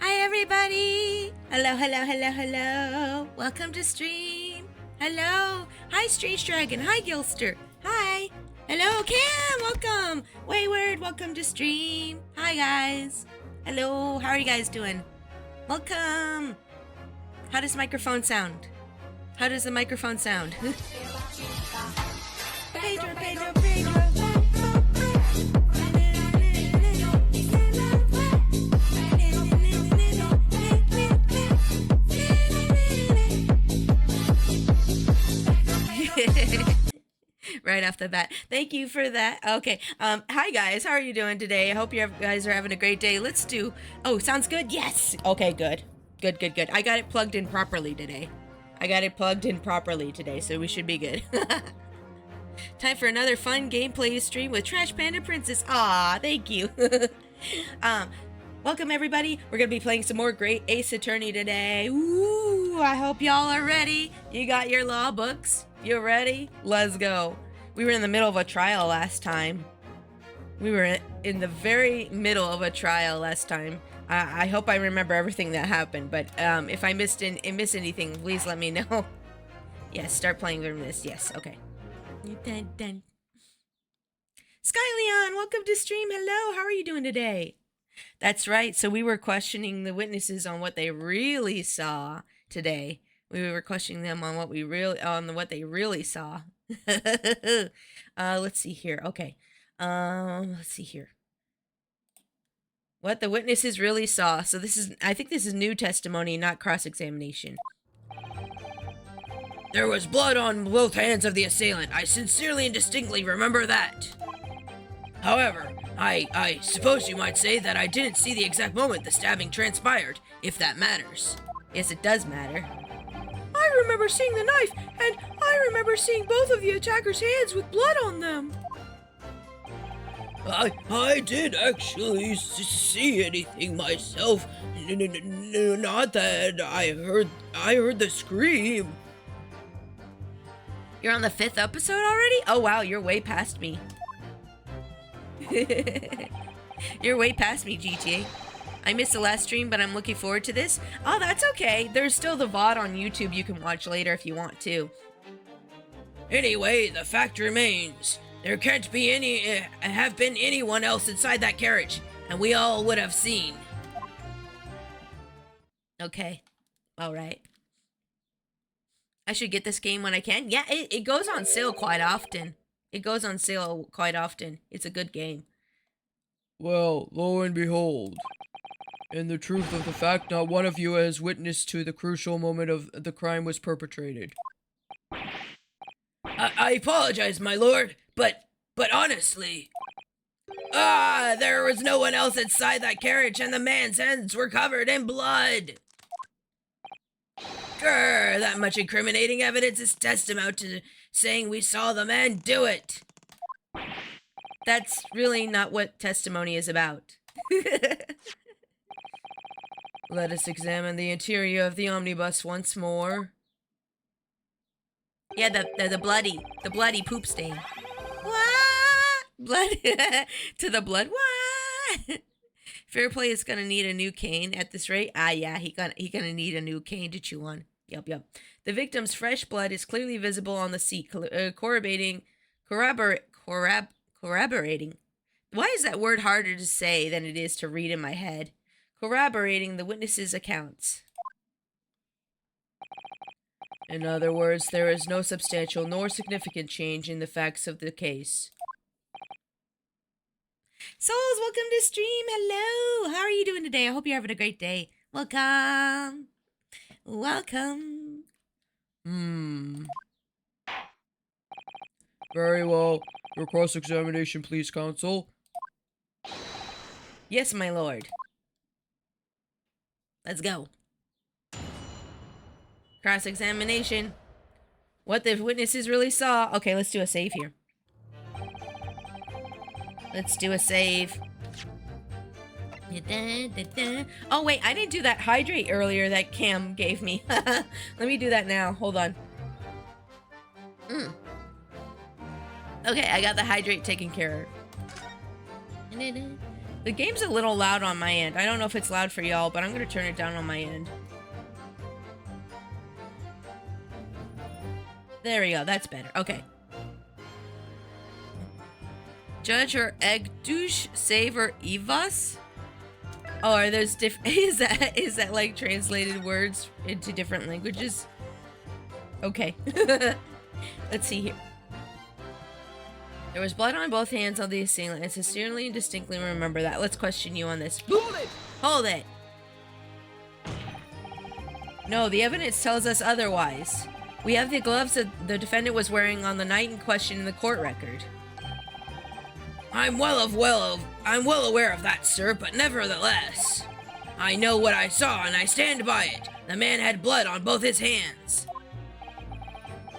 Hi everybody! Hello, hello, hello, hello! Welcome to stream! Hello! Hi Strange Dragon! Hi Gilster! Hi! Hello Cam! Welcome! Wayward! Welcome to stream! Hi guys! Hello! How are you guys doing? Welcome! How does microphone sound? How does the microphone sound? Pedro, Pedro, Pedro! Right off the bat. Thank you for that. Okay. Hi guys. How are you doing today? I hope you guys are having a great day. Let's do... Oh, sounds good? Yes. Okay, good. Good, good, good. I got it plugged in properly today. So we should be good. Time for another fun gameplay stream with Trash Panda Princess. Aw, thank you. Welcome everybody. We're gonna be playing some more great Ace Attorney today. Ooh, I hope y'all are ready. You got your law books? You ready? Let's go. We were in the middle of a trial last time. We were in the very middle of a trial last time. I hope I remember everything that happened, but if I missed anything, please let me know. Yes, start playing from this. Yes, okay. Dun. Sky Leon, welcome to stream. Hello, how are you doing today? That's right. So we were questioning the witnesses on what they really saw today. We were questioning them on what they really saw. Let's see here. Okay. Let's see here. What the witnesses really saw. So I think this is new testimony, not cross-examination. There was blood on both hands of the assailant. I sincerely and distinctly remember that. However, I suppose you might say that I didn't see the exact moment the stabbing transpired, if that matters. Yes, it does matter. I remember seeing the knife, and I remember seeing both of the attacker's hands with blood on them. I did actually see anything myself. Not that I heard the scream. You're on the 5th episode already? Oh wow, you're way past me. You're way past me, GTA. I missed the last stream, but I'm looking forward to this. Oh, that's okay. There's still the VOD on YouTube you can watch later if you want to. Anyway, the fact remains. There can't have been anyone else inside that carriage, and we all would have seen. Okay. Alright. I should get this game when I can. Yeah, it goes on sale quite often. It's a good game. Well, lo and behold. In the truth of the fact, not one of you has witnessed to the crucial moment of the crime was perpetrated. I apologize, my lord, but honestly... there was no one else inside that carriage, and the man's hands were covered in blood! Grr, that much incriminating evidence is tantamount to saying we saw the man do it! That's really not what testimony is about. Let us examine the interior of the omnibus once more. Yeah, the bloody poop stain. What? Blood to the blood. What? Fair play is gonna need a new cane at this rate. Ah, yeah, he gonna need a new cane to chew on. Yep. The victim's fresh blood is clearly visible on the seat, corroborating. Why is that word harder to say than it is to read in my head? Corroborating the witnesses' accounts. In other words, there is no substantial nor significant change in the facts of the case. Souls, welcome to stream. Hello. How are you doing today? I hope you're having a great day. Welcome. Very well. Your cross-examination, please, counsel. Yes, my lord. Let's go. Cross-examination. What the witnesses really saw. Okay, let's do a save here. Let's do a save. Oh, wait, I didn't do that hydrate earlier that Cam gave me. Let me do that now. Hold on. Okay, I got the hydrate taken care of. The game's a little loud on my end. I don't know if it's loud for y'all, but I'm gonna turn it down on my end. There we go. That's better. Okay. Judge or egg douche, save or evas? Oh, are those is that like translated words into different languages? Okay. Let's see here. There was blood on both hands on the assailant. I sincerely and distinctly remember that. Let's question you on this. Hold it! Hold it! No, the evidence tells us otherwise. We have the gloves that the defendant was wearing on the night in question in the court record. I'm well aware of that, sir, but nevertheless, I know what I saw and I stand by it. The man had blood on both his hands.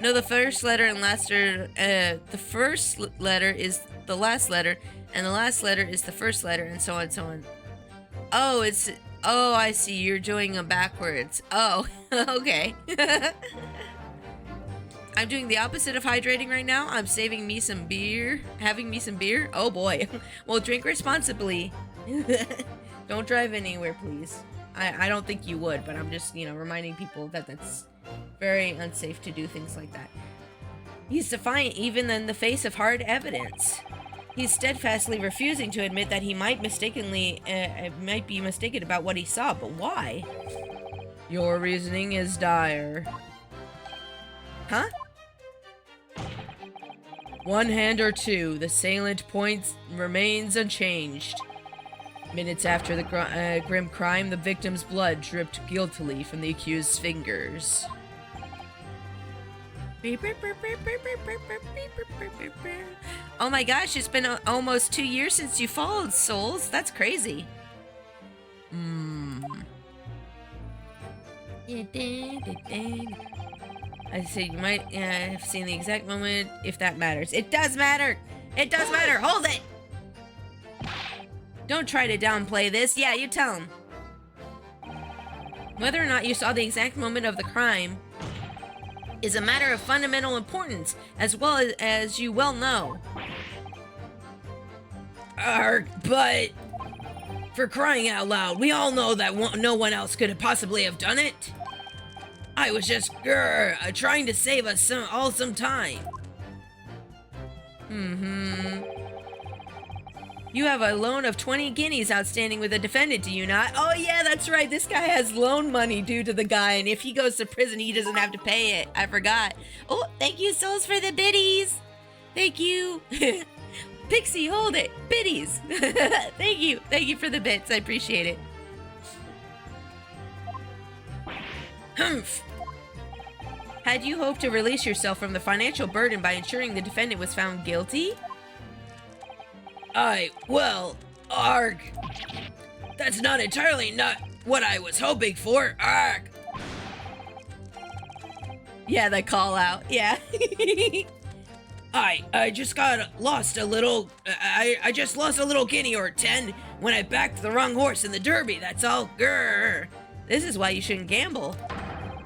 No, the first letter and last letter, the first letter is the last letter, and the last letter is the first letter, and so on and so on. Oh, I see, you're doing them backwards. Oh, okay. I'm doing the opposite of hydrating right now. I'm saving me some beer, having me some beer. Oh boy. Well, drink responsibly. Don't drive anywhere, please. I don't think you would, but I'm just, reminding people that that's very unsafe to do things like that. He's defiant even in the face of hard evidence. He's steadfastly refusing to admit that he might be mistaken about what he saw, but why? Your reasoning is dire. Huh? One hand or two, the salient point remains unchanged. Minutes after the grim crime, the victim's blood dripped guiltily from the accused's fingers. Oh my gosh, it's been almost 2 years since you followed Souls. That's crazy. I say you might have seen the exact moment, if that matters. It does matter! It does matter! Hold it! Don't try to downplay this. Yeah, you tell him. Whether or not you saw the exact moment of the crime is a matter of fundamental importance, as well as you well know. But for crying out loud, we all know that no one else could possibly have done it. I was just trying to save us some time. You have a loan of 20 guineas outstanding with the defendant, do you not? Oh yeah, that's right. This guy has loan money due to the guy, and if he goes to prison, he doesn't have to pay it. I forgot. Oh, thank you, Souls, for the biddies. Thank you. Pixie, hold it. Biddies. Thank you. Thank you for the bits. I appreciate it. Humph. Had you hoped to release yourself from the financial burden by ensuring the defendant was found guilty? Arg. That's not what I was hoping for. Arg. Yeah, the call out. Yeah. I just got lost a little. I just lost a little guinea or 10 when I backed the wrong horse in the derby. That's all. Grr. This is why you shouldn't gamble.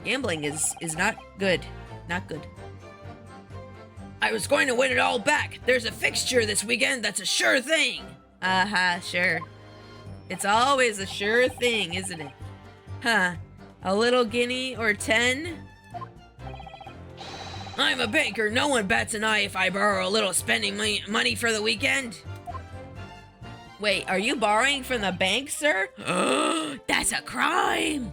Gambling is not good. Not good. I was going to win it all back. There's a fixture this weekend that's a sure thing. Sure. It's always a sure thing, isn't it? Huh. A little guinea or 10? I'm a banker. No one bats an eye if I borrow a little spending money for the weekend. Wait, are you borrowing from the bank, sir? That's a crime!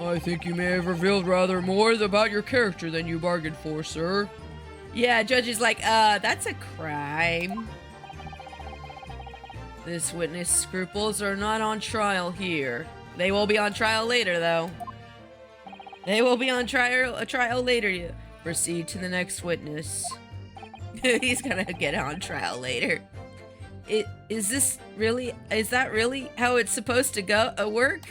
I think you may have revealed rather more about your character than you bargained for, sir. Yeah, judge is like, that's a crime. This witness scruples are not on trial here. They will be on trial later, though. They will be on trial later. Proceed to the next witness. He's gonna get on trial later. Is that really how it's supposed to work?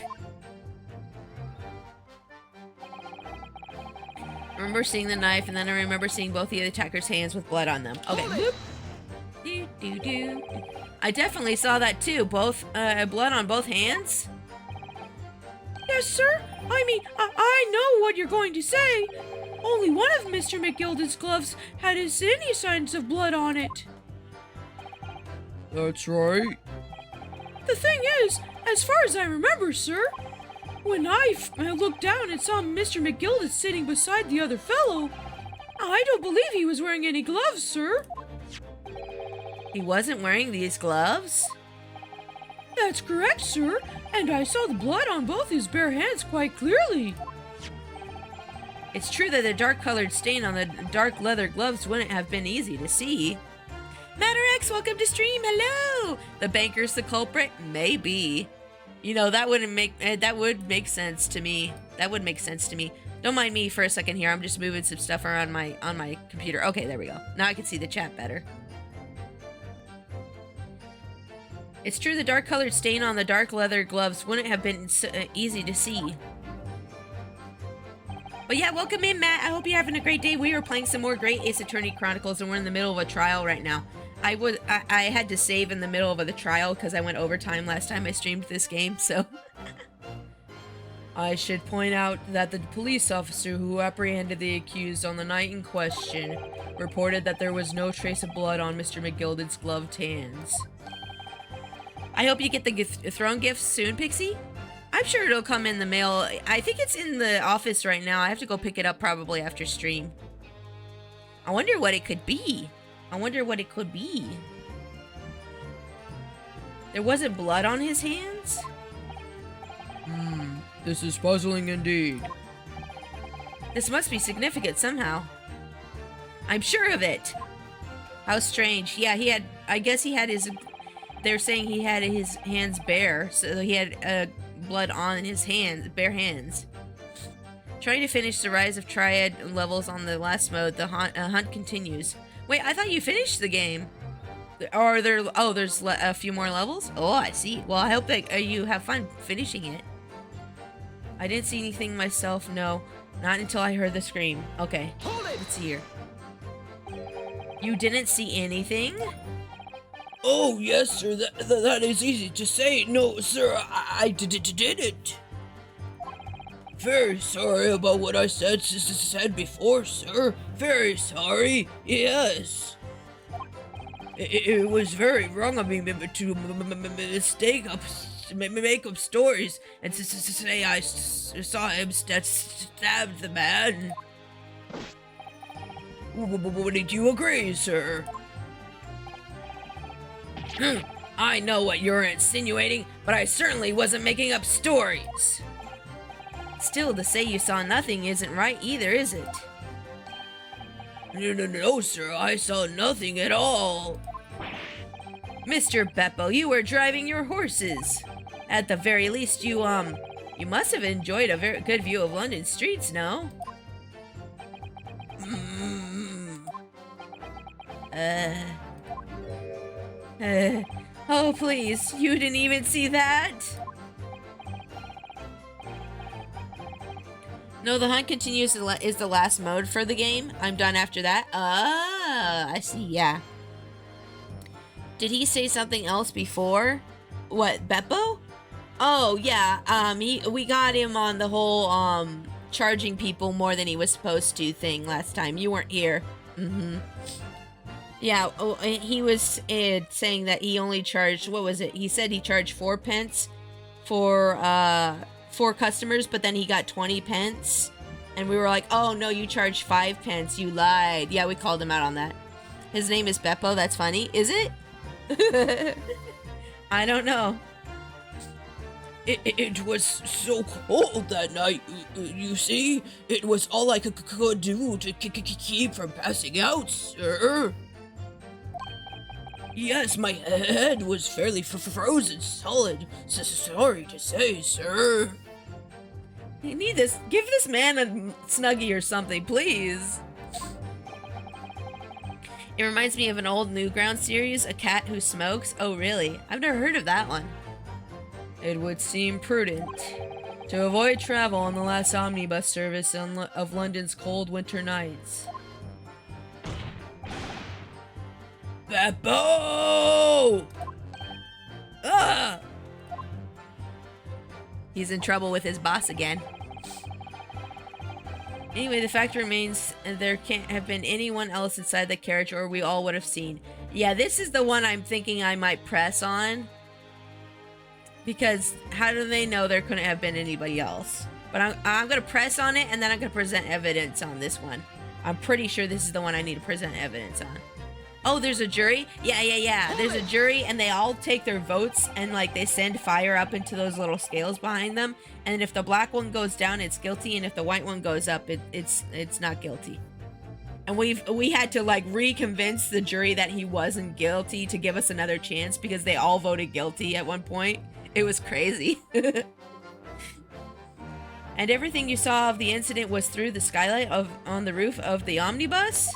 I remember seeing the knife, and then I remember seeing both the attacker's hands with blood on them. Okay. I definitely saw that too. Both blood on both hands. Yes, sir. I mean, I know what you're going to say. Only one of Mr. McGilden's gloves had any signs of blood on it. That's right. The thing is, as far as I remember, sir, when I looked down and saw Mr. McGilden sitting beside the other fellow, I don't believe he was wearing any gloves, sir. He wasn't wearing these gloves? That's correct, sir, and I saw the blood on both his bare hands quite clearly. It's true that the dark-colored stain on the dark leather gloves wouldn't have been easy to see. Matterx, welcome to stream. Hello. The banker's the culprit? Maybe. You know, that would make sense to me. That would make sense to me. Don't mind me for a second here. I'm just moving some stuff around on my computer. Okay, there we go. Now I can see the chat better. It's true the dark-colored stain on the dark leather gloves wouldn't have been easy to see. But yeah, welcome in, Matt. I hope you're having a great day. We are playing some more great Ace Attorney Chronicles, and we're in the middle of a trial right now. I had to save in the middle of the trial because I went overtime last time I streamed this game, so... I should point out that the police officer who apprehended the accused on the night in question reported that there was no trace of blood on Mr. McGilden's gloved hands. I hope you get the throne gift soon, Pixie. I'm sure it'll come in the mail. I think it's in the office right now. I have to go pick it up probably after stream. I wonder what it could be. There wasn't blood on his hands? This is puzzling indeed. This must be significant somehow. I'm sure of it. How strange. Yeah, I guess he had his... They're saying he had his hands bare, so he had blood on his hands, bare hands. Trying to finish the Rise of Triad levels on the last mode, the hunt continues. Wait, I thought you finished the game. Are there... Oh, there's a few more levels? Oh, I see. Well, I hope that you have fun finishing it. I didn't see anything myself, no. Not until I heard the scream. Okay, let's see here. You didn't see anything? Oh, yes, sir. That is easy to say. No, sir, I didn't. Very sorry about what I said before, sir. Very sorry. Yes. It was very wrong of me to make up stories and to say I saw him stab the man. Wouldn't you agree, sir? I know what you're insinuating, but I certainly wasn't making up stories. Still, to say you saw nothing isn't right either, is it? No, sir, I saw nothing at all. Mr. Beppo, you were driving your horses. At the very least, you must have enjoyed a very good view of London streets, no? Oh, please, you didn't even see that? No, the hunt continues is the last mode for the game. I'm done after that. Ah, I see, yeah. Did he say something else before? What, Beppo? Oh, yeah, we got him on the whole, charging people more than he was supposed to thing last time. You weren't here. Yeah, he was saying that he only charged, what was it? He said he charged 4 pence for 4 customers, but then he got 20 pence. And we were like, oh no, you charged 5 pence, you lied. Yeah, we called him out on that. His name is Beppo, that's funny. Is it? I don't know. It was so cold that night, you see? It was all I could do to keep from passing out, sir. Yes, my head was fairly frozen solid. Sorry to say, sir. You need this. Give this man a Snuggie or something, please. It reminds me of an old Newgrounds series, A Cat Who Smokes. Oh, really? I've never heard of that one. It would seem prudent to avoid travel on the last omnibus service of London's cold winter nights. Beppo! Ah! He's in trouble with his boss again. Anyway, the fact remains there can't have been anyone else inside the carriage or we all would have seen. Yeah, this is the one I'm thinking I might press on. Because how do they know there couldn't have been anybody else? But I'm going to press on it and then I'm going to present evidence on this one. I'm pretty sure this is the one I need to present evidence on. Oh, there's a jury? Yeah. There's a jury and they all take their votes and like they send fire up into those little scales behind them. And if the black one goes down, it's guilty. And if the white one goes up, it's not guilty. And we had to like reconvince the jury that he wasn't guilty to give us another chance because they all voted guilty at one point. It was crazy. And everything you saw of the incident was through the skylight on the roof of the omnibus?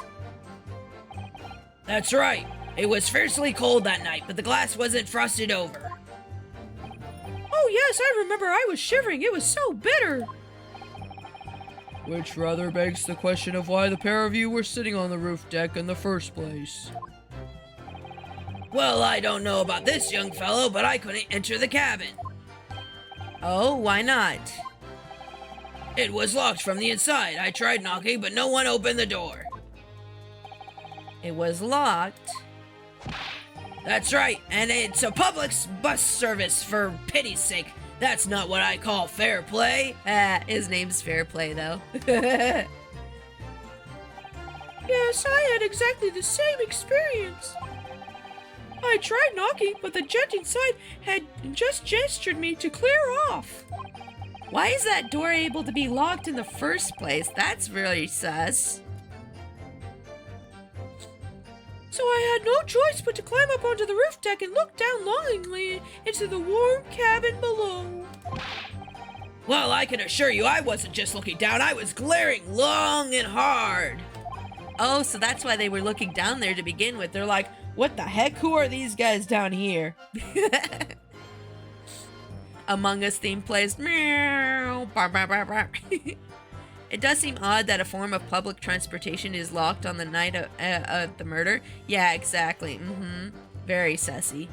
That's right. It was fiercely cold that night, but the glass wasn't frosted over. Oh yes, I remember I was shivering. It was so bitter. Which rather begs the question of why the pair of you were sitting on the roof deck in the first place. Well, I don't know about this young fellow, but I couldn't enter the cabin. Oh, why not? It was locked from the inside. I tried knocking, but no one opened the door. It was locked. That's right, and it's a public bus service for pity's sake. That's not what I call fair play. His name's Fair Play, though. Yes, I had exactly the same experience. I tried knocking, but the gent inside had just gestured me to clear off. Why is that door able to be locked in the first place? That's really sus. So I had no choice but to climb up onto the roof deck and look down longingly into the warm cabin below. Well, I can assure you I wasn't just looking down, I was glaring long and hard. Oh, so that's why they were looking down there to begin with. They're like, what the heck? Who are these guys down here? Among Us theme plays. Meow. Bar, bar, bar, bar. It does seem odd that a form of public transportation is locked on the night of the murder. Yeah, exactly. Very sussy.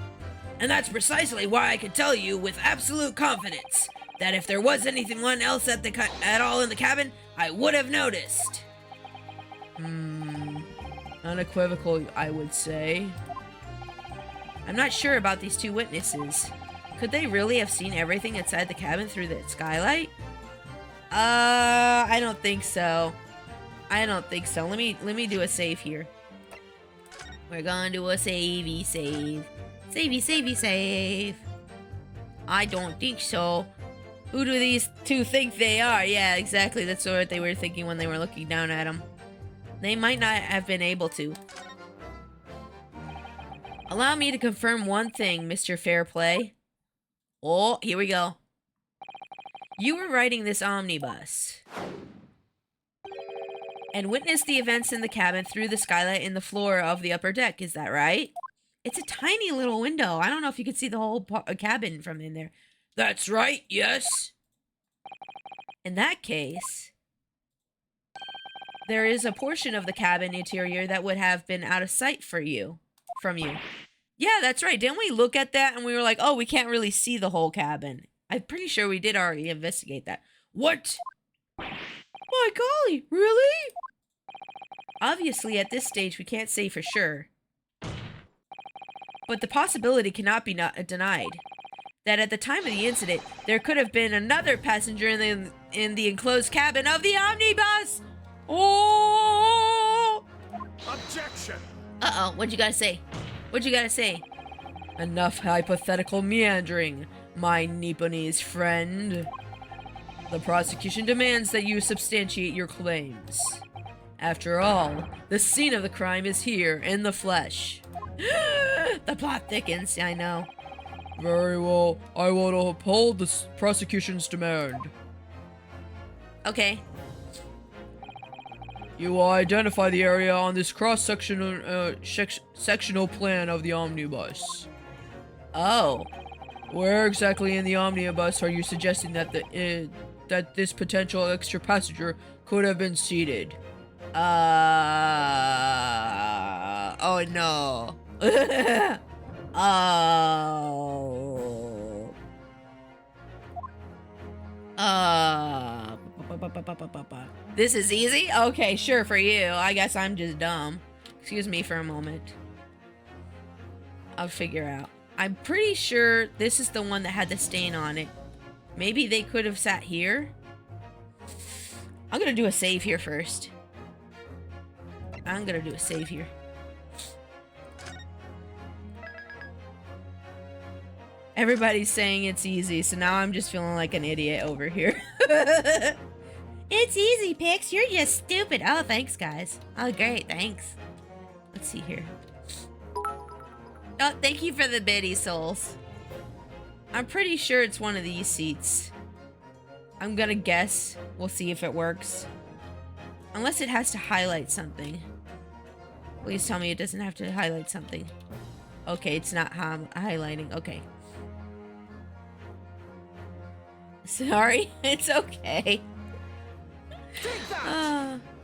And that's precisely why I can tell you with absolute confidence that if there was anything else at all in the cabin, I would have noticed. Unequivocal, I would say. I'm not sure about these two witnesses. Could they really have seen everything inside the cabin through the skylight? I don't think so. Let me do a save here. We're gonna do a savey save. Savey. I don't think so. Who do these two think they are? Yeah, exactly. That's what they were thinking when they were looking down at him. They might not have been able to. Allow me to confirm one thing, Mr. Fairplay. Oh, here we go. You were riding this omnibus and witnessed the events in the cabin through the skylight in the floor of the upper deck. Is that right? It's a tiny little window. I don't know if you can see the whole cabin from in there. That's right, yes. In that case, there is a portion of the cabin interior that would have been out of sight from you. Yeah, that's right. Didn't we look at that and we were like, oh, we can't really see the whole cabin? I'm pretty sure we did already investigate that. What? My golly, really? Obviously, at this stage, we can't say for sure. But the possibility cannot be denied. That at the time of the incident, there could have been another passenger in the enclosed cabin of the omnibus! Oh! Objection! Uh-oh, what'd you gotta say? Enough hypothetical meandering, my Nipponese friend. The prosecution demands that you substantiate your claims. After all, the scene of the crime is here in the flesh. The plot thickens, I know. Very well, I will uphold the prosecution's demand. Okay. You will identify the area on this cross-sectional sectional plan of the omnibus. Oh. Where exactly in the omnibus are you suggesting that that this potential extra passenger could have been seated? Oh no. This is easy? Okay, sure for you. I guess I'm just dumb. Excuse me for a moment. I'll figure out. I'm pretty sure this is the one that had the stain on it. Maybe they could have sat here? I'm gonna do a save here first. I'm gonna do a save here. Everybody's saying it's easy, so now I'm just feeling like an idiot over here. It's easy, Pix. You're just stupid. Oh, thanks, guys. Oh, great. Thanks. Let's see here. Oh, thank you for the biddy souls. I'm pretty sure it's one of these seats. I'm gonna guess. We'll see if it works. Unless it has to highlight something. Please tell me it doesn't have to highlight something. Okay, it's not highlighting. Okay. Sorry. It's okay.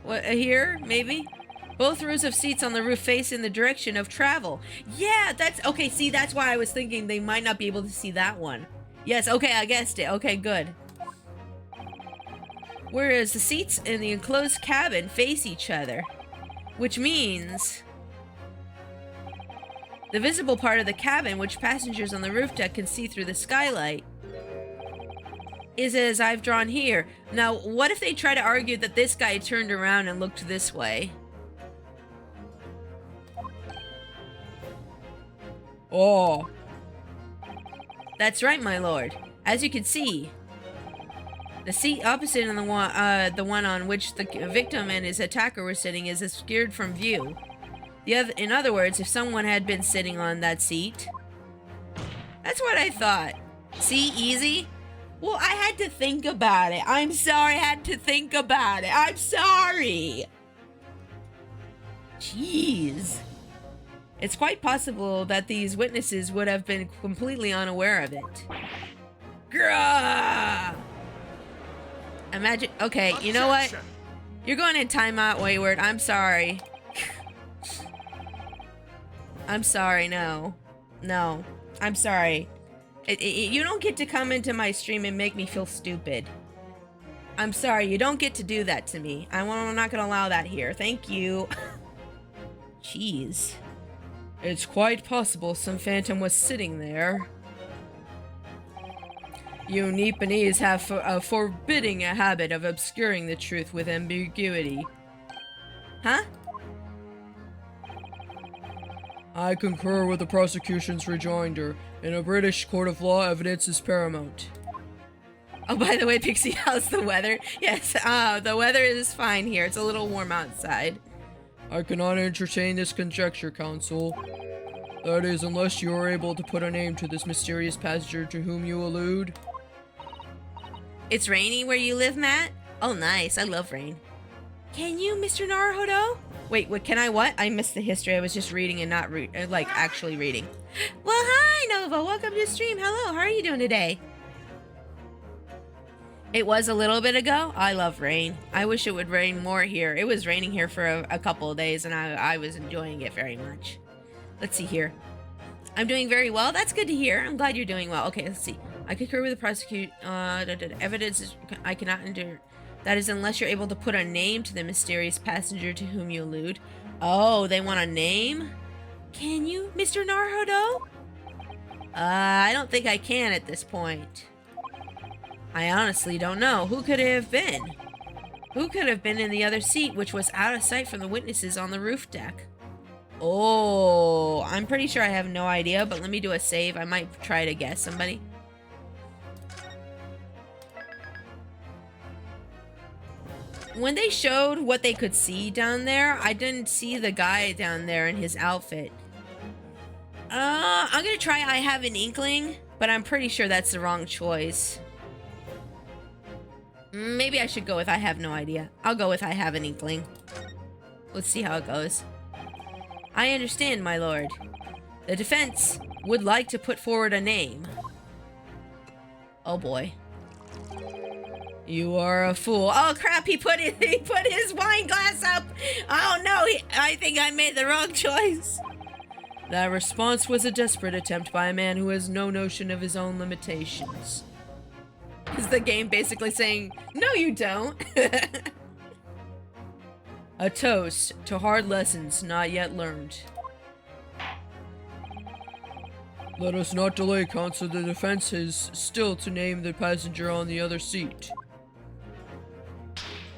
What, here? Maybe? Both rows of seats on the roof face in the direction of travel. Yeah, that's... Okay, see, that's why I was thinking they might not be able to see that one. Yes, okay, I guessed it. Okay, good. Whereas the seats in the enclosed cabin face each other. Which means... the visible part of the cabin, which passengers on the roof deck can see through the skylight, is as I've drawn here. Now, what if they try to argue that this guy turned around and looked this way? Oh. That's right, my lord. As you can see, the seat opposite on the one on which the victim and his attacker were sitting is obscured from view. In other words, if someone had been sitting on that seat... That's what I thought. See, easy? Well, I had to think about it. I'm sorry I had to think about it. I'm sorry. Jeez. It's quite possible that these witnesses would have been completely unaware of it. Grah! Imagine... Okay, you know what? You're going in timeout, Wayward. I'm sorry. I'm sorry, no. No. I'm sorry. You don't get to come into my stream and make me feel stupid. I'm sorry, you don't get to do that to me. I'm not gonna allow that here. Thank you. Jeez. It's quite possible some phantom was sitting there. You Nipponese have a forbidding habit of obscuring the truth with ambiguity. Huh? I concur with the prosecution's rejoinder. In a British court of law, evidence is paramount. Oh, by the way, Pixie, how's the weather? Yes, the weather is fine here. It's a little warm outside. I cannot entertain this conjecture, counsel. That is, unless you are able to put a name to this mysterious passenger to whom you allude. It's rainy where you live, Matt? Oh, nice. I love rain. Can you, Mr. Naruhodo? Wait, what? Can I what? I missed the history. I was just reading and not actually reading. Well, hi, Nova. Welcome to the stream. Hello. How are you doing today? It was a little bit ago. I love rain. I wish it would rain more here. It was raining here for a couple of days, and I was enjoying it very much. Let's see here. I'm doing very well. That's good to hear. I'm glad you're doing well. Okay, let's see. I concur with the prosecution. Evidence is I cannot endure. That is, unless you're able to put a name to the mysterious passenger to whom you allude. Oh, they want a name? Can you, Mr. Naruhodo? I don't think I can at this point. I honestly don't know. Who could it have been? Who could have been in the other seat, which was out of sight from the witnesses on the roof deck? Oh, I'm pretty sure I have no idea, but let me do a save. I might try to guess somebody. When they showed what they could see down there, I didn't see the guy down there in his outfit. I'm gonna try I have an inkling, but I'm pretty sure that's the wrong choice. Maybe I should go with I have no idea. I'll go with I have an inkling. Let's see how it goes. I understand, my lord. The defense would like to put forward a name. Oh boy. You are a fool. Oh crap, he put his wine glass up. Oh no, I think I made the wrong choice. That response was a desperate attempt by a man who has no notion of his own limitations. Is the game basically saying, no you don't? A toast to hard lessons not yet learned. Let us not delay, counsel. The defense is still to name the passenger on the other seat.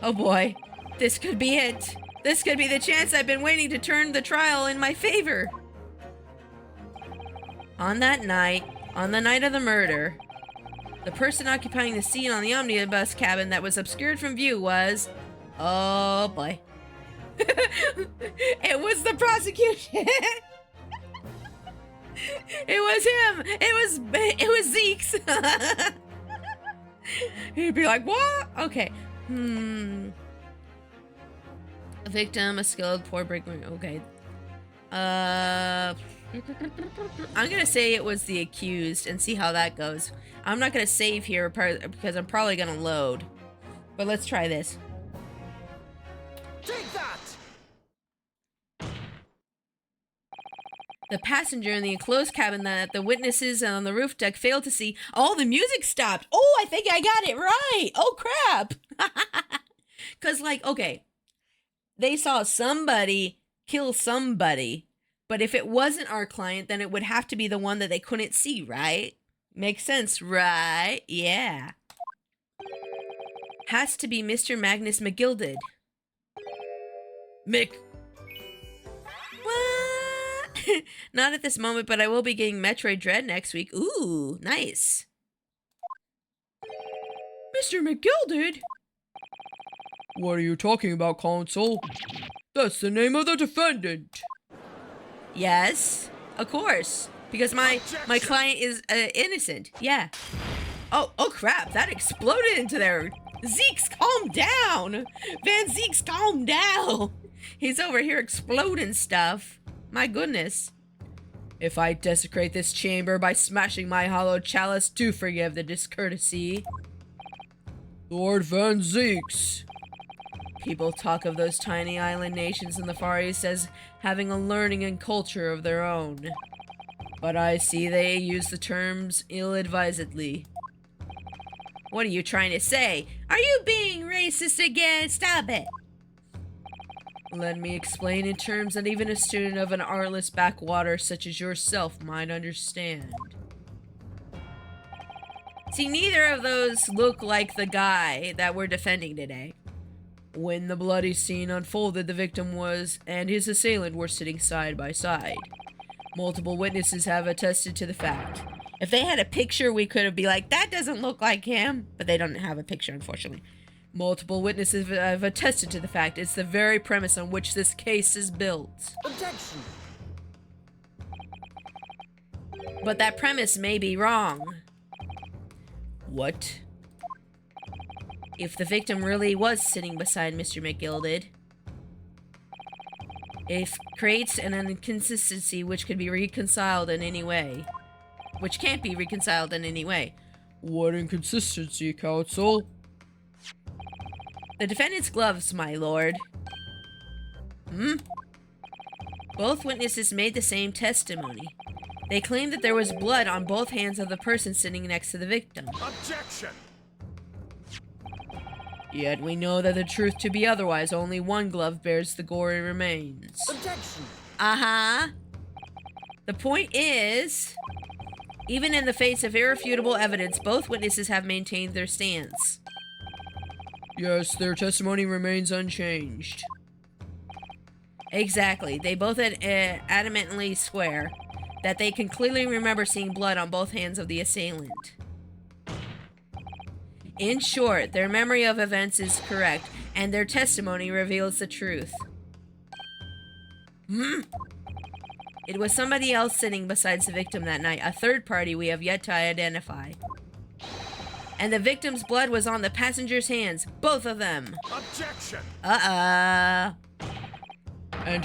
Oh boy, this could be it. This could be the chance I've been waiting to turn the trial in my favor. On that night, on the night of the murder, the person occupying the seat on the omnibus cabin that was obscured from view was... Oh boy. It was the prosecution. It was him. It was Zeke's. He'd be like, what? Okay. A victim, a skilled poor brakeman. Okay. I'm gonna say it was the accused and see how that goes. I'm not gonna save here because I'm probably gonna load. But let's try this. Take that! The passenger in the enclosed cabin that the witnesses on the roof deck failed to see. Oh, the music stopped. Oh, I think I got it right. Oh, crap. Because, like, okay, they saw somebody kill somebody, but if it wasn't our client, then it would have to be the one that they couldn't see, right? Makes sense, right? Yeah. Has to be Mr. Magnus McGilded. Mick. What? Not at this moment, but I will be getting Metroid Dread next week. Ooh, nice. Mr. McGilded? What are you talking about, counsel? That's the name of the defendant. Yes, of course. Because my client is innocent. Yeah. Oh crap. That exploded into there. Zeke's, calm down. Van Zeke's, calm down. He's over here exploding stuff. My goodness. If I desecrate this chamber by smashing my hollow chalice, do forgive the discourtesy. Lord Van Zeeks. People talk of those tiny island nations in the Far East as having a learning and culture of their own. But I see they use the terms ill-advisedly. What are you trying to say? Are you being racist again? Stop it. Let me explain in terms that even a student of an artless backwater such as yourself might understand. See, neither of those look like the guy that we're defending today. When the bloody scene unfolded, the victim and his assailant were sitting side by side. Multiple witnesses have attested to the fact. If they had a picture, we could have been like, that doesn't look like him. But they don't have a picture, unfortunately. Multiple witnesses have attested to the fact. It's the very premise on which this case is built. Objection! But that premise may be wrong. What? If the victim really was sitting beside Mr. McGilded, it creates an inconsistency which could be reconciled in any way. Which can't be reconciled in any way. What inconsistency, counsel? The defendant's gloves, my lord. Both witnesses made the same testimony. They claimed that there was blood on both hands of the person sitting next to the victim. Objection! Yet we know that the truth to be otherwise. Only one glove bears the gory remains. Objection! Uh-huh. The point is, even in the face of irrefutable evidence, both witnesses have maintained their stance. Yes, their testimony remains unchanged. Exactly. They both adamantly swear that they can clearly remember seeing blood on both hands of the assailant. In short, their memory of events is correct, and their testimony reveals the truth. It was somebody else sitting besides the victim that night, a third party we have yet to identify. And the victim's blood was on the passenger's hands, both of them. Objection! And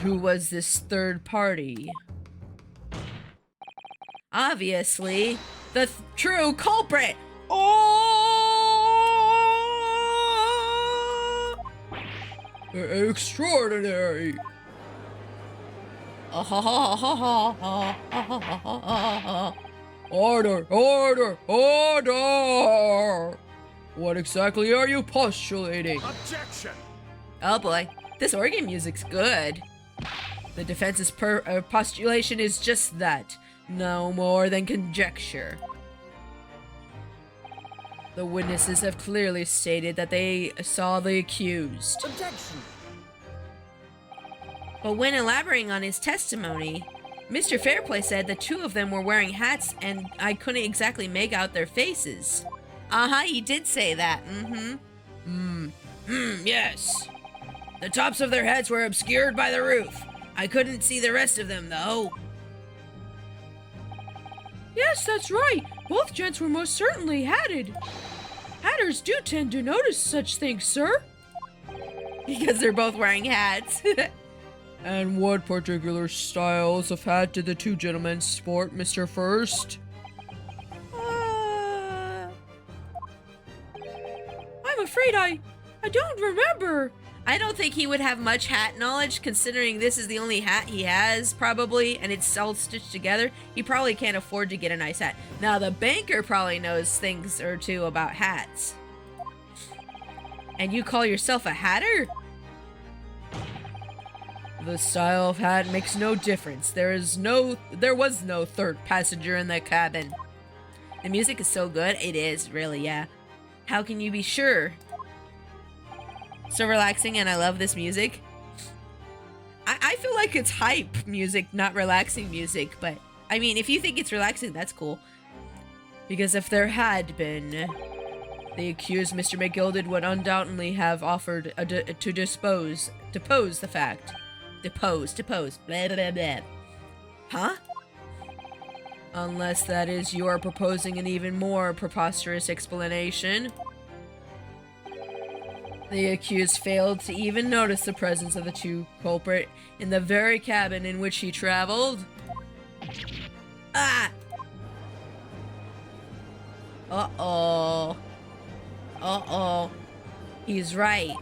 who was this third party? Obviously, the true culprit. Extraordinary! Order! Order! Order! What exactly are you postulating? Objection! Oh boy. This organ music's good. The defense's postulation is just that. No more than conjecture. The witnesses have clearly stated that they saw the accused. Objection. But when elaborating on his testimony, Mr. Fairplay said the two of them were wearing hats and I couldn't exactly make out their faces. He did say that. Yes. The tops of their heads were obscured by the roof. I couldn't see the rest of them, though. Yes, that's right. Both gents were most certainly hatted. Hatters do tend to notice such things, sir. Because they're both wearing hats. And what particular styles of hat did the two gentlemen sport, Mr. First? I'm afraid I don't remember. I don't think he would have much hat knowledge, considering this is the only hat he has, probably, and it's all stitched together. He probably can't afford to get a nice hat. Now, the banker probably knows things or two about hats. And you call yourself a hatter? The style of hat makes no difference. There was no third passenger in the cabin. The music is so good. It is, really, yeah. How can you be sure? So relaxing, and I love this music. I feel like it's hype music, not relaxing music, but I mean, if you think it's relaxing, that's cool. Because if there had been, the accused Mr. McGilded would undoubtedly have offered to depose the fact. Depose, blah, blah, blah. Huh? Unless that is you are proposing an even more preposterous explanation. The accused failed to even notice the presence of the two culprit in the very cabin in which he traveled. Ah! Uh-oh. Uh-oh. He's right.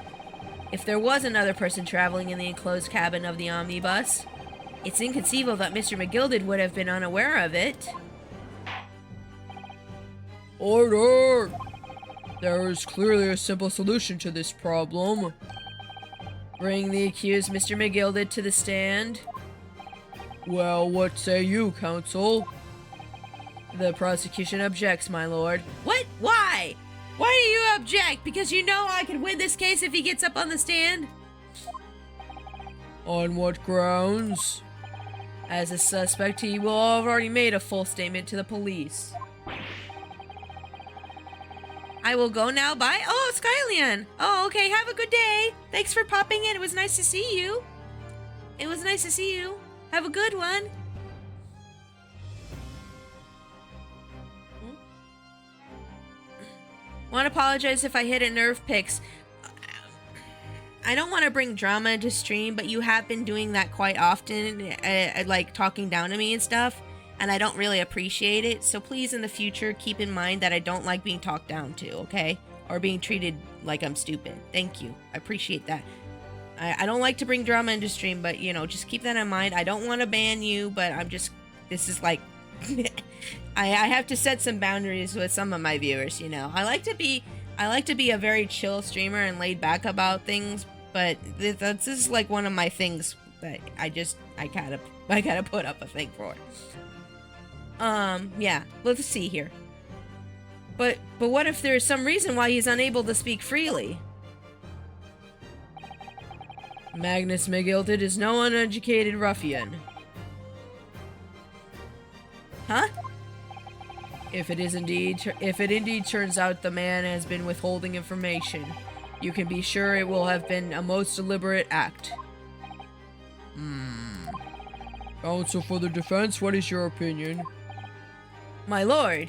If there was another person traveling in the enclosed cabin of the omnibus, it's inconceivable that Mr. McGilded would have been unaware of it. Order! There is clearly a simple solution to this problem. Bring the accused Mr. McGilded to the stand. Well, what say you, counsel? The prosecution objects, my lord. What? Why? Why do you object? Because you know I could win this case if he gets up on the stand? On what grounds? As a suspect, he will have already made a full statement to the police. I will go now. Bye. Oh, Skylian. Oh, okay. Have a good day. Thanks for popping in. It was nice to see you. It was nice to see you. Have a good one. Want to apologize if I hit a nerve picks. I don't want to bring drama into stream, but you have been doing that quite often, like talking down to me and stuff, and I don't really appreciate it. So please, in the future, keep in mind that I don't like being talked down to, okay? Or being treated like I'm stupid. Thank you. I appreciate that. I don't like to bring drama into stream, but, you know, just keep that in mind. I don't want to ban you, but I'm just... This is like... I have to set some boundaries with some of my viewers, you know. I like to be a very chill streamer and laid back about things, but this is like one of my things that I gotta put up a thing for. Yeah, let's see here. But what if there's some reason why he's unable to speak freely? Magnus McGilded is no uneducated ruffian. Huh? If it indeed turns out the man has been withholding information, you can be sure it will have been a most deliberate act. Counsel for the defense, what is your opinion? My lord,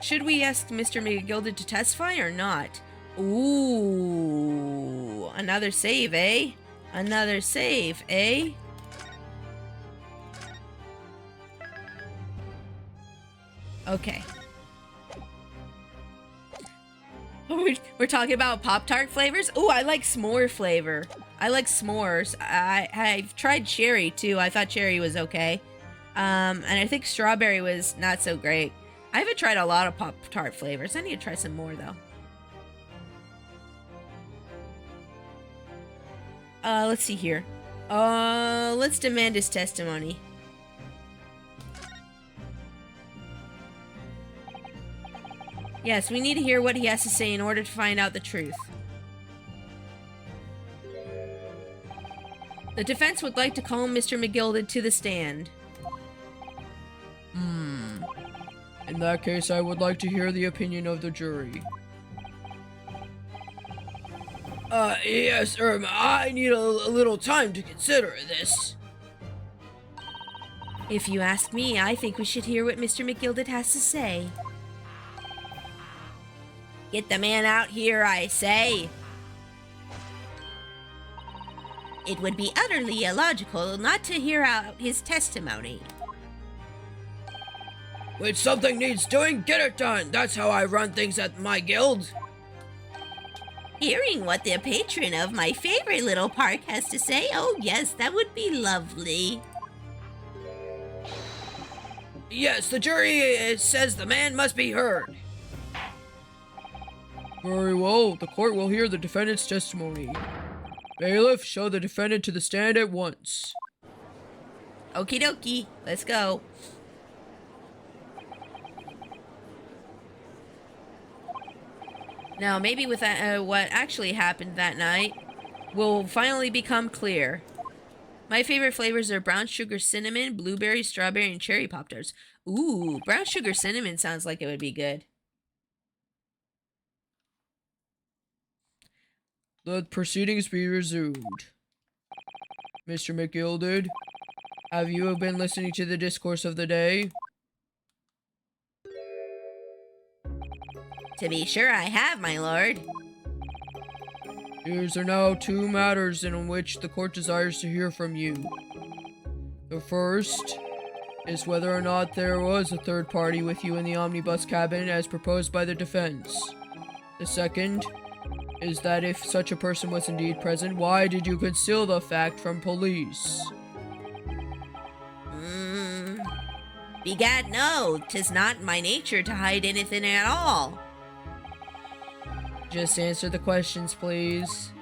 should we ask Mr. McGilded to testify or not? Ooh, another save, eh? Another save, eh? Okay. We're talking about Pop-Tart flavors? Ooh, I like s'more flavor. I like s'mores. I've tried cherry too. I thought cherry was okay. And I think strawberry was not so great. I haven't tried a lot of Pop-Tart flavors. I need to try some more though. Let's see here. Let's demand his testimony. Yes, we need to hear what he has to say in order to find out the truth. The defense would like to call Mr. McGilded to the stand. In that case, I would like to hear the opinion of the jury. Yes, I need a little time to consider this. If you ask me, I think we should hear what Mr. McGilded has to say. Get the man out here, I say. It would be utterly illogical not to hear out his testimony. When something needs doing, get it done. That's how I run things at my guild. Hearing what the patron of my favorite little park has to say, oh yes, that would be lovely. Yes, the jury says the man must be heard. Very well, the court will hear the defendant's testimony. Bailiff, show the defendant to the stand at once. Okie dokie, let's go. Now, maybe with what actually happened that night will finally become clear. My favorite flavors are brown sugar cinnamon, blueberry, strawberry, and cherry Pop-Tarts. Ooh, brown sugar cinnamon sounds like it would be good. Let proceedings be resumed. Mr. McGilded, have you been listening to the discourse of the day? To be sure I have, my lord. There are now two matters in which the court desires to hear from you. The first is whether or not there was a third party with you in the omnibus cabin as proposed by the defense. The second is that if such a person was indeed present, why did you conceal the fact from police? Begad, no, 'tis not my nature to hide anything at all. Just answer the questions, please.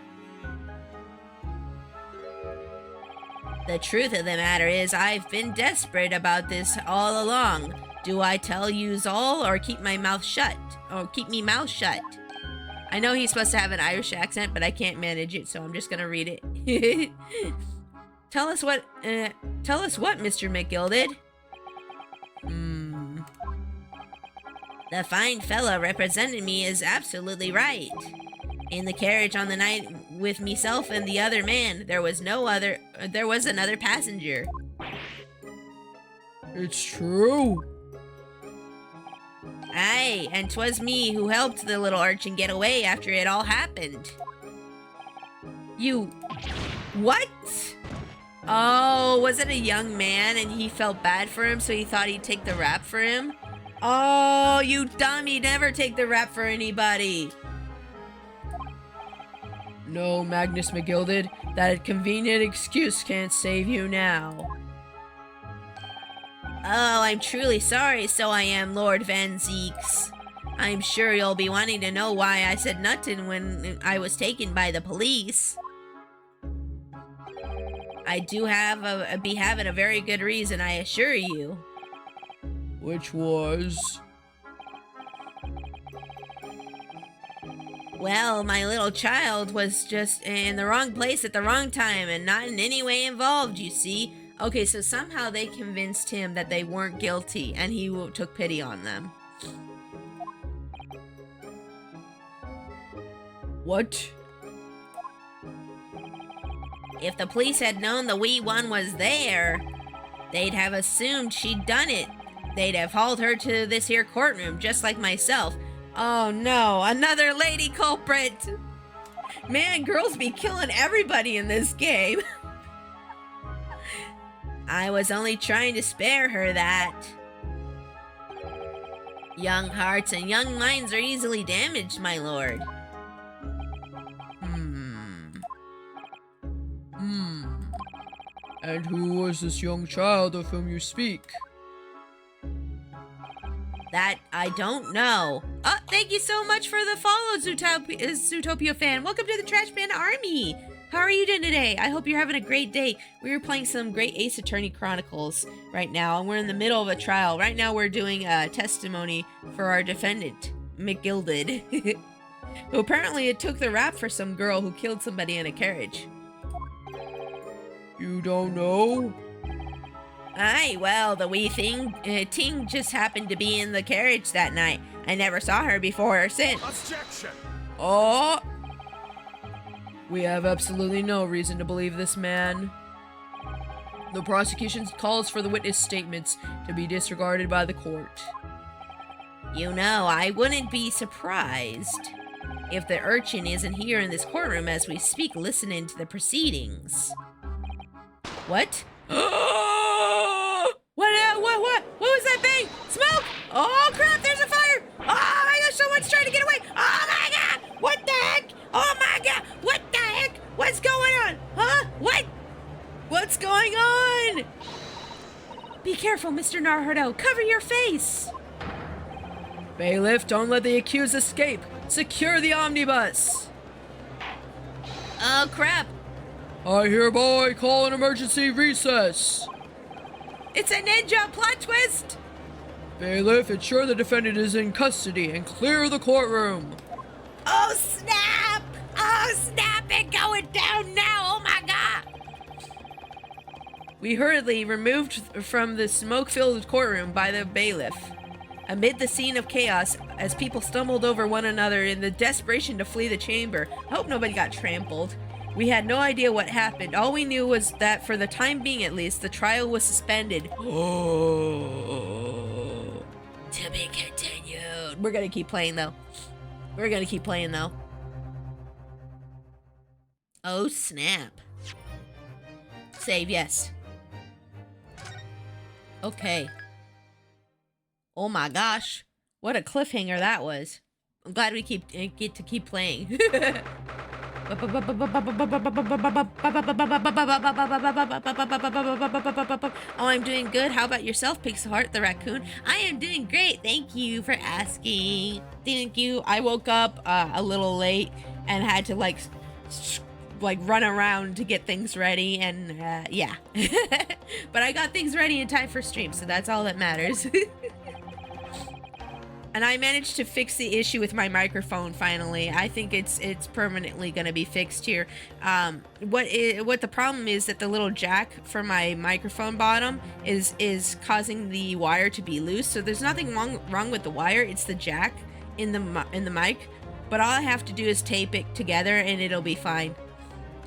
The truth of the matter is, I've been desperate about this all along. Do I tell yous all, or keep my mouth shut? Or keep me mouth shut? I know he's supposed to have an Irish accent, but I can't manage it, so I'm just gonna read it. Tell us what, Mr. McGilded? The fine fellow representing me is absolutely right. In the carriage on the night with myself and the other man, there was another passenger. It's true. Aye, and 'twas me who helped the little urchin get away after it all happened. You... what? Oh, was it a young man and he felt bad for him, so he thought he'd take the rap for him? Oh, you dummy, never take the rap for anybody. No, Magnus McGilded, that convenient excuse can't save you now. Oh, I'm truly sorry, so I am, Lord Van Zeeks. I'm sure you'll be wanting to know why I said nothing when I was taken by the police. I do be having a very good reason, I assure you. Which was? Well, my little child was just in the wrong place at the wrong time and not in any way involved, you see. Okay, so somehow they convinced him that they weren't guilty and he took pity on them. What? If the police had known the wee one was there, they'd have assumed she'd done it. They'd have hauled her to this here courtroom, just like myself. Oh no, another lady culprit! Man, girls be killing everybody in this game. I was only trying to spare her that. Young hearts and young minds are easily damaged, my lord. And who was this young child of whom you speak? That I don't know. Oh, thank you so much for the follow, Zootopia fan. Welcome to the Trash Man Army. How are you doing today? I hope you're having a great day. We were playing some great Ace Attorney Chronicles right now, and we're in the middle of a trial. Right now we're doing a testimony for our defendant, McGilded, who apparently took the rap for some girl who killed somebody in a carriage. You don't know? Aye, well, the wee thing, Ting just happened to be in the carriage that night. I never saw her before or since. Objection! Oh! We have absolutely no reason to believe this man. The prosecution calls for the witness statements to be disregarded by the court. You know, I wouldn't be surprised if the urchin isn't here in this courtroom as we speak, listening to the proceedings. What? What was that bang? Smoke! Oh crap, there's a fire! Oh my gosh, someone's trying to get away! Oh my god! What the heck? Oh my god! What the heck? What's going on? Huh? What? What's going on? Be careful, Mr. Naruto. Cover your face! Bailiff, don't let the accused escape. Secure the omnibus. Oh crap! I hereby call an emergency recess. It's a ninja plot twist! Bailiff, ensure the defendant is in custody and clear the courtroom. Oh snap! Oh snap! It's going down now! Oh my god! We hurriedly removed from the smoke-filled courtroom by the bailiff. Amid the scene of chaos, as people stumbled over one another in the desperation to flee the chamber, I hope nobody got trampled. We had no idea what happened. All we knew was that, for the time being at least, the trial was suspended. Oh. To be continued. We're gonna keep playing, though. We're gonna keep playing, though. Oh, snap. Save, yes. Okay. Oh my gosh. What a cliffhanger that was. I'm glad we get to keep playing. Oh, I'm doing good. How about yourself, Pixel Heart the raccoon? I am doing great. Thank you for asking. Thank you. I woke up a little late and had to like run around to get things ready, and yeah. But I got things ready in time for stream, so that's all that matters. And I managed to fix the issue with my microphone finally. I think it's permanently gonna be fixed here. What the problem is that the little jack for my microphone bottom is causing the wire to be loose. So there's nothing wrong with the wire. It's the jack in the mic. But all I have to do is tape it together and it'll be fine.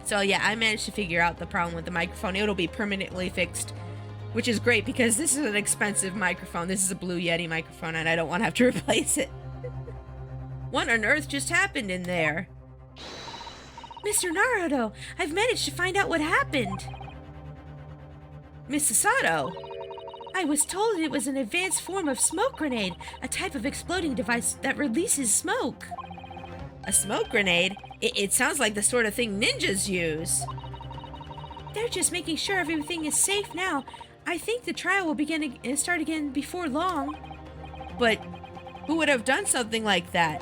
So yeah, I managed to figure out the problem with the microphone. It'll be permanently fixed. Which is great because this is an expensive microphone. This is a Blue Yeti microphone and I don't want to have to replace it. What on earth just happened in there? Mr. Naruto, I've managed to find out what happened. Miss Sato, I was told it was an advanced form of smoke grenade, a type of exploding device that releases smoke. A smoke grenade? It sounds like the sort of thing ninjas use. They're just making sure everything is safe now. I think the trial will start again before long. But who would have done something like that?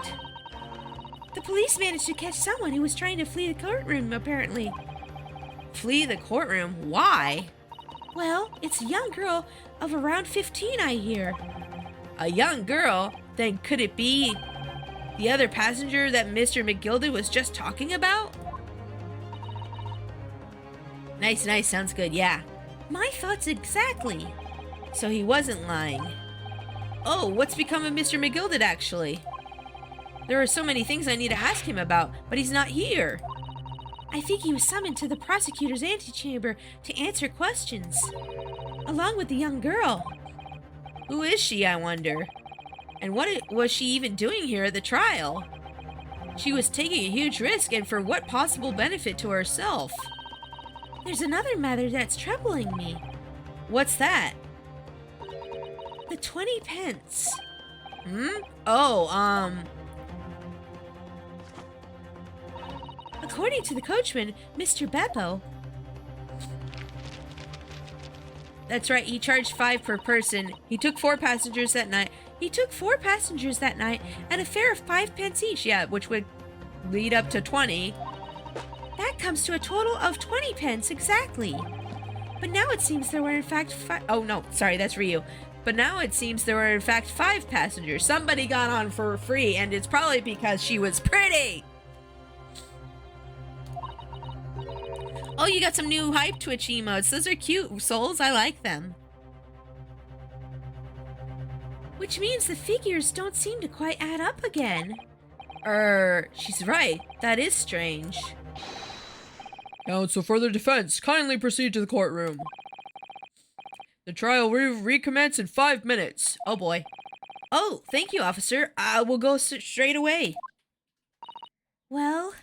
The police managed to catch someone who was trying to flee the courtroom, apparently. Flee the courtroom? Why? Well, it's a young girl of around 15, I hear. A young girl? Then could it be the other passenger that Mr. McGilded was just talking about? Nice, sounds good, yeah. My thoughts exactly. So he wasn't lying. Oh, what's become of Mr. McGilded, actually? There are so many things I need to ask him about, but he's not here. I think he was summoned to the prosecutor's antechamber to answer questions, along with the young girl. Who is she, I wonder? And what was she even doing here at the trial? She was taking a huge risk, and for what possible benefit to herself? There's another matter that's troubling me. What's that? The 20 pence. Oh, according to the coachman, Mr. Beppo. That's right, he charged 5 per person. He took 4 passengers that night. At a fare of 5 pence each, yeah, which would lead up to 20. That comes to a total of 20 pence exactly. But now it seems there were in fact oh no, sorry, that's Ryu. But now it seems there were in fact 5 passengers. Somebody got on for free, and it's probably because she was pretty. Oh, you got some new Hype Twitch emotes. Those are cute, Souls. I like them. Which means the figures don't seem to quite add up again. She's right. That is strange. Counsel for the defense, kindly proceed to the courtroom. The trial will recommence in 5 minutes. Oh boy. Oh, thank you, officer. I will go straight away. Well,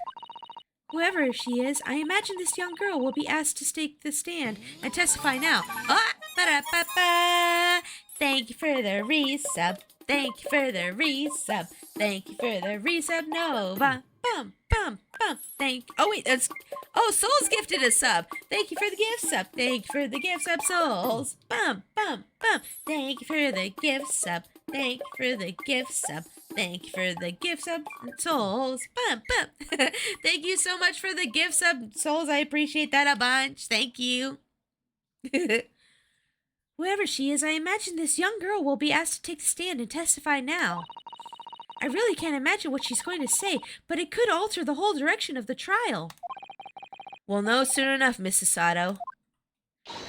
whoever she is, I imagine this young girl will be asked to take the stand and testify now. Ah! Ba-da-ba-ba! Thank you for the resub. Thank you for the resub. Thank you for the resub, Nova. Bum, bum, bum. Oh, wait, that's... Oh, Souls gifted a sub. Thank you for the gift sub. Thank you for the gift sub, Souls. Bum, bum, bum. Thank you for the gift sub. Thank you for the gift sub. Thank you for the gift sub, Souls. Bum, bum. Thank you so much for the gift sub, Souls. I appreciate that a bunch. Thank you. Whoever she is, I imagine this young girl will be asked to take the stand and testify now. I really can't imagine what she's going to say, but it could alter the whole direction of the trial. We'll know soon enough, Mrs. Sato.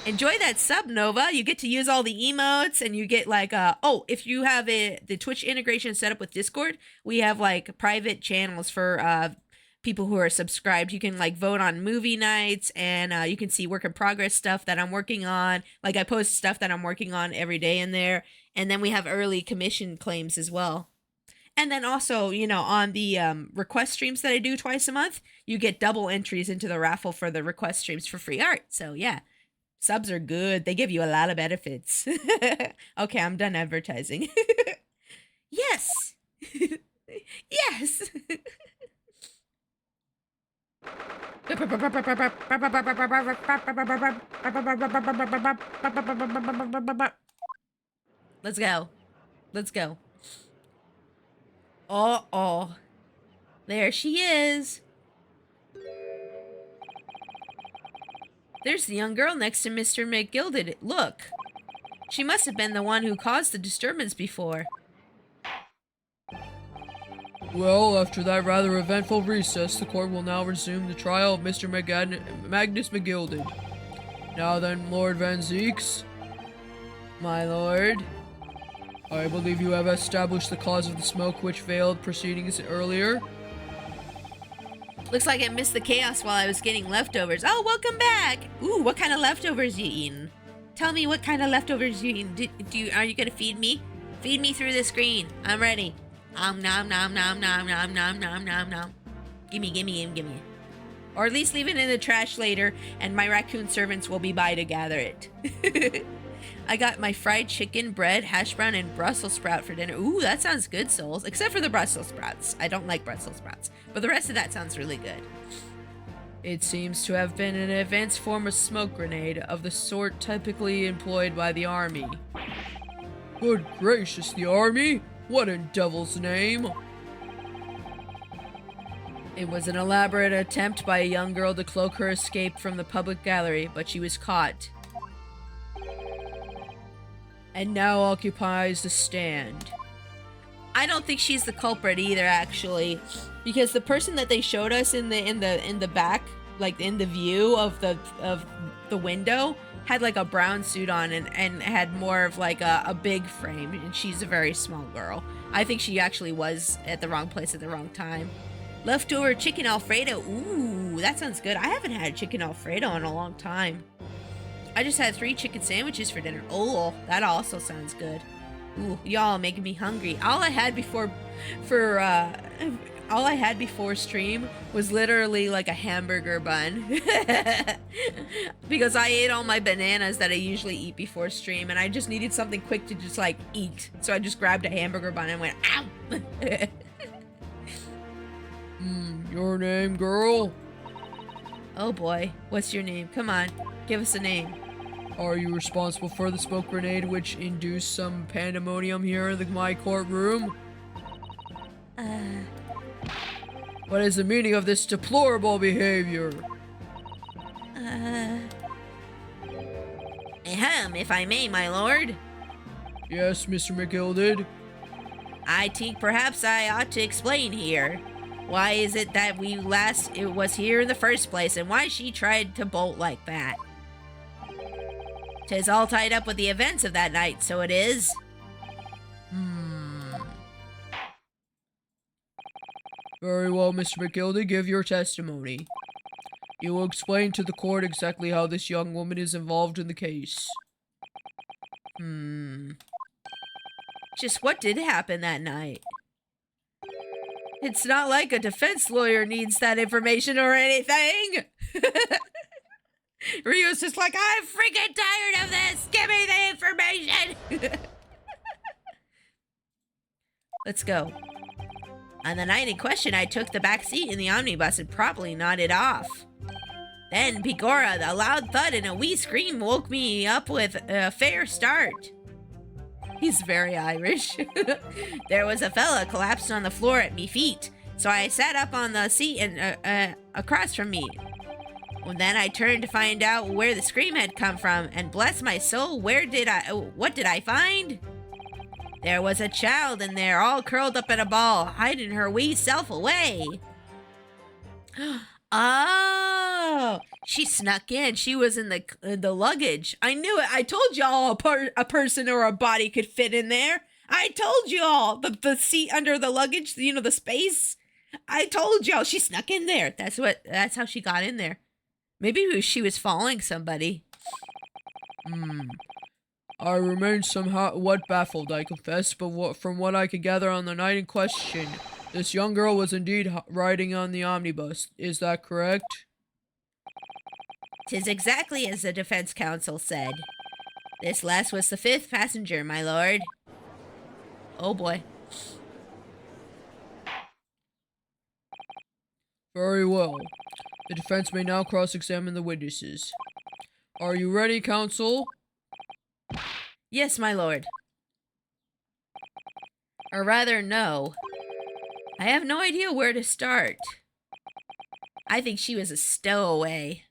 Enjoy that sub, Nova. You get to use all the emotes, and you get like, oh, if you have the Twitch integration set up with Discord, we have like private channels for people who are subscribed. You can like vote on movie nights, and you can see work in progress stuff that I'm working on. Like I post stuff that I'm working on every day in there. And then we have early commission claims as well. And then also, you know, on the request streams that I do twice a month, you get double entries into the raffle for the request streams for free art. So yeah, subs are good. They give you a lot of benefits. Okay, I'm done advertising. Yes. Yes. Let's go. Let's go. Oh. There she is. There's the young girl next to Mr. McGilded. Look. She must have been the one who caused the disturbance before. Well, after that rather eventful recess, the court will now resume the trial of Mr. Magnus McGilded. Now then, Lord Van Zeeks. My lord. I believe you have established the cause of the smoke which veiled proceedings earlier. Looks like I missed the chaos while I was getting leftovers. Oh, welcome back! Ooh, what kind of leftovers you eating? Tell me what kind of leftovers you eating. Are you gonna feed me? Feed me through the screen. I'm ready. Nom nom nom nom nom nom nom nom nom. Gimme. Or at least leave it in the trash later, and my raccoon servants will be by to gather it. I got my fried chicken, bread, hash brown, and Brussels sprout for dinner. Ooh, that sounds good, Souls. Except for the Brussels sprouts. I don't like Brussels sprouts. But the rest of that sounds really good. It seems to have been an advanced form of smoke grenade of the sort typically employed by the army. Good gracious, the army? What in devil's name? It was an elaborate attempt by a young girl to cloak her escape from the public gallery, but she was caught. And now occupies the stand. I don't think she's the culprit either, actually, because the person that they showed us in the back, like in the view of the window, had like a brown suit on and had more of like a big frame, and she's a very small girl. I think she actually was at the wrong place at the wrong time. Leftover chicken Alfredo. Ooh, that sounds good. I haven't had chicken Alfredo in a long time. I just had 3 chicken sandwiches for dinner. Oh, that also sounds good. Ooh, y'all making me hungry. All I had before stream was literally like a hamburger bun. Because I ate all my bananas that I usually eat before stream, and I just needed something quick to just like eat. So I just grabbed a hamburger bun and went, ow! Your name, girl? Oh boy, what's your name? Come on, give us a name. Are you responsible for the smoke grenade which induced some pandemonium here in my courtroom? What is the meaning of this deplorable behavior? Ahem, if I may, my lord. Yes, Mr. McGilded? I think perhaps I ought to explain here. Why is it that it was here in the first place, and why she tried to bolt like that? 'Tis all tied up with the events of that night, so it is. Very well, Mr. McGilded, give your testimony. You will explain to the court exactly how this young woman is involved in the case. Just what did happen that night? It's not like a defense lawyer needs that information or anything. Rio's just like, I'm freaking tired of this. Give me the information. Let's go. On the night in question, I took the back seat in the omnibus and promptly nodded off. Then Pigora, the loud thud and a wee scream woke me up with a fair start. He's very Irish. There was a fella collapsed on the floor at me feet, so I sat up on the seat and across from me. Well, then I turned to find out where the scream had come from, and bless my soul, what did I find? There was a child in there, all curled up in a ball, hiding her wee self away. Oh, she snuck in. She was in the luggage. I knew it. I told y'all a person or a body could fit in there. I told y'all the seat under the luggage, you know, the space. I told y'all she snuck in there. That's how she got in there. Maybe she was following somebody. I remain somewhat baffled, I confess, but from what I could gather on the night in question, this young girl was indeed riding on the omnibus. Is that correct? 'Tis exactly as the defense counsel said. This last was the 5th passenger, my lord. Oh boy. Very well. The defense may now cross-examine the witnesses. Are you ready, counsel? Yes, my lord. Or rather, no. I have no idea where to start. I think she was a stowaway.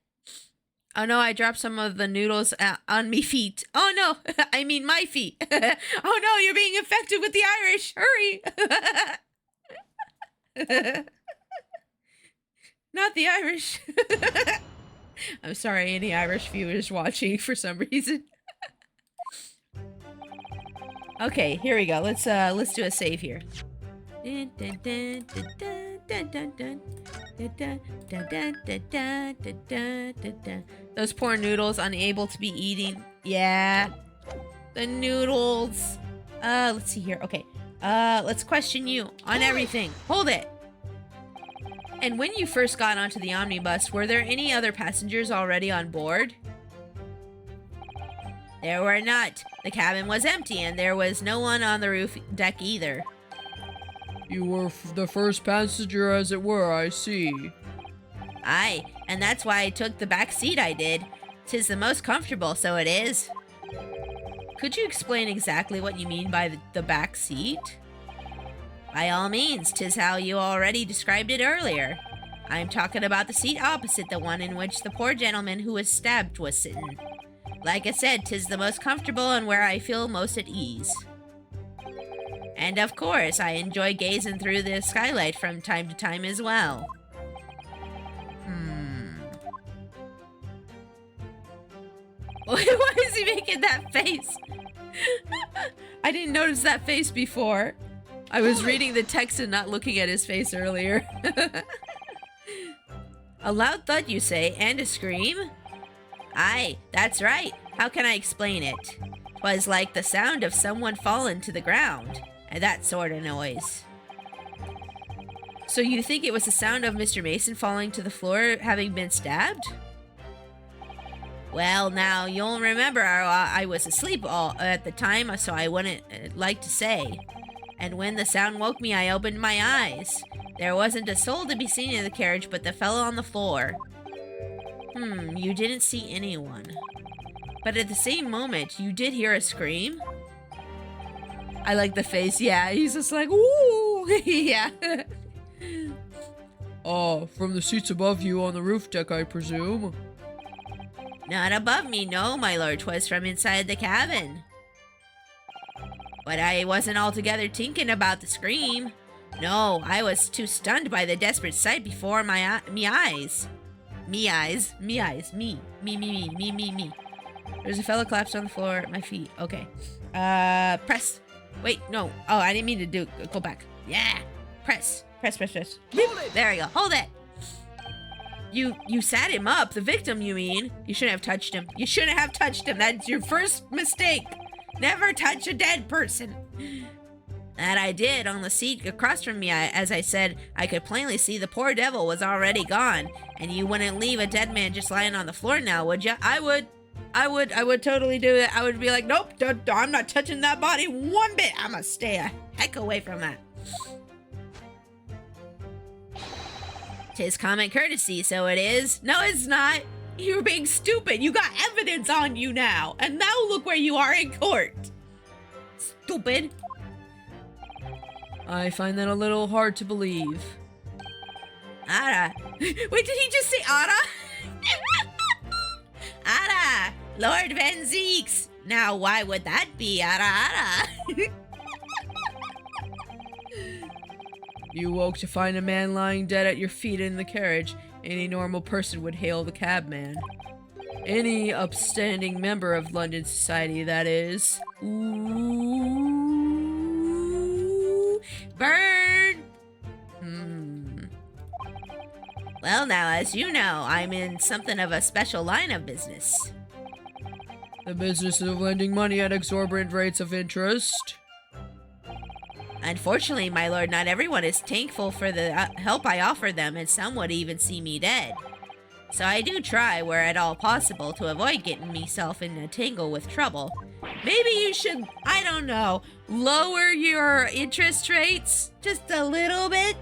Oh no, I dropped some of the noodles on me feet. Oh no, I mean my feet. Oh no, you're being infected with the Irish. Hurry. Not the Irish. I'm sorry, any Irish viewers watching for some reason. Okay, here we go. Let's do a save here. Those poor noodles unable to be eating. Yeah. The noodles. Let's see here. Okay. Let's question you on everything. Hold it. And when you first got onto the omnibus, were there any other passengers already on board? There were not. The cabin was empty, and there was no one on the roof deck either. You were the first passenger, as it were, I see. Aye, and that's why I took the back seat I did. 'Tis the most comfortable, so it is. Could you explain exactly what you mean by the back seat? By all means, 'tis how you already described it earlier. I'm talking about the seat opposite the one in which the poor gentleman who was stabbed was sitting. Like I said, 'tis the most comfortable and where I feel most at ease. And of course, I enjoy gazing through the skylight from time to time as well. Why is he making that face? I didn't notice that face before. I was reading the text and not looking at his face earlier. A loud thud, you say, and a scream? Aye, that's right. How can I explain it? 'Twas like the sound of someone falling to the ground, and that sort of noise. So you think it was the sound of Mr. Mason falling to the floor having been stabbed? Well, now, you'll remember I was asleep at the time, so I wouldn't like to say. And when the sound woke me, I opened my eyes. There wasn't a soul to be seen in the carriage but the fellow on the floor. You didn't see anyone. But at the same moment, you did hear a scream? I like the face. Yeah, he's just like, ooh. Yeah. From the seats above you on the roof deck, I presume? Not above me, no, my lord. 'Twas from inside the cabin. But I wasn't altogether thinking about the scream. No, I was too stunned by the desperate sight before me eyes. Me. There's a fellow collapsed on the floor at my feet. Okay. Press. Wait, no. Oh, I didn't mean to do. Go back. Yeah. Press. There we go. Hold it. You sat him up. The victim, you mean? You shouldn't have touched him. You shouldn't have touched him. That's your first mistake. Never touch a dead person. That I did on the seat across from me. As I said, I could plainly see the poor devil was already gone. And you wouldn't leave a dead man just lying on the floor now, would you? I would totally do it. I would be like, nope, I'm not touching that body one bit. I'm gonna stay a heck away from that. 'Tis common courtesy, so it is. No, it's not. You're being stupid. You got evidence on you now. And now look where you are in court. Stupid. I find that a little hard to believe. Ada. Wait, did he just say Ada? Ada. Lord Van Zeeks. Now, why would that be, Ada? You woke to find a man lying dead at your feet in the carriage. Any normal person would hail the cabman. Any upstanding member of London society, that is. Ooh. Burn! Well, now, as you know, I'm in something of a special line of business. The business of lending money at exorbitant rates of interest. Unfortunately, my lord, not everyone is thankful for the help I offer them, and some would even see me dead. So I do try, where at all possible, to avoid getting myself in a tangle with trouble. Maybe you should, I don't know, lower your interest rates just a little bit?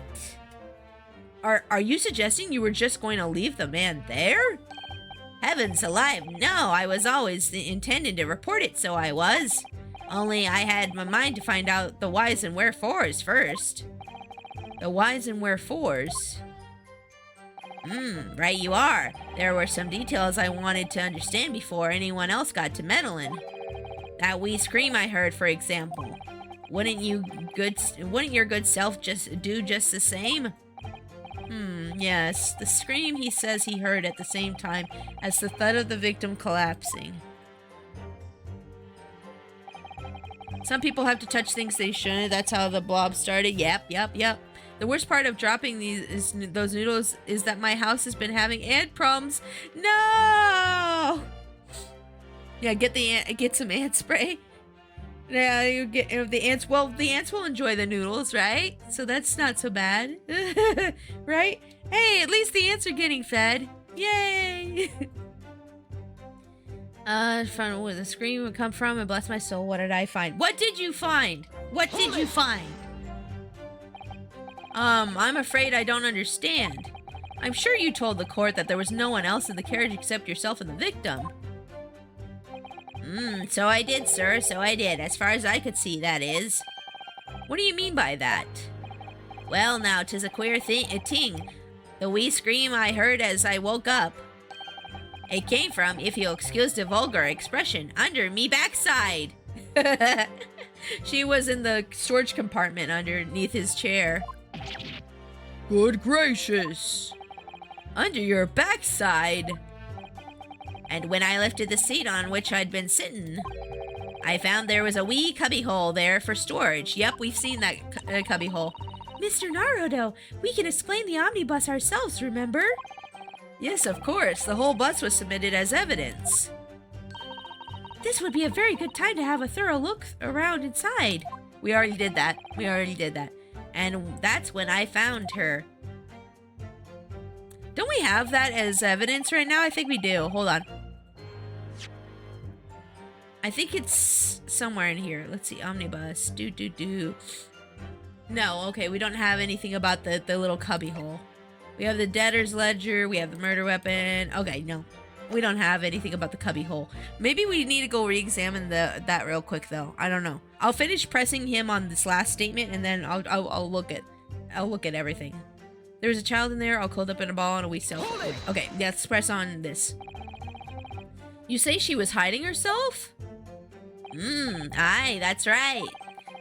Are you suggesting you were just going to leave the man there? Heavens alive, no, I was always intending to report it, so I was. Only I had my mind to find out the whys and wherefores first. The whys and wherefores? Right you are. There were some details I wanted to understand before anyone else got to meddling. That wee scream I heard, for example. Wouldn't your good self do just the same? Yes. The scream he says he heard at the same time as the thud of the victim collapsing. Some people have to touch things they shouldn't. That's how the blob started. Yep. The worst part of dropping those noodles is that my house has been having ant problems. No! Yeah, get some ant spray. Yeah, you get the ants. Well, the ants will enjoy the noodles, right? So that's not so bad, right? Hey, at least the ants are getting fed. Yay! From where the scream would come from, and bless my soul, what did I find? What did you find? What did you find? I'm afraid I don't understand. I'm sure you told the court that there was no one else in the carriage except yourself and the victim. So I did, sir, so I did. As far as I could see, that is. What do you mean by that? Well, now, 'tis a queer ting. The wee scream I heard as I woke up. It came from, if you'll excuse the vulgar expression, under me backside. She was in the storage compartment underneath his chair. Good gracious. Under your backside? And when I lifted the seat on which I'd been sitting, I found there was a wee cubbyhole there for storage. Yep, we've seen that cubbyhole. Mr. Naruto, we can explain the omnibus ourselves, remember? Yes, of course. The whole bus was submitted as evidence. This would be a very good time to have a thorough look around inside. We already did that. And that's when I found her. Don't we have that as evidence right now? I think we do. Hold on. I think it's somewhere in here. Let's see. Omnibus. No, okay. We don't have anything about the little cubbyhole. We have the debtor's ledger. We have the murder weapon. Okay, no. We don't have anything about the cubbyhole. Maybe we need to go re-examine that real quick, though. I don't know. I'll finish pressing him on this last statement, and then I'll look at everything. There was a child in there, all curled up in a ball on a wee self. Okay, let's press on this. You say she was hiding herself? Aye, that's right.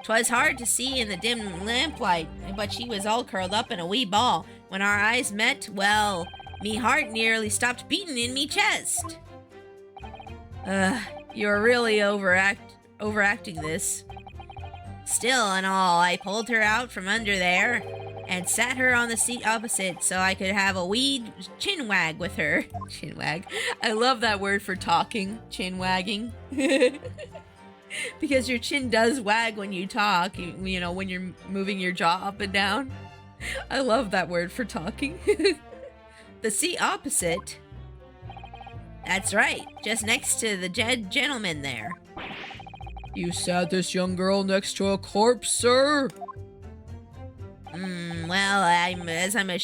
'Twas hard to see in the dim lamplight, but she was all curled up in a wee ball. When our eyes met, well, me heart nearly stopped beating in me chest. You're really overacting this. Still and all, I pulled her out from under there and sat her on the seat opposite so I could have a wee chin wag with her. Chin wag. I love that word for talking. Chin wagging. Because your chin does wag when you talk, you know, when you're moving your jaw up and down. I love that word for talking. The seat opposite? That's right, just next to the gentleman there. You sat this young girl next to a corpse, sir? Well, I'm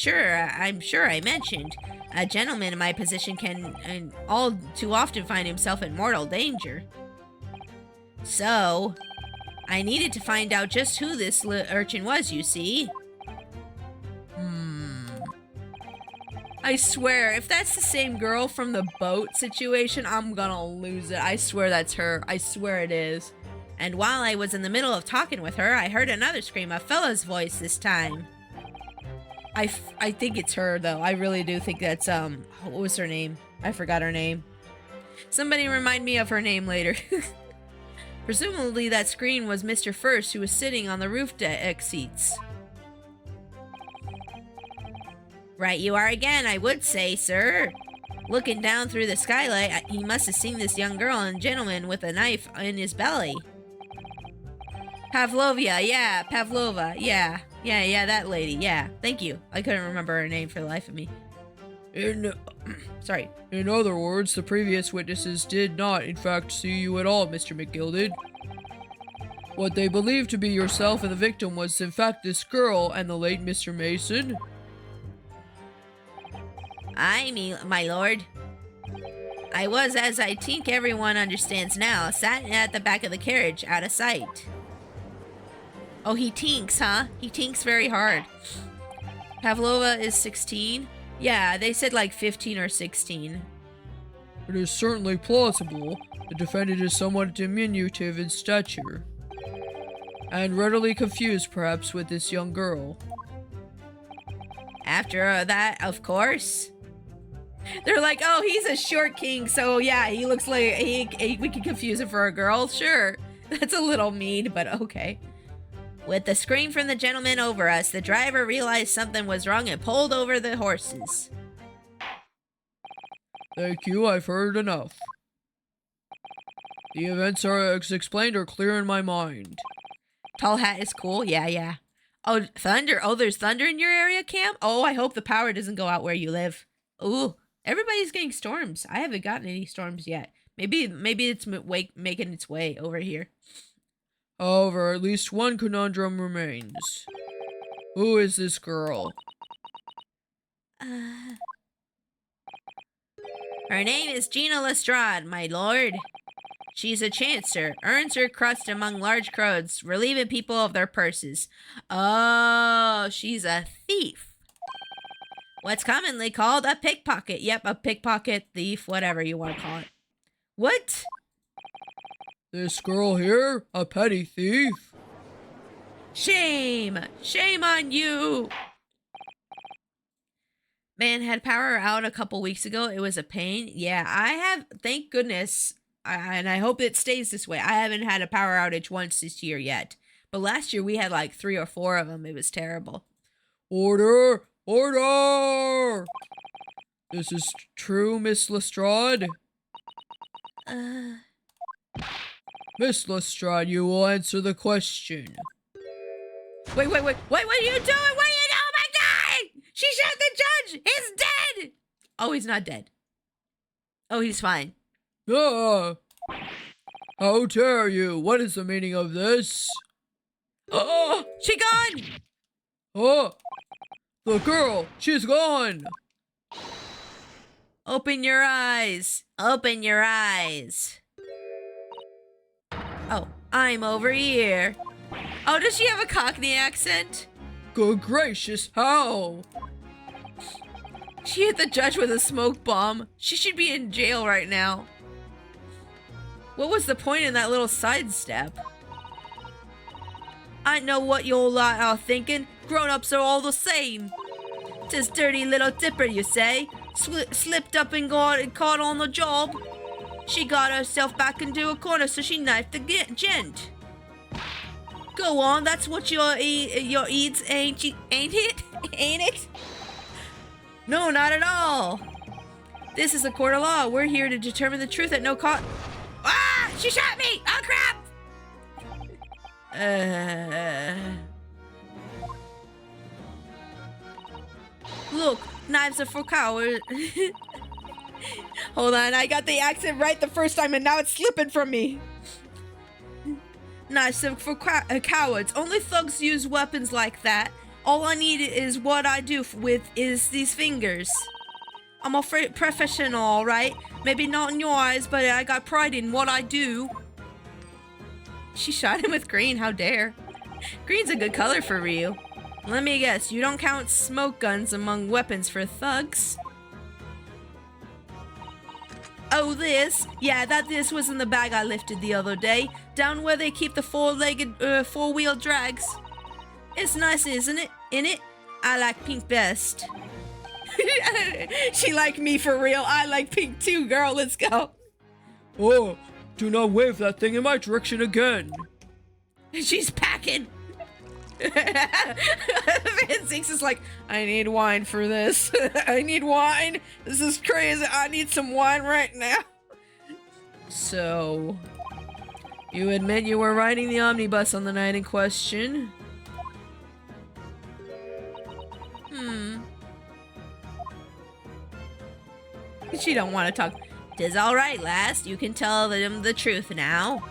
sure I mentioned, a gentleman in my position can all too often find himself in mortal danger. So, I needed to find out just who this urchin was, you see. I swear, if that's the same girl from the boat situation, I'm gonna lose it. I swear that's her. I swear it is. And while I was in the middle of talking with her, I heard another scream, a fellow's voice this time. I think it's her, though. I really do think that's, what was her name? I forgot her name. Somebody remind me of her name later. Presumably that scream was Mr. First, who was sitting on the roof deck seats. Right you are again, I would say, sir. Looking down through the skylight, he must have seen this young girl and gentleman with a knife in his belly. Pavlova, yeah, that lady, yeah. Thank you. I couldn't remember her name for the life of me. Sorry. In other words, the previous witnesses did not, in fact, see you at all, Mr. McGilded. What they believed to be yourself and the victim was, in fact, this girl and the late Mr. Mason. My lord. I was, as I think everyone understands now, sat at the back of the carriage, out of sight. Oh, he tinks, huh? He tinks very hard. Pavlova is 16? Yeah, they said like 15 or 16. It is certainly plausible. The defendant is somewhat diminutive in stature, and readily confused, perhaps, with this young girl. After that, of course. They're like, oh, he's a short king, so yeah, he looks like we can confuse him for a girl. Sure, that's a little mean, but okay. With the scream from the gentleman over us, the driver realized something was wrong and pulled over the horses. Thank you, I've heard enough. The events as explained are clear in my mind. Tall hat is cool, yeah. Oh, thunder. Oh, there's thunder in your area, Cam? Oh, I hope the power doesn't go out where you live. Ooh, everybody's getting storms. I haven't gotten any storms yet. Maybe it's making its way over here. However, at least one conundrum remains. Who is this girl? Her name is Gina Lestrade, my lord. She's a chancer, earns her crust among large crowds, relieving people of their purses. Oh, she's a thief. What's commonly called a pickpocket. Yep, a pickpocket, thief, whatever you want to call it. What? This girl here? A petty thief? Shame! Shame on you! Man, had power out a couple weeks ago. It was a pain. Yeah, I have, thank goodness, and I hope it stays this way. I haven't had a power outage once this year yet. But last year we had like 3 or 4 of them. It was terrible. Order! Order! This is true, Miss Lestrade? Miss Lestrade, you will answer the question. Wait, what are you doing? What are you doing? Oh my God! She shot the judge! He's dead! Oh, he's not dead. Oh, he's fine. Ah! How dare you? What is the meaning of this? Oh, she gone! Oh! The girl! She's gone! Open your eyes! Open your eyes. Oh, I'm over here. Oh, does she have a Cockney accent? Good gracious, how? She hit the judge with a smoke bomb. She should be in jail right now. What was the point in that little sidestep? I know what you all are thinking. Grown-ups are all the same. Tis dirty little dipper, you say? Slipped up and caught on the job. She got herself back into a corner, so she knifed the gent. Go on, that's what your eats, ain't it? Ain't it? No, not at all. This is a court of law. We're here to determine the truth at no cost. Ah! She shot me! Oh, crap! Look, knives are for cowards. Hold on, I got the accent right the first time and now it's slipping from me. Knives are for cowards. Only thugs use weapons like that. All I need is what I do with is these fingers. I'm a professional, alright? Maybe not in your eyes, but I got pride in what I do. She shot him with green, how dare. Green's a good color for Ryu. Let me guess, you don't count smoke guns among weapons for thugs? Oh, this? Yeah, this was in the bag I lifted the other day, down where they keep the four-legged, four-wheel drags. It's nice, isn't it? In it? I like pink best. She like me for real. I like pink too, girl. Let's go. Oh, do not wave that thing in my direction again. She's packing. Van Six is like, I need wine for this. I need wine. This is crazy. I need some wine right now. So, you admit you were riding the omnibus on the night in question? She don't want to talk. "'Tis all right, lass. You can tell them the truth now."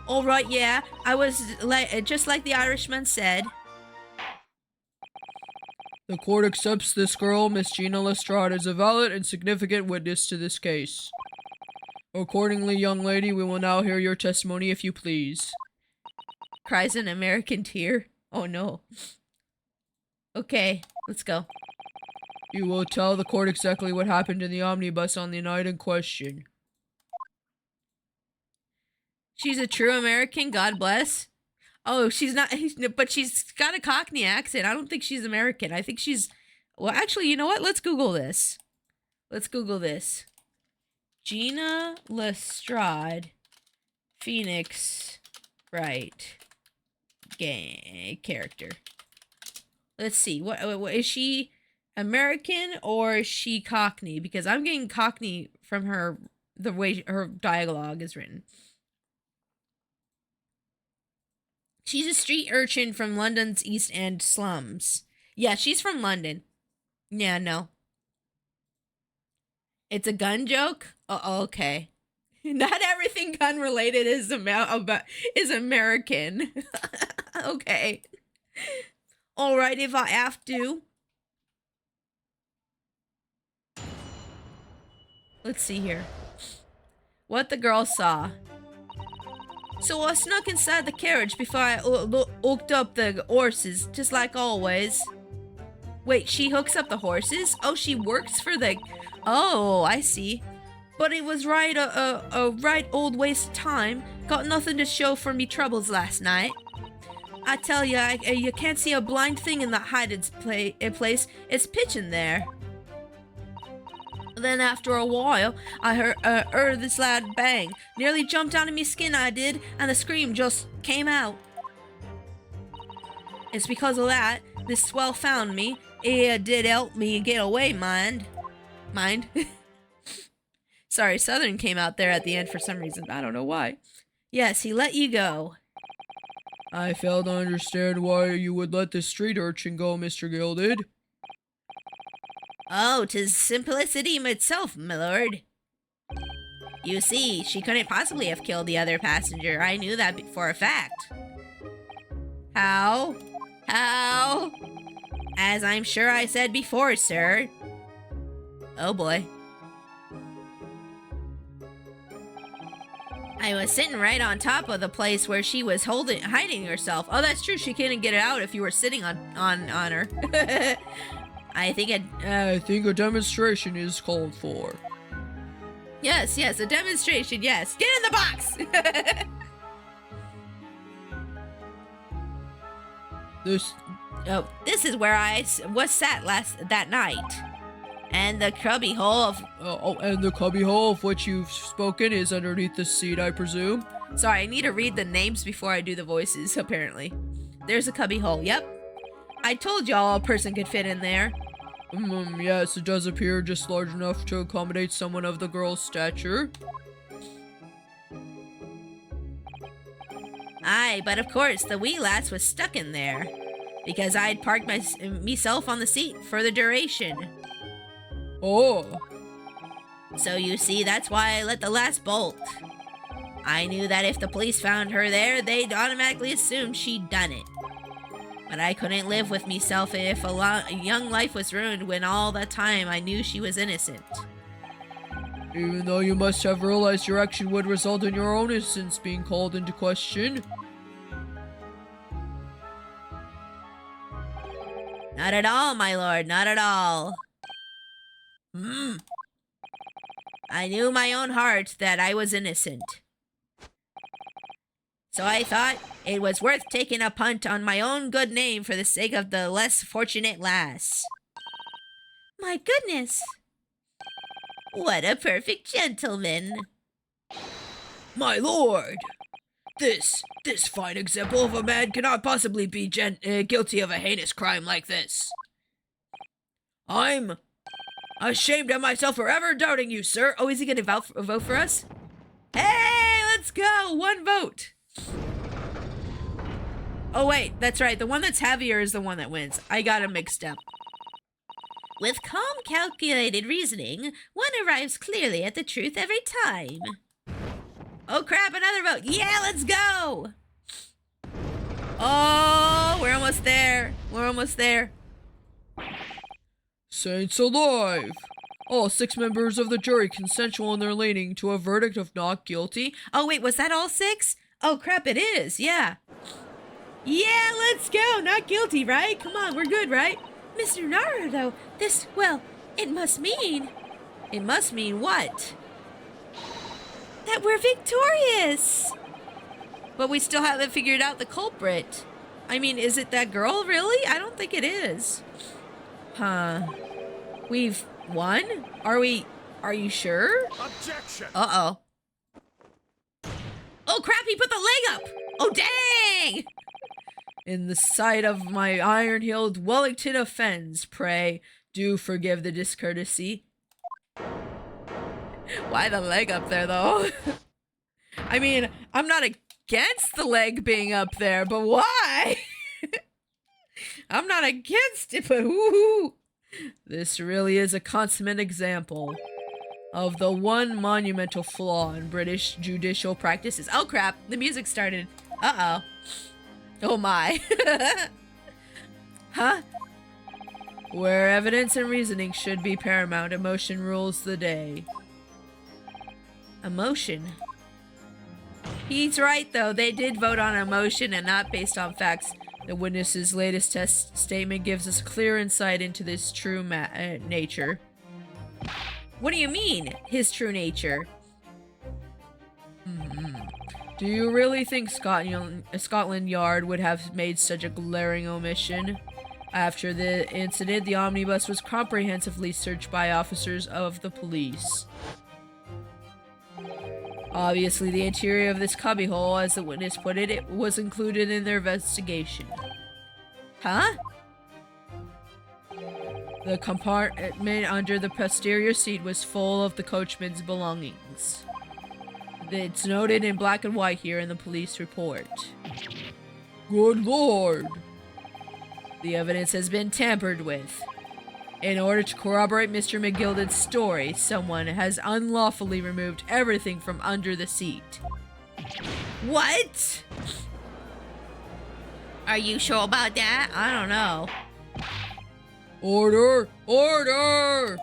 All right, yeah. I was just like the Irishman said. The court accepts this girl, Miss Gina Lestrade, as a valid and significant witness to this case. Accordingly, young lady, we will now hear your testimony if you please. Cries an American tear. Oh no. Okay, let's go. You will tell the court exactly what happened in the omnibus on the night in question. She's a true American, God bless. Oh, she's not, but she's got a Cockney accent. I don't think she's American. I think she's, well, actually, you know what? Let's Google this. Let's Google this. Gina Lestrade, Phoenix, Wright, gay character. Let's see. What is she American or is she Cockney? Because I'm getting Cockney from her, the way her dialogue is written. She's a street urchin from London's East End slums. Yeah, she's from London. Yeah, no. It's a gun joke? Oh, okay. Not everything gun related is American. Okay. All right, if I have to. Let's see here. What the girl saw. So I snuck inside the carriage before I hooked up the horses, just like always. Wait, she hooks up the horses? Oh, she works for the... Oh, I see. But it was right a right old waste of time. Got nothing to show for me troubles last night. I tell ya, you can't see a blind thing in that hiding place. It's pitch in there. Then after a while, I heard this loud bang. Nearly jumped out of me skin, I did, and the scream just came out. It's because of that, this swell found me. It did help me get away, mind. Sorry, Southern came out there at the end for some reason. I don't know why. Yes, he let you go. I fail to understand why you would let this street urchin go, Mr. Gilded. Oh, 'tis simplicity itself, my lord. You see, she couldn't possibly have killed the other passenger. I knew that for a fact. How? How? As I'm sure I said before, sir. Oh boy. I was sitting right on top of the place where she was hiding herself. Oh, that's true. She couldn't get it out if you were sitting on her. I think I think a demonstration is called for. Yes, a demonstration, yes. Get in the box! This is where I was sat that night. And the cubby hole of... and the cubby hole of which you've spoken is underneath the seat, I presume? Sorry, I need to read the names before I do the voices, apparently. There's a cubby hole, yep. I told y'all a person could fit in there. Yes, it does appear just large enough to accommodate someone of the girl's stature. Aye, but of course, the wee lass was stuck in there. Because I'd parked myself on the seat for the duration. Oh. So you see, that's why I let the lass bolt. I knew that if the police found her there, they'd automatically assume she'd done it. But I couldn't live with myself if a young life was ruined when all the time I knew she was innocent. Even though you must have realized your action would result in your own innocence being called into question. Not at all, my lord, not at all. I knew in my own heart that I was innocent. So I thought it was worth taking a punt on my own good name for the sake of the less fortunate lass. My goodness! What a perfect gentleman! My lord! This fine example of a man cannot possibly be guilty of a heinous crime like this. I'm ashamed of myself for ever doubting you, sir. Oh, is he gonna vote for us? Hey, let's go! 1 vote! Oh wait, that's right. The one that's heavier is the one that wins. I got him mixed up. With calm, calculated reasoning, one arrives clearly at the truth every time. Oh crap, another vote. Yeah, let's go! Oh, we're almost there. We're almost there. Saints alive! All 6 members of the jury consensual in their leaning to a verdict of not guilty. Oh wait, was that all 6? Oh crap, it is, yeah. Yeah, let's go! Not guilty, right? Come on, we're good, right? Mr. Naruto, it must mean... It must mean what? That we're victorious! But we still haven't figured out the culprit. I mean, is it that girl, really? I don't think it is. Huh. We've won? Are you sure? Objection! Uh-oh. Oh crap, he put the leg up! Oh dang! In the sight of my iron-heeled Wellington offends, pray, do forgive the discourtesy. Why the leg up there, though? I mean, I'm not against the leg being up there, but why? I'm not against it, but whoo! This really is a consummate example of the one monumental flaw in British judicial practices. Oh crap, the music started. Uh-oh. Oh my. Huh? Where evidence and reasoning should be paramount, emotion rules the day. Emotion? He's right, though. They did vote on emotion and not based on facts. The witness's latest test statement gives us clear insight into this true nature. What do you mean, his true nature? Do you really think Scotland Yard would have made such a glaring omission? After the incident, the omnibus was comprehensively searched by officers of the police. Obviously, the interior of this cubbyhole, as the witness put it, was included in their investigation. Huh? The compartment under the posterior seat was full of the coachman's belongings. It's noted in black and white here in the police report. Good lord! The evidence has been tampered with. In order to corroborate Mr. McGilden's story, someone has unlawfully removed everything from under the seat. What? Are you sure about that? I don't know. Order! Order!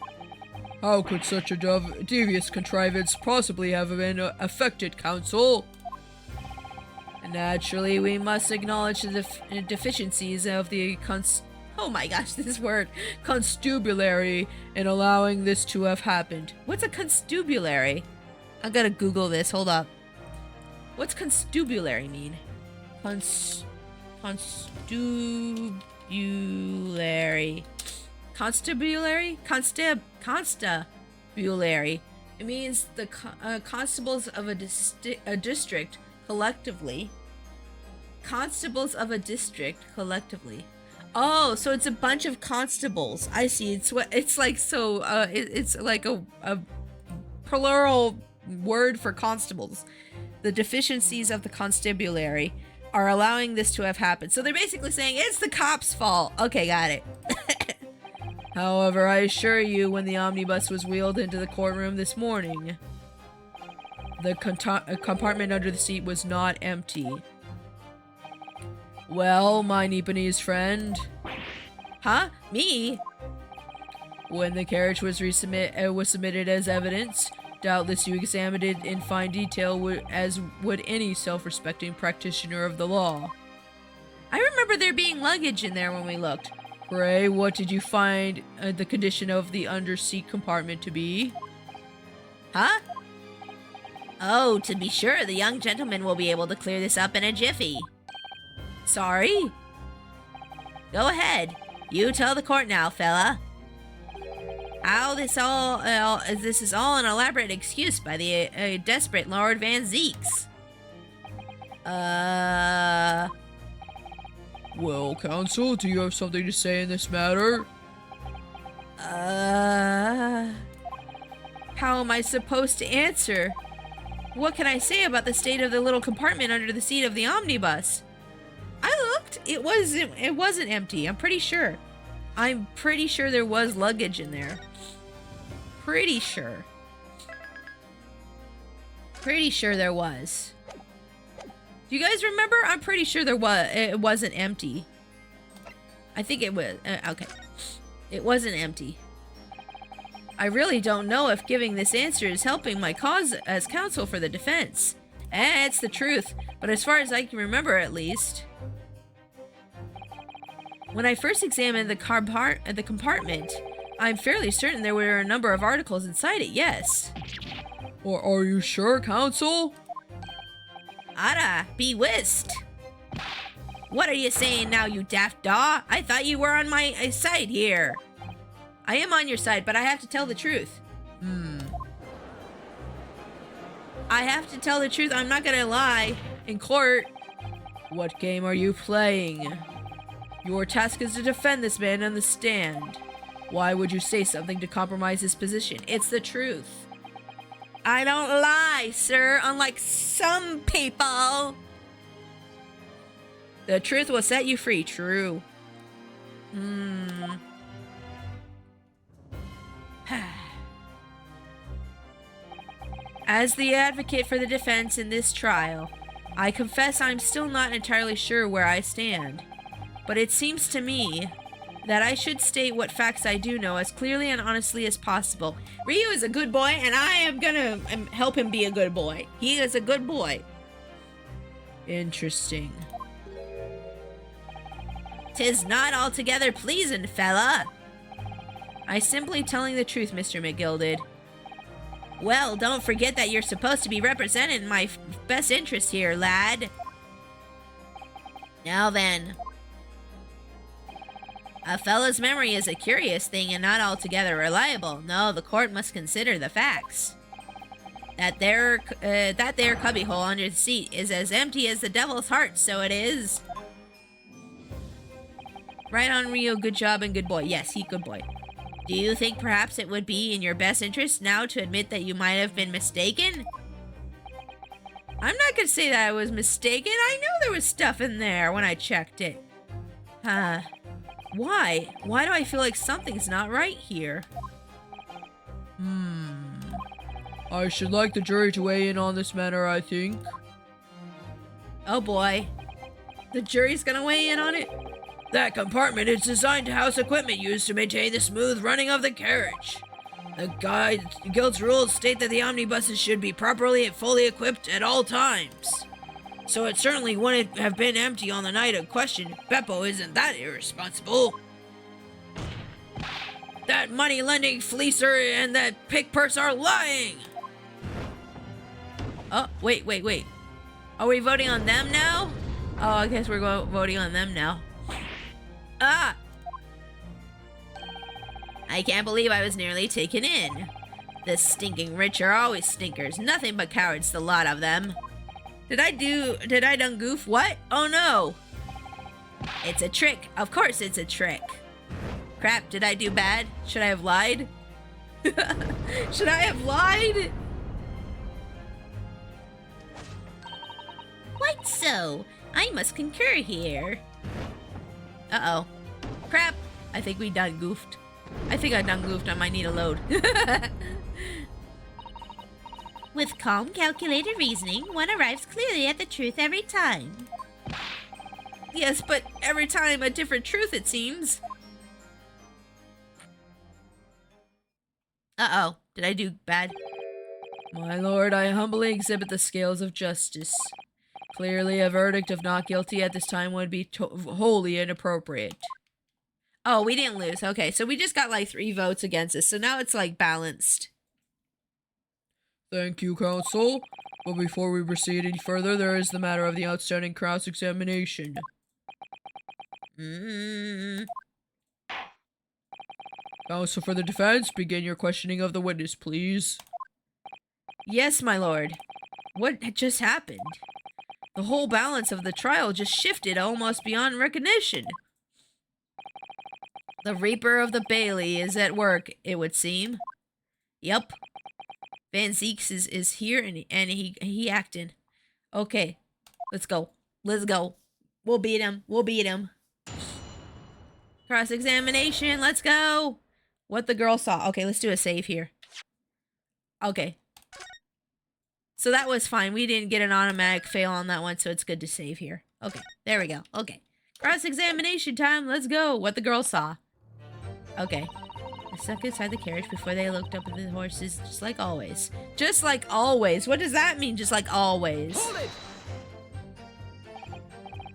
How could such a devious contrivance possibly have been affected, counsel? Naturally, we must acknowledge the deficiencies of the Oh my gosh, this word. constabulary in allowing this to have happened. What's a constabulary? I gotta Google this. Hold up. What's constabulary mean? Constabulary. Constabulary? Constabulary. It means the constables of a district collectively. Constables of a district collectively. Oh, so it's a bunch of constables. I see. It's like so. It's like a plural word for constables. The deficiencies of the constabulary are allowing this to have happened. So they're basically saying it's the cops' fault. Okay, got it. However, I assure you, when the omnibus was wheeled into the courtroom this morning, the compartment under the seat was not empty. Well, my Nipponese friend, Huh? Me? when the carriage was submitted as evidence, doubtless you examined it in fine detail as would any self-respecting practitioner of the law. I remember there being luggage in there when we looked. Pray, what did you find the condition of the under-seat compartment to be? Huh? Oh, to be sure, the young gentleman will be able to clear this up in a jiffy. Sorry? Go ahead. You tell the court now, fella. How this is all an elaborate excuse by the desperate Lord Van Zeeks. Well, counsel, do you have something to say in this matter? How am I supposed to answer? What can I say about the state of the little compartment under the seat of the omnibus? I looked. It wasn't empty. I'm pretty sure. I'm pretty sure there was luggage in there. Pretty sure. Pretty sure there was. Do you guys remember? I'm pretty sure there was. It wasn't empty. I think it was. Okay. It wasn't empty. I really don't know if giving this answer is helping my cause as counsel for the defense. It's the truth, but as far as I can remember at least. When I first examined the compartment, I'm fairly certain there were a number of articles inside it, yes. Or are you sure, counsel? Ada, be whist. What are you saying now, you daft daw? I thought you were on my side here. I am on your side, but I have to tell the truth. I have to tell the truth. I'm not gonna lie in court. What game are you playing? Your task is to defend this man on the stand. Why would you say something to compromise his position? It's the truth. I don't lie, sir, unlike some people. The truth will set you free, true. As the advocate for the defense in this trial, I confess I'm still not entirely sure where I stand. But it seems to me that I should state what facts I do know as clearly and honestly as possible. Ryu is a good boy, and I am gonna help him be a good boy. He is a good boy. Interesting. 'Tis not altogether pleasing, fella. I simply telling the truth, Mr. McGilded. Well, don't forget that you're supposed to be representing my best interest here, lad. Now then. A fellow's memory is a curious thing and not altogether reliable. No, the court must consider the facts. That there cubbyhole under the seat is as empty as the devil's heart, so it is. Right on, Rio. Good job and good boy. Yes, he good boy. Do you think perhaps it would be in your best interest now to admit that you might have been mistaken? I'm not gonna say that I was mistaken. I know there was stuff in there when I checked it. Why? Why do I feel like something's not right here? I should like the jury to weigh in on this matter, I think. Oh boy. The jury's gonna weigh in on it? That compartment is designed to house equipment used to maintain the smooth running of the carriage. The guild's rules state that the omnibuses should be properly and fully equipped at all times. So it certainly wouldn't have been empty on the night of question. Beppo isn't that irresponsible. That money-lending fleecer and that pick purse are lying! Oh, wait. Are we voting on them now? Oh, I guess we're voting on them now. Ah! I can't believe I was nearly taken in. The stinking rich are always stinkers. Nothing but cowards, the lot of them. Did I done goof? What? Oh no! It's a trick. Of course it's a trick. Crap, did I do bad? Should I have lied? Should I have lied? Quite so. I must concur here. Uh-oh. Crap. I think we done goofed. I think I done goofed. I might need a load. With calm, calculated reasoning, one arrives clearly at the truth every time. Yes, but every time a different truth, it seems. Uh-oh. Did I do bad? My lord, I humbly exhibit the scales of justice. Clearly, a verdict of not guilty at this time would be wholly inappropriate. Oh, we didn't lose. Okay, so we just got like 3 votes against us, so now it's like balanced. Thank you, counsel. But before we proceed any further, there is the matter of the outstanding cross-examination. Counsel for the defense, begin your questioning of the witness, please. Yes, my lord. What just happened? The whole balance of the trial just shifted almost beyond recognition. The Reaper of the Bailey is at work, it would seem. Yep. Van Zeeks is here and he acting. Okay, let's go. Let's go. We'll beat him. We'll beat him. Cross-examination, let's go. What the girl saw. Okay, let's do a save here. Okay. So that was fine. We didn't get an automatic fail on that one, so it's good to save here. Okay, there we go. Okay. Cross-examination time. Let's go. What the girl saw. Okay. I stuck inside the carriage before they looked up at the horses, just like always. Just like always. What does that mean, just like always? Hold it!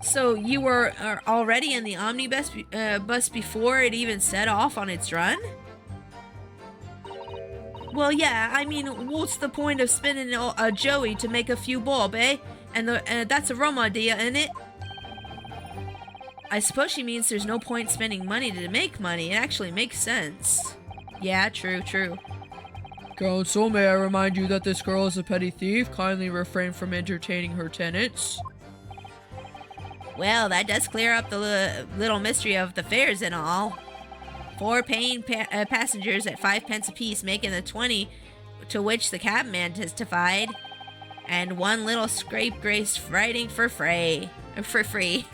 So you were already in the omnibus bus before it even set off on its run? Well, yeah, I mean, what's the point of spinning a Joey to make a few bob, eh? And that's a rum idea, isn't it? I suppose she means there's no point spending money to make money. It actually makes sense. Yeah, true. Counsel, may I remind you that this girl is a petty thief? Kindly refrain from entertaining her tenants. Well, that does clear up the little mystery of the fares and all. 4 paying passengers at 5 pence apiece, making the 20 to which the cabman testified. And 1 little scapegrace riding for free. Sorry.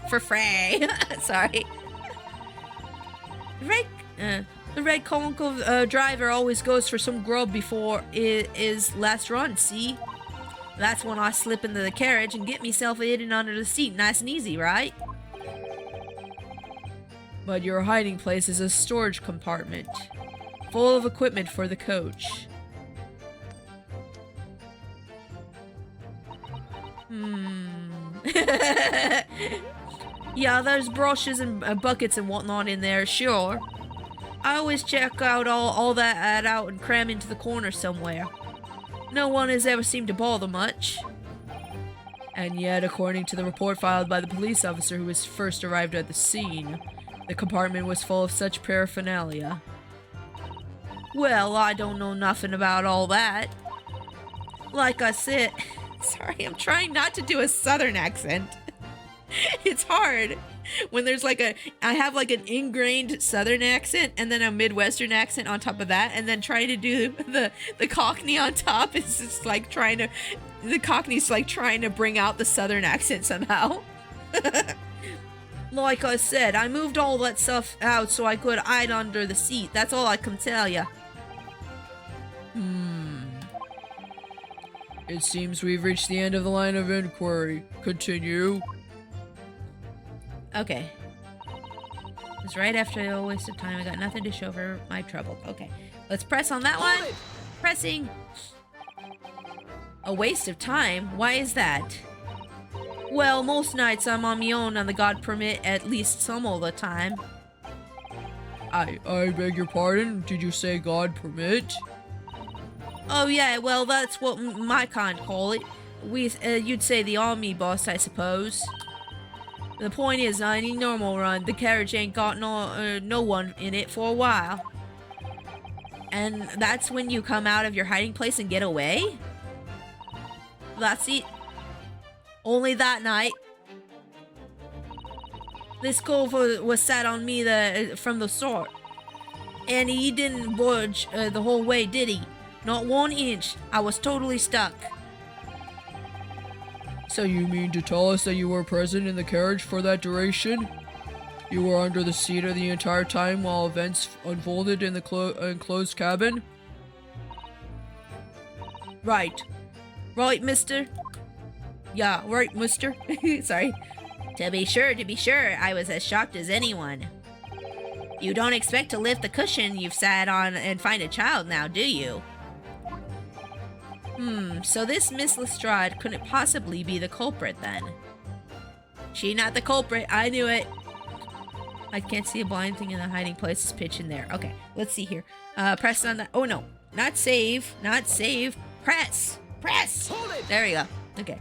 The red comical driver always goes for some grub before his last run, see? That's when I slip into the carriage and get myself hidden under the seat nice and easy, right? But your hiding place is a storage compartment, full of equipment for the coach. Yeah, there's brushes and buckets and whatnot in there, sure. I always check out all that out and cram into the corner somewhere. No one has ever seemed to bother much. And yet, according to the report filed by the police officer who was first arrived at the scene, the compartment was full of such paraphernalia. Well, I don't know nothing about all that. Like I said... Sorry, I'm trying not to do a southern accent. It's hard when there's like I have like an ingrained southern accent and then a midwestern accent on top of that, and then trying to do the cockney on top. It's just like the cockney's like trying to bring out the southern accent somehow. Like I said, I moved all that stuff out so I could hide under the seat. That's all I can tell ya. It seems we've reached the end of the line of inquiry. Continue. Okay. It's right after a waste of time. I got nothing to show for my trouble. Okay. Let's press on that one. Pressing. A waste of time? Why is that? Well, most nights I'm on my own and the God permit at least some of the time. I beg your pardon? Did you say God permit? Oh yeah, well that's what my kind call it. You'd say the army boss, I suppose. The point is, I need normal run. The carriage ain't got no one in it for a while. And that's when you come out of your hiding place and get away? That's it. Only that night. This cove was sat on me from the start. And he didn't budge the whole way, did he? Not 1 inch. I was totally stuck. So you mean to tell us that you were present in the carriage for that duration? You were under the seat the entire time while events unfolded in the enclosed cabin? Right. Right, mister? Yeah, right, mister. Sorry. To be sure, I was as shocked as anyone. You don't expect to lift the cushion you've sat on and find a child now, do you? So this Miss Lestrade couldn't possibly be the culprit then. She not the culprit, I knew it. I can't see a blind thing in the hiding place. It's pitch in there. Okay, let's see here. Press on that. Oh no, not save, not save. Press. Hold it! There we go. Okay.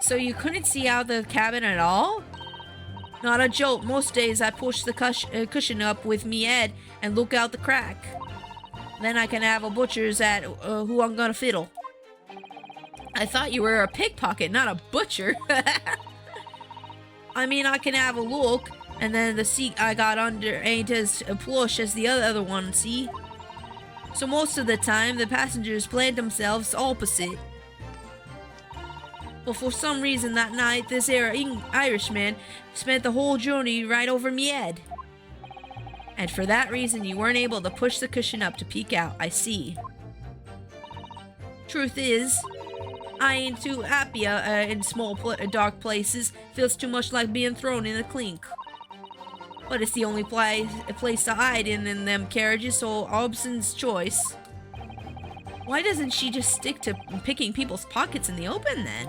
So you couldn't see out the cabin at all? Not a joke. Most days I push the cushion up with me head and look out the crack. Then I can have a butcher's at who I'm gonna fiddle. I thought you were a pickpocket, not a butcher. I mean, I can have a look, and then the seat I got under ain't as plush as the other one, see? So most of the time, the passengers plant themselves opposite. But for some reason that night, this Irishman spent the whole journey right over me head. And for that reason, you weren't able to push the cushion up to peek out, I see. Truth is, I ain't too happy in small dark places. Feels too much like being thrown in a clink. But it's the only place to hide in them carriages, so Hobson's choice. Why doesn't she just stick to picking people's pockets in the open then?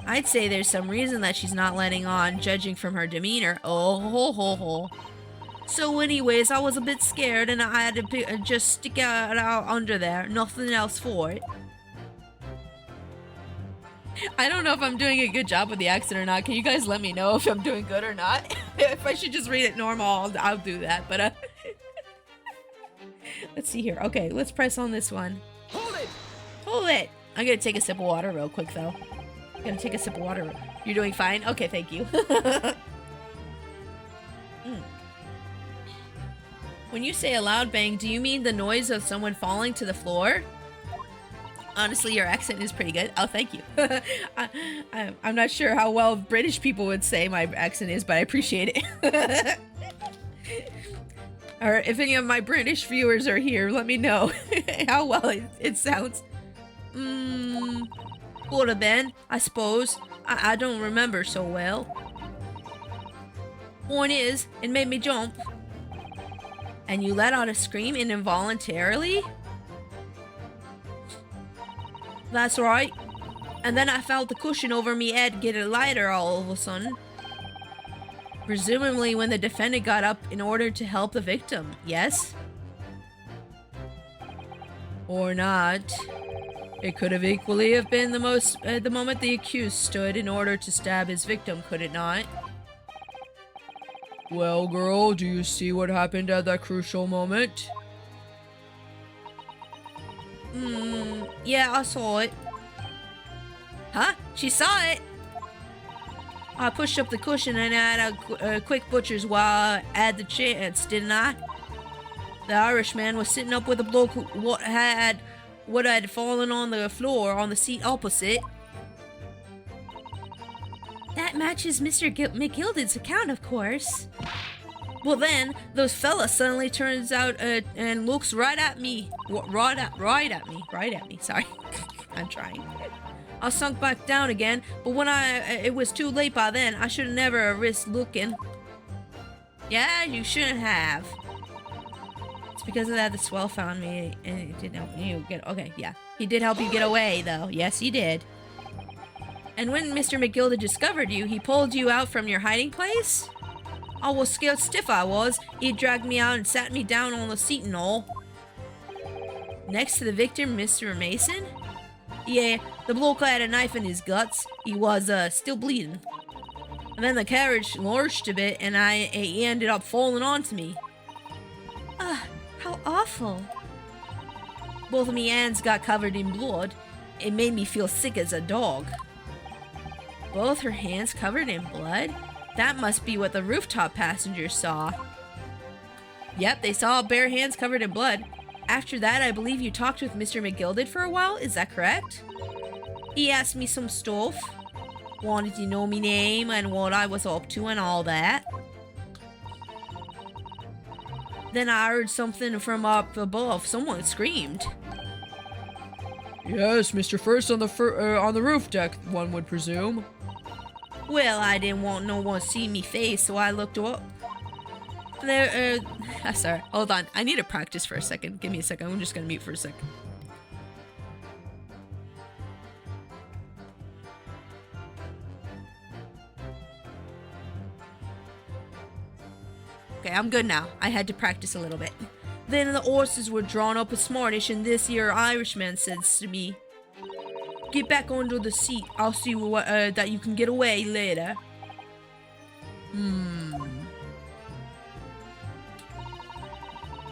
I'd say there's some reason that she's not letting on, judging from her demeanor. Oh ho ho ho. So anyways, I was a bit scared and I had to just stick out under there. Nothing else for it. I don't know if I'm doing a good job with the accent or not. Can you guys let me know if I'm doing good or not? If I should just read it normal, I'll do that. But let's see here. Okay, let's press on this one. Hold it! Hold it! I'm gonna take a sip of water real quick though. I'm gonna take a sip of water. You're doing fine? Okay, thank you. When you say a loud bang, do you mean the noise of someone falling to the floor? Honestly, your accent is pretty good. Oh, thank you. I'm not sure how well British people would say my accent is, but I appreciate it. Or if any of my British viewers are here, let me know how well it sounds. Could have been, I suppose. I don't remember so well. Point is, it made me jump. And you let out a scream involuntarily? That's right. And then I felt the cushion over me head get lighter all of a sudden. Presumably when the defendant got up in order to help the victim, yes? Or not. It could have equally have been the moment the accused stood in order to stab his victim, could it not? Well, girl, do you see what happened at that crucial moment? Yeah, I saw it. Huh? She saw it? I pushed up the cushion and had a quick butcher's while I had the chance, didn't I? The Irishman was sitting up with a bloke what had fallen on the floor on the seat opposite. That matches Mr. McGilded's account, of course. Well then, those fellas suddenly turns out and looks right at me. Right at me. Sorry, I'm trying. I sunk back down again, but when it was too late by then. I should have never risked looking. Yeah, you shouldn't have. It's because of that the swell found me and it didn't help you get. Okay, yeah, he did help you get away, though. Yes, he did. And when Mr. McGilded discovered you, he pulled you out from your hiding place? I was scared stiff I was. He dragged me out and sat me down on the seat and all. Next to the victim, Mr. Mason? Yeah, the bloke had a knife in his guts. He was, still bleeding. And then the carriage lurched a bit and he ended up falling onto me. How awful. Both of me hands got covered in blood. It made me feel sick as a dog. Both her hands covered in blood? That must be what the rooftop passengers saw. Yep, they saw bare hands covered in blood. After that, I believe you talked with Mr. McGilded for a while, is that correct? He asked me some stuff. Wanted to know me name and what I was up to and all that. Then I heard something from up above. Someone screamed. Yes, Mr. First on the roof deck, one would presume. Well, I didn't want no one to see me face, so I looked up. There, sorry, hold on. I need to practice for a second. Give me a second. I'm just gonna mute for a second. Okay, I'm good now. I had to practice a little bit. Then the horses were drawn up a smartish, and this here Irishman says to me, "Get back onto the seat. I'll see what that you can get away later."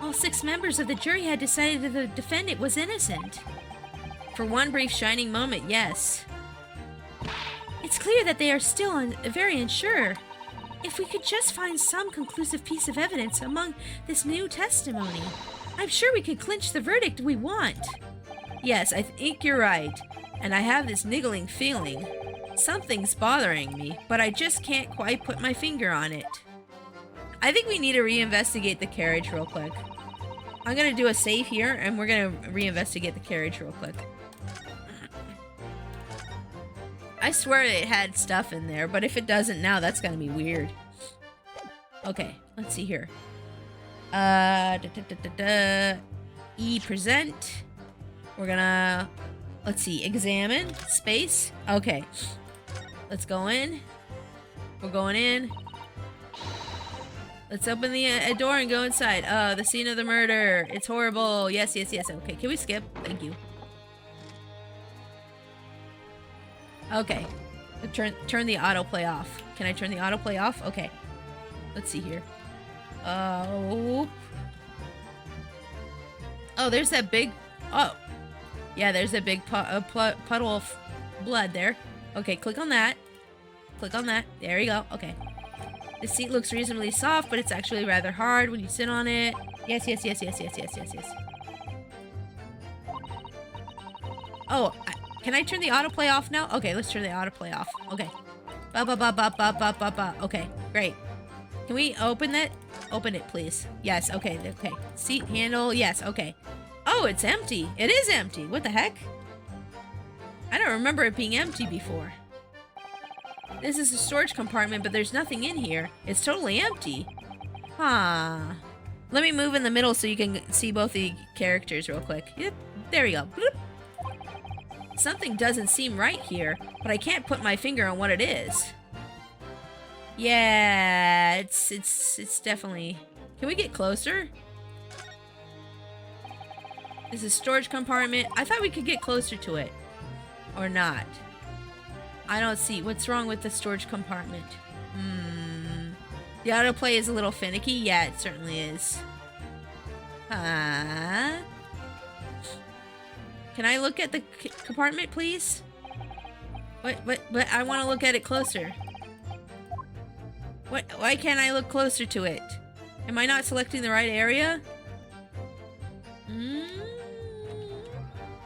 All 6 members of the jury had decided that the defendant was innocent. For one brief shining moment, yes. It's clear that they are still very unsure. If we could just find some conclusive piece of evidence among this new testimony, I'm sure we could clinch the verdict we want. Yes, I think you're right. And I have this niggling feeling. Something's bothering me, but I just can't quite put my finger on it. I think we need to reinvestigate the carriage real quick. I'm gonna do a save here, and we're gonna reinvestigate the carriage real quick. I swear it had stuff in there, but if it doesn't now, that's gonna be weird. Okay, let's see here. E present. We're gonna, let's see, examine, space. Okay, let's go in. We're going in. Let's open the door and go inside. The scene of the murder. It's horrible. Yes, yes, yes. Okay, can we skip? Thank you. Okay. Turn the autoplay off. Can I turn the autoplay off? Okay. Let's see here. Oh, there's that big... Oh. Yeah, there's that big puddle of blood there. Okay, click on that. Click on that. There you go. Okay. The seat looks reasonably soft, but it's actually rather hard when you sit on it. Yes, yes, yes, yes, yes, yes, yes, yes. Oh, can I turn the autoplay off now? Okay, let's turn the autoplay off. Okay. Okay, great. Can we open it? Open it, please. Yes, okay, okay. Seat handle, yes, okay. Oh, it's empty. It is empty. What the heck? I don't remember it being empty before. This is a storage compartment, but there's nothing in here. It's totally empty. Huh. Let me move in the middle so you can see both the characters real quick. Yep, there we go. Bloop. Something doesn't seem right here, but I can't put my finger on what it is. Yeah, it's definitely... Can we get closer? This is a storage compartment. I thought we could get closer to it. Or not. I don't see. What's wrong with the storage compartment? The autoplay is a little finicky. Yeah, it certainly is. Can I look at the compartment, please? What? I want to look at it closer. Why can't I look closer to it? Am I not selecting the right area?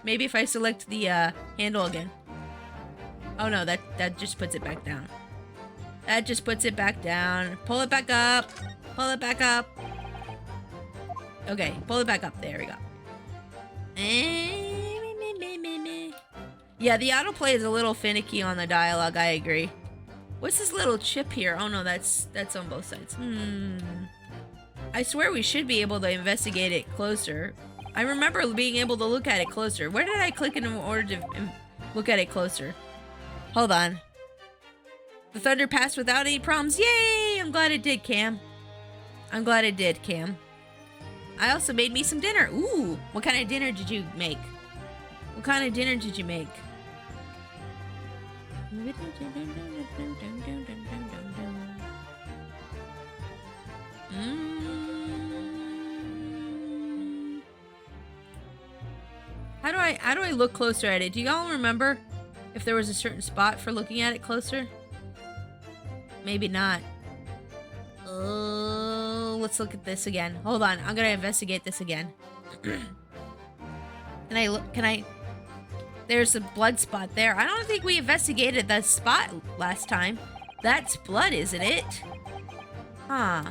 Maybe if I select the handle again. Oh no, that just puts it back down. That just puts it back down. Pull it back up. Pull it back up. Okay, pull it back up. There we go. Yeah, the autoplay is a little finicky on the dialogue, I agree. What's this little chip here? Oh no, that's on both sides. I swear we should be able to investigate it closer. I remember being able to look at it closer. Where did I click in order to look at it closer? Hold on. The thunder passed without any problems. Yay! I'm glad it did, Cam. I'm glad it did, Cam. I also made me some dinner. Ooh, what kind of dinner did you make? What kind of dinner did you make? How do I look closer at it? Do y'all remember if there was a certain spot for looking at it closer? Maybe not. Oh, let's look at this again. Hold on, I'm gonna investigate this again. Can I look? Can I? There's a blood spot there. I don't think we investigated that spot last time. That's blood, isn't it? Huh.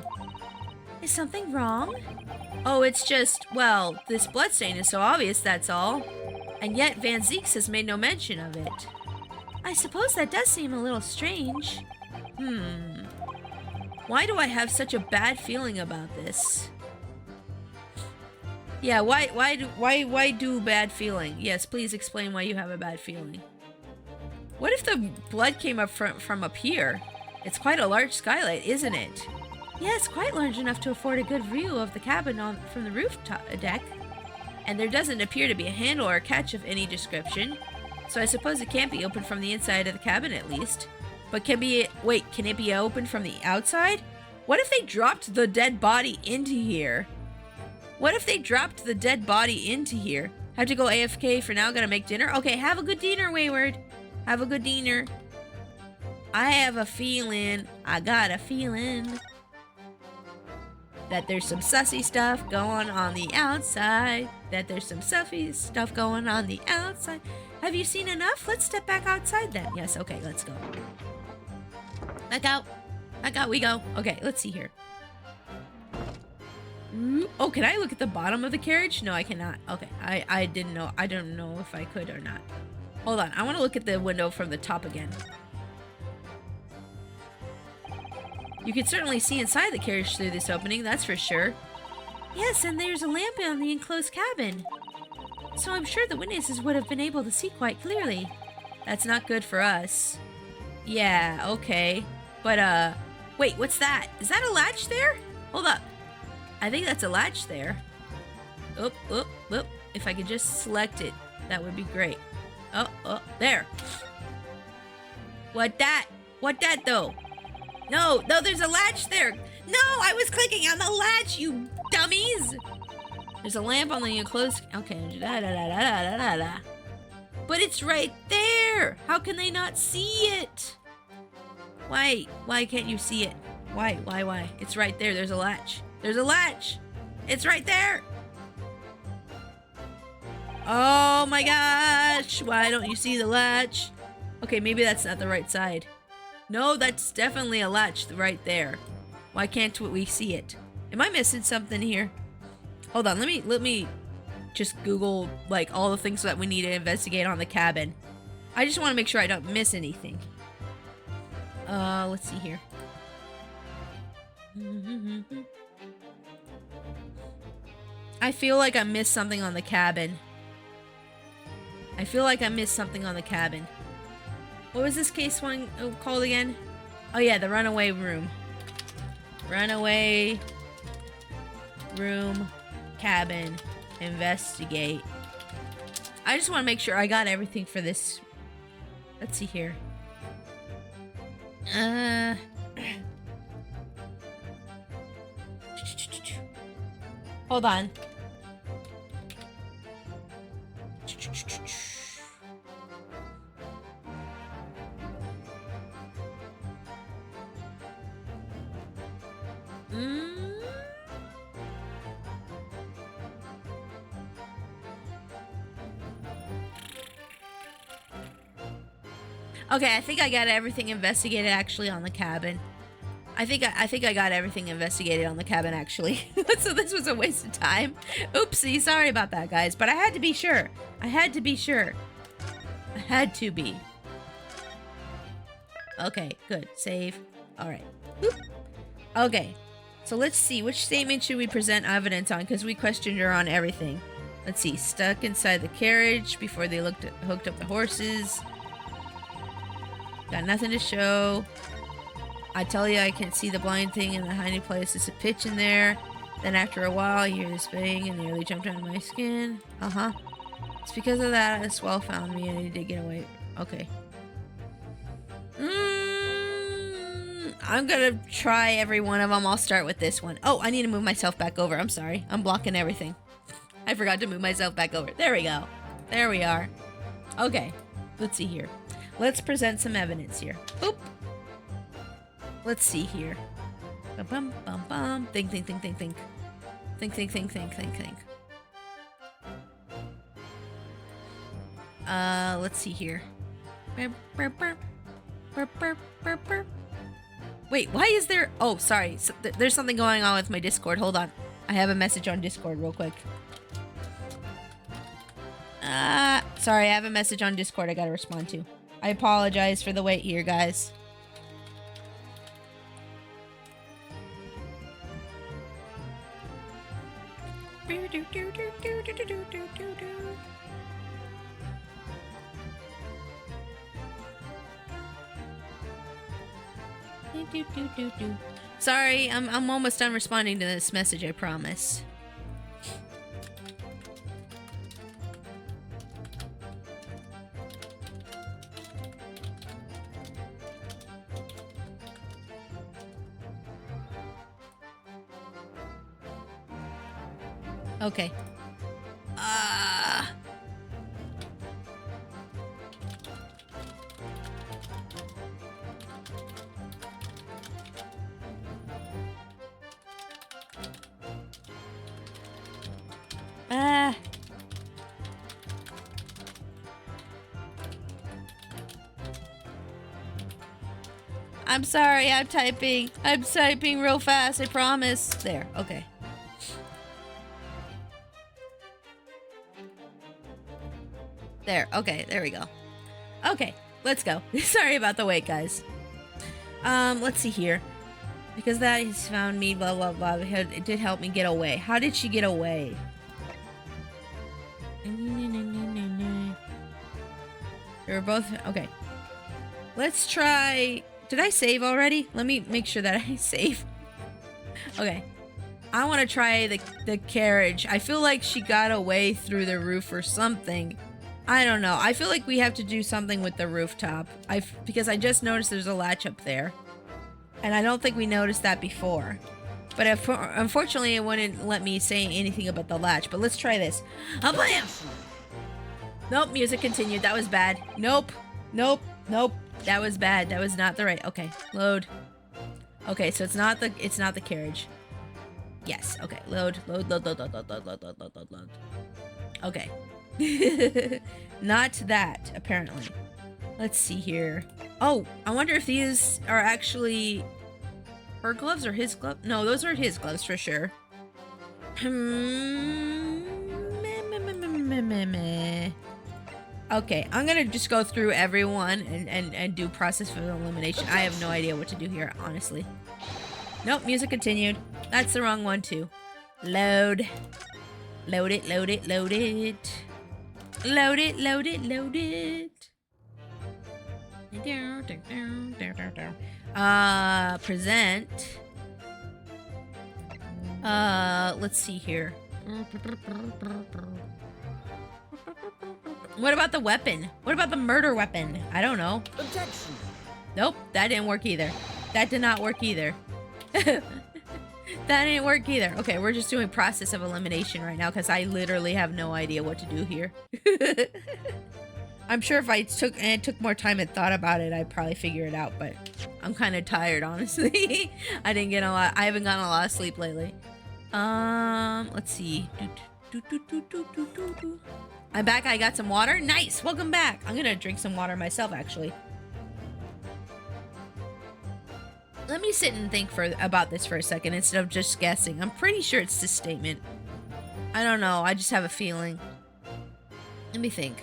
Is something wrong? Oh, it's just, well, this bloodstain is so obvious, that's all. And yet Van Zeeks has made no mention of it. I suppose that does seem a little strange. Why do I have such a bad feeling about this? Yeah, why do bad feeling? Yes, please explain why you have a bad feeling. What if the blood came up from up here? It's quite a large skylight, isn't it? Yes, quite large enough to afford a good view of the cabin from the roof deck. And there doesn't appear to be a handle or a catch of any description. So I suppose it can't be opened from the inside of the cabin at least. But can it be opened from the outside? What if they dropped the dead body into here? What if they dropped the dead body into here? Have to go AFK for now, gotta make dinner? Okay, have a good dinner, Wayward. Have a good dinner. I have a feeling, I got a feeling that there's some sussy stuff going on the outside. Have you seen enough? Let's step back outside then. Yes, okay, let's go. Back out. Back out we go. Okay, let's see here. Oh, can I look at the bottom of the carriage? No, I cannot. Okay, I didn't know. I don't know if I could or not. Hold on, I want to look at the window from the top again. You can certainly see inside the carriage through this opening, that's for sure. Yes, and there's a lamp on the enclosed cabin. So I'm sure the witnesses would have been able to see quite clearly. That's not good for us. Yeah, okay. But, wait, what's that? Is that a latch there? Hold up. I think that's a latch there. Oop. If I could just select it, that would be great. Oh, there. What that though? No, there's a latch there. No, I was clicking on the latch, you dummies. There's a lamp on the enclosed. Okay. But it's right there. How can they not see it? Why can't you see it? Why? It's right there. There's a latch. There's a latch. It's right there. Oh my gosh. Why don't you see the latch? Okay, maybe that's not the right side. No, that's definitely a latch right there. Why can't we see it? Am I missing something here? Hold on, let me just Google like all the things that we need to investigate on the cabin. I just want to make sure I don't miss anything. Let's see here. I feel like I missed something on the cabin. What was this case one called again? Oh yeah, the runaway room. Runaway room, cabin, investigate. I just want to make sure I got everything for this. Let's see here. Hold on. Okay, I think I got everything investigated actually on the cabin. I think I got everything investigated on the cabin actually. So this was a waste of time. Oopsie, sorry about that, guys. But I had to be sure. I had to be. Okay, good. Save. All right. Boop. Okay. So let's see. Which statement should we present evidence on? Because we questioned her on everything. Let's see. Stuck inside the carriage before they hooked up the horses. Got nothing to show. I tell you, I can't see the blind thing in the hiding place. There's a pitch in there. Then after a while, you hear this bang and nearly jumped out of my skin. Uh-huh. It's because of that a swell found me and he did get away. Okay. I'm gonna try every one of them. I'll start with this one. Oh, I need to move myself back over. I'm sorry. I'm blocking everything. I forgot to move myself back over. There we go. There we are. Okay. Let's see here. Let's present some evidence here. Boop. Let's see here. Bum bum bum bum. Think, think, think, think, think. Think, think, think, think, think, think. Let's see here. Wait, why is there... Oh, sorry. There's something going on with my Discord. Hold on. I have a message on Discord real quick. Sorry, I have a message on Discord I gotta respond to. I apologize for the wait here, guys. Sorry, I'm almost done responding to this message, I promise. Okay. I'm sorry, I'm typing real fast, I promise. There, okay. There, okay, there we go. Okay, let's go. Sorry about the wait, guys. Let's see here. Because that has found me, blah, blah, blah. It did help me get away. How did she get away? They were both... Okay. Let's try... Did I save already? Let me make sure that I save. Okay. I want to try the carriage. I feel like she got away through the roof or something. I don't know. I feel like we have to do something with the rooftop. Because I just noticed there's a latch up there. And I don't think we noticed that before. But unfortunately, it wouldn't let me say anything about the latch. But let's try this. Blam! Nope, music continued. That was bad. Nope. Nope. Nope. That was bad. That was not the right. Okay, load. Okay, so it's not the carriage. Yes. Okay, load. Okay. Not that, apparently. Let's see here. Oh, I wonder if these are actually her gloves or his gloves. No, those are his gloves for sure. Okay, I'm gonna just go through everyone and do process of elimination. I have no idea what to do here, honestly. Nope, music continued. That's the wrong one too. Load. Load it, load it, load it. Load it, load it, load it. Present. Let's see here. What about the weapon? What about the murder weapon? I don't know. Objection. Nope, that didn't work either. That did not work either. That didn't work either. Okay, we're just doing process of elimination right now because I literally have no idea what to do here. I'm sure if I took more time and thought about it, I'd probably figure it out, but I'm kind of tired, honestly. I haven't gotten a lot of sleep lately. Let's see. I'm back. I got some water. Nice. Welcome back. I'm gonna drink some water myself, actually. Let me sit and think about this for a second instead of just guessing. I'm pretty sure it's this statement. I don't know. I just have a feeling. Let me think.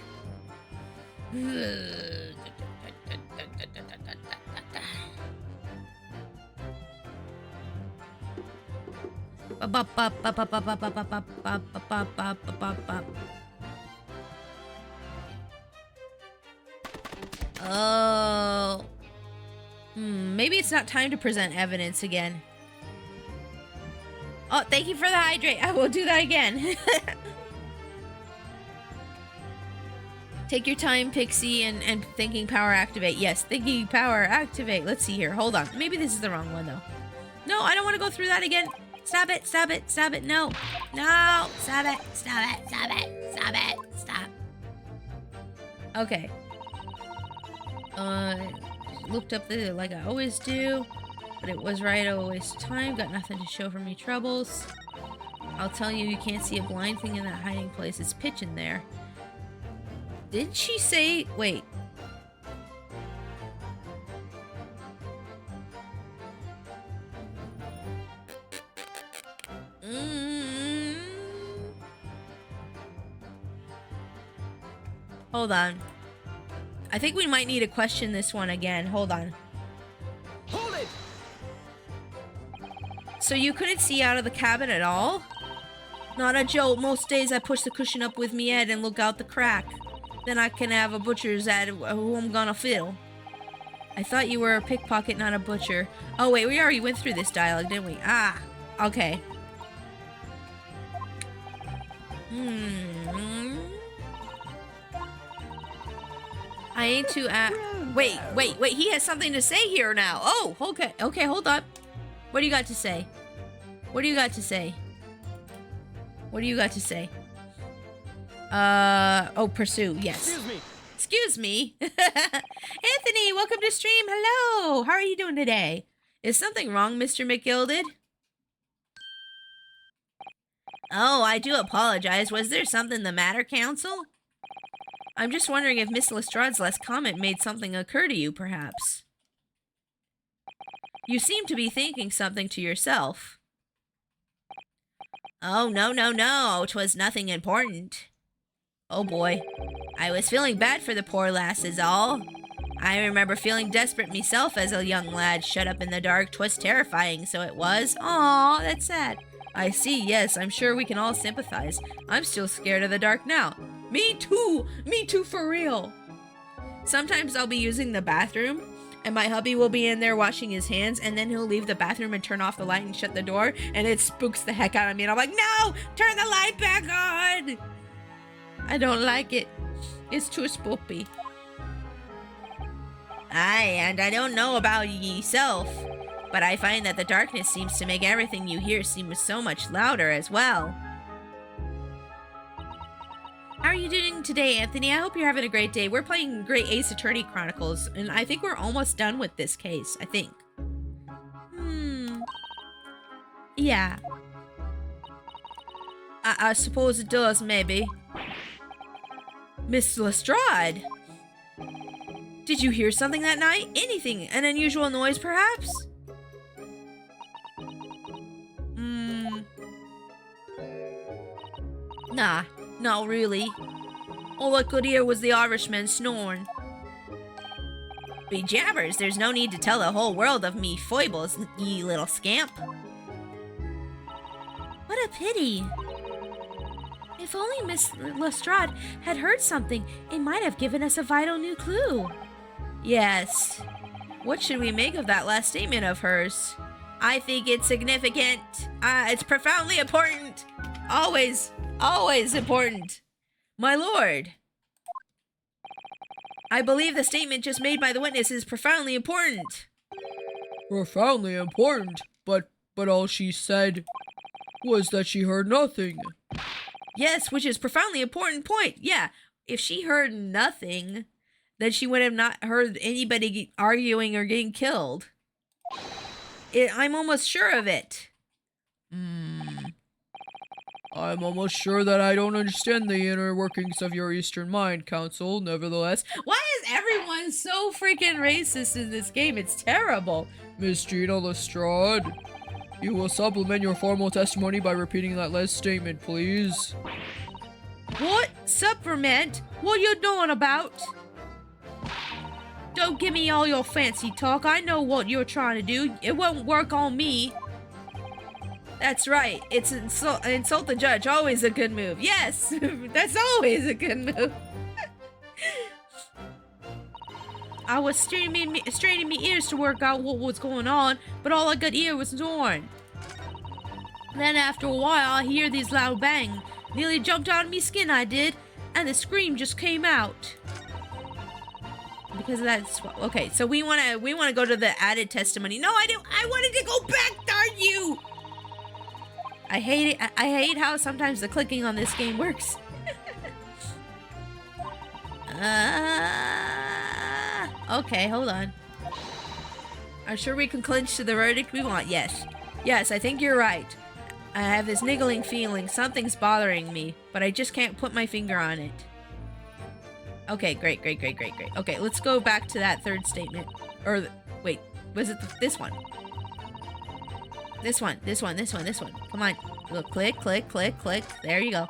Oh. Maybe it's not time to present evidence again. Oh, thank you for the hydrate. I will do that again. Take your time, Pixie, and thinking power activate. Yes, thinking power activate. Let's see here. Hold on. Maybe this is the wrong one, though. No, I don't want to go through that again. Stop it, stop it, stop it. No. No. Stop it, stop it, stop it, stop it, stop. Okay. Looked up the like I always do, but it was right. I waste time. Got nothing to show for me troubles. I'll tell you, you can't see a blind thing in that hiding place. It's pitch in there. Did she say? Wait. Hold on. I think we might need to question this one again. Hold on. Hold it! So you couldn't see out of the cabin at all? Not a joke. Most days I push the cushion up with me head and look out the crack. Then I can have a butcher's at who I'm gonna fiddle. I thought you were a pickpocket, not a butcher. Oh wait, we already went through this dialogue, didn't we? Ah, okay. I ain't too wait, he has something to say here now. Oh, okay, hold on. What do you got to say? What do you got to say? What do you got to say? Oh, pursue, yes. Excuse me. Anthony, welcome to stream. Hello. How are you doing today? Is something wrong, Mr. McGilded? Oh, I do apologize. Was there something the matter, Counsel? I'm just wondering if Miss Lestrade's last comment made something occur to you, perhaps. You seem to be thinking something to yourself. Oh, no. 'Twas nothing important. Oh, boy. I was feeling bad for the poor lass is all. I remember feeling desperate myself as a young lad, shut up in the dark. 'Twas terrifying, so it was. Aw, that's sad. I see, yes, I'm sure we can all sympathize. I'm still scared of the dark now. Me too for real. Sometimes I'll be using the bathroom, and my hubby will be in there washing his hands, and then he'll leave the bathroom and turn off the light and shut the door, and it spooks the heck out of me, and I'm like, no, turn the light back on. I don't like it. It's too spooky. Aye, and I don't know about yourself, but I find that the darkness seems to make everything you hear seem so much louder as well. How are you doing today, Anthony? I hope you're having a great day. We're playing Great Ace Attorney Chronicles, and I think we're almost done with this case, I think. Yeah. I suppose it does, maybe. Miss Lestrade! Did you hear something that night? Anything? An unusual noise, perhaps? Nah, not really. All I could hear was the Irishman snoring. Be jabbers, there's no need to tell the whole world of me foibles, ye little scamp. What a pity. If only Miss Lestrade had heard something, it might have given us a vital new clue. Yes. What should we make of that last statement of hers? I think it's significant. It's profoundly important. Always important. My lord. I believe the statement just made by the witness is profoundly important. Profoundly important, but all she said was that she heard nothing. Yes, which is profoundly important point. Yeah, if she heard nothing, then she would have not heard anybody arguing or getting killed. I'm almost sure of it. I'm almost sure that I don't understand the inner workings of your Eastern mind, Counsel, nevertheless. Why is everyone so freaking racist in this game? It's terrible. Miss Gina Lestrade, you will supplement your formal testimony by repeating that last statement, please. What? Supplement? What you doing about? Don't give me all your fancy talk. I know what you're trying to do. It won't work on me. That's right. It's insult the judge. Always a good move. Yes, that's always a good move. I was straining my ears to work out what was going on, but all I could hear was Zorn. Then after a while, I hear this loud bang. Nearly jumped out of me skin, I did, and the scream just came out. Because of that. Okay, so we wanna go to the added testimony. No, I don't. I wanted to go back. Darn you! I hate it. I hate how sometimes the clicking on this game works. Okay, hold on. I'm sure we can clinch to the verdict we want. Yes. Yes, I think you're right. I have this niggling feeling something's bothering me, but I just can't put my finger on it. Okay, great. Okay, let's go back to that third statement. Or, wait, was it this one? This one. Come on. Look, click. There you go.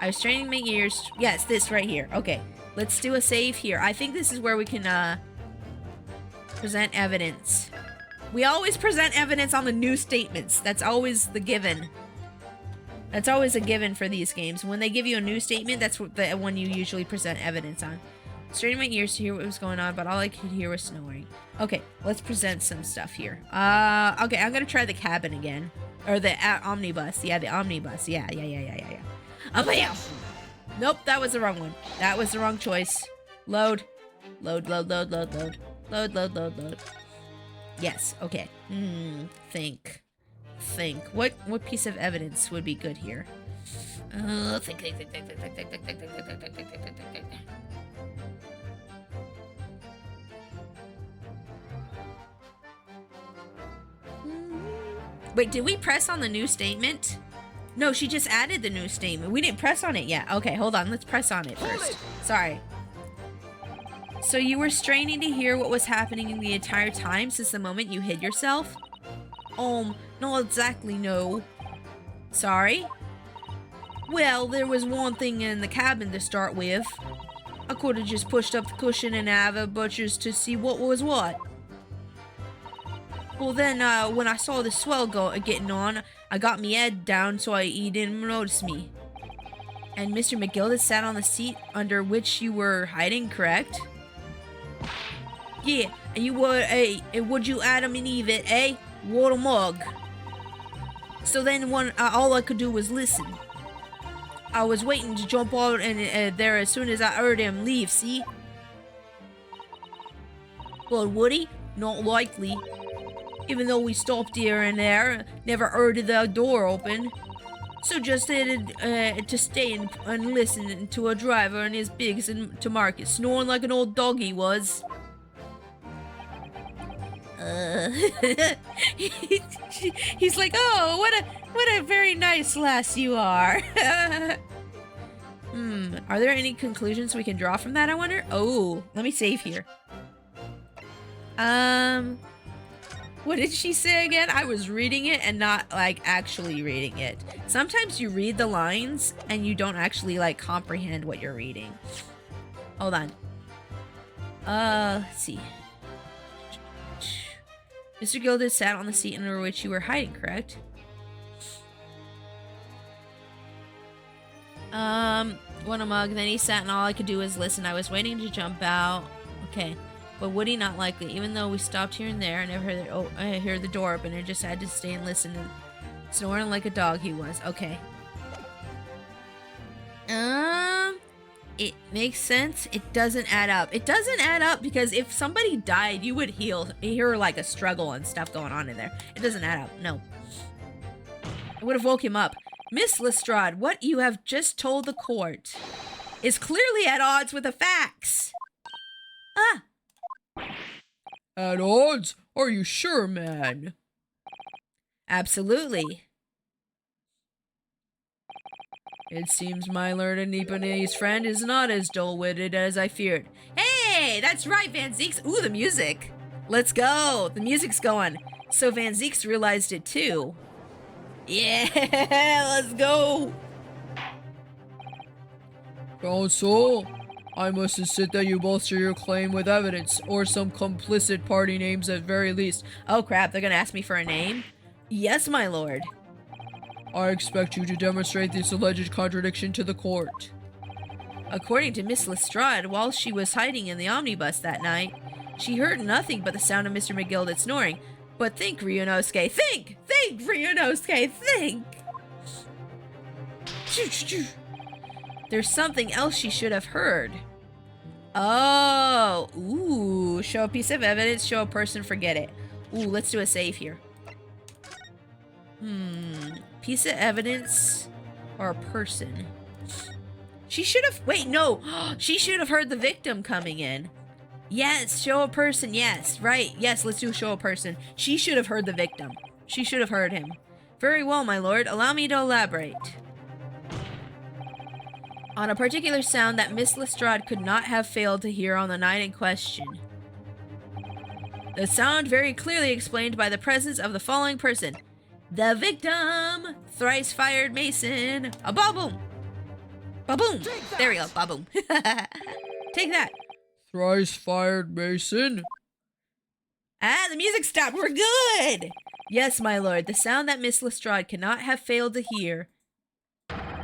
I was straining my ears. Yes, this right here. Okay, let's do a save here. I think this is where we can, present evidence. We always present evidence on the new statements. That's always the given. That's always a given for these games. When they give you a new statement, that's what the one you usually present evidence on. Straining my ears to hear what was going on, but all I could hear was snoring. Okay, let's present some stuff here. Okay, I'm gonna try the cabin again. Or the omnibus. Yeah, the omnibus. Yeah. Oh, yeah. Nope, that was the wrong one. That was the wrong choice. Load. Load. Yes, okay. Think. What piece of evidence would be good here? Think. Wait, did we press on the new statement? No, she just added the new statement. We didn't press on it yet. Okay, hold on. Let's press on it first. Sorry. So you were straining to hear what was happening the entire time since the moment you hid yourself? Not exactly, no. Sorry? Well, there was one thing in the cabin to start with. I could have just pushed up the cushion and have a butcher's to see what was what. Well then, when I saw the swell getting on, I got me head down so he didn't notice me. And Mr. McGilda sat on the seat under which you were hiding, correct? Yeah, and you were, would you Adam and Eve it, eh? What a mug. So then all I could do was listen. I was waiting to jump out and there as soon as I heard him leave, see? Well, would he? Not likely. Even though we stopped here and there, never heard the door open. So just to stay and listen to a driver and his pigs to market, snoring like an old dog he was. He's like, oh, what a very nice lass you are. Are there any conclusions we can draw from that, I wonder? Oh, let me save here. What did she say again? I was reading it and not, like, actually reading it. Sometimes you read the lines and you don't actually, like, comprehend what you're reading. Hold on. Let's see. Mr. Gilda sat on the seat under which you were hiding, correct? What a mug. Then he sat and all I could do was listen. I was waiting to jump out. Okay. But would he? Not likely. Even though we stopped here and there, I never heard I heard the door open. I just had to stay and listen. And snoring like a dog he was. Okay. It makes sense. It doesn't add up. It doesn't add up because if somebody died, you would hear like a struggle and stuff going on in there. It doesn't add up. No. I would have woke him up. Miss Lestrade, what you have just told the court is clearly at odds with the facts. Ah. At odds? Are you sure, man? Absolutely. It seems my learned Nipponese friend is not as dull-witted as I feared. Hey, that's right, Van Zeeks. Ooh, the music. Let's go. The music's going. So Van Zeeks realized it too. Yeah, let's go. Counsel, I must insist that you bolster your claim with evidence, or some complicit party names at very least. Oh crap, they're gonna ask me for a name? Yes, my lord. I expect you to demonstrate this alleged contradiction to the court. According to Miss Lestrade, while she was hiding in the omnibus that night, She heard nothing but the sound of Mr. McGildet snoring. But think, Ryunosuke, think! Think, Ryunosuke, think! There's something else she should have heard. Oh, ooh, show a piece of evidence, show a person, forget it. Ooh, let's do a save here. Piece of evidence or a person? She should have, wait, no, she should have heard the victim coming in. Yes, show a person, yes, right, yes, let's do show a person. She should have heard the victim. She should have heard him. Very well, my lord, allow me to elaborate. On a particular sound that Miss Lestrade could not have failed to hear on the night in question. The sound very clearly explained by the presence of the following person. The victim! Thrice fired Mason! A ba-boom! Ba-boom! There we go, ba-boom. Take that. Thrice fired Mason. Ah, the music stopped. We're good! Yes, my lord, the sound that Miss Lestrade cannot have failed to hear.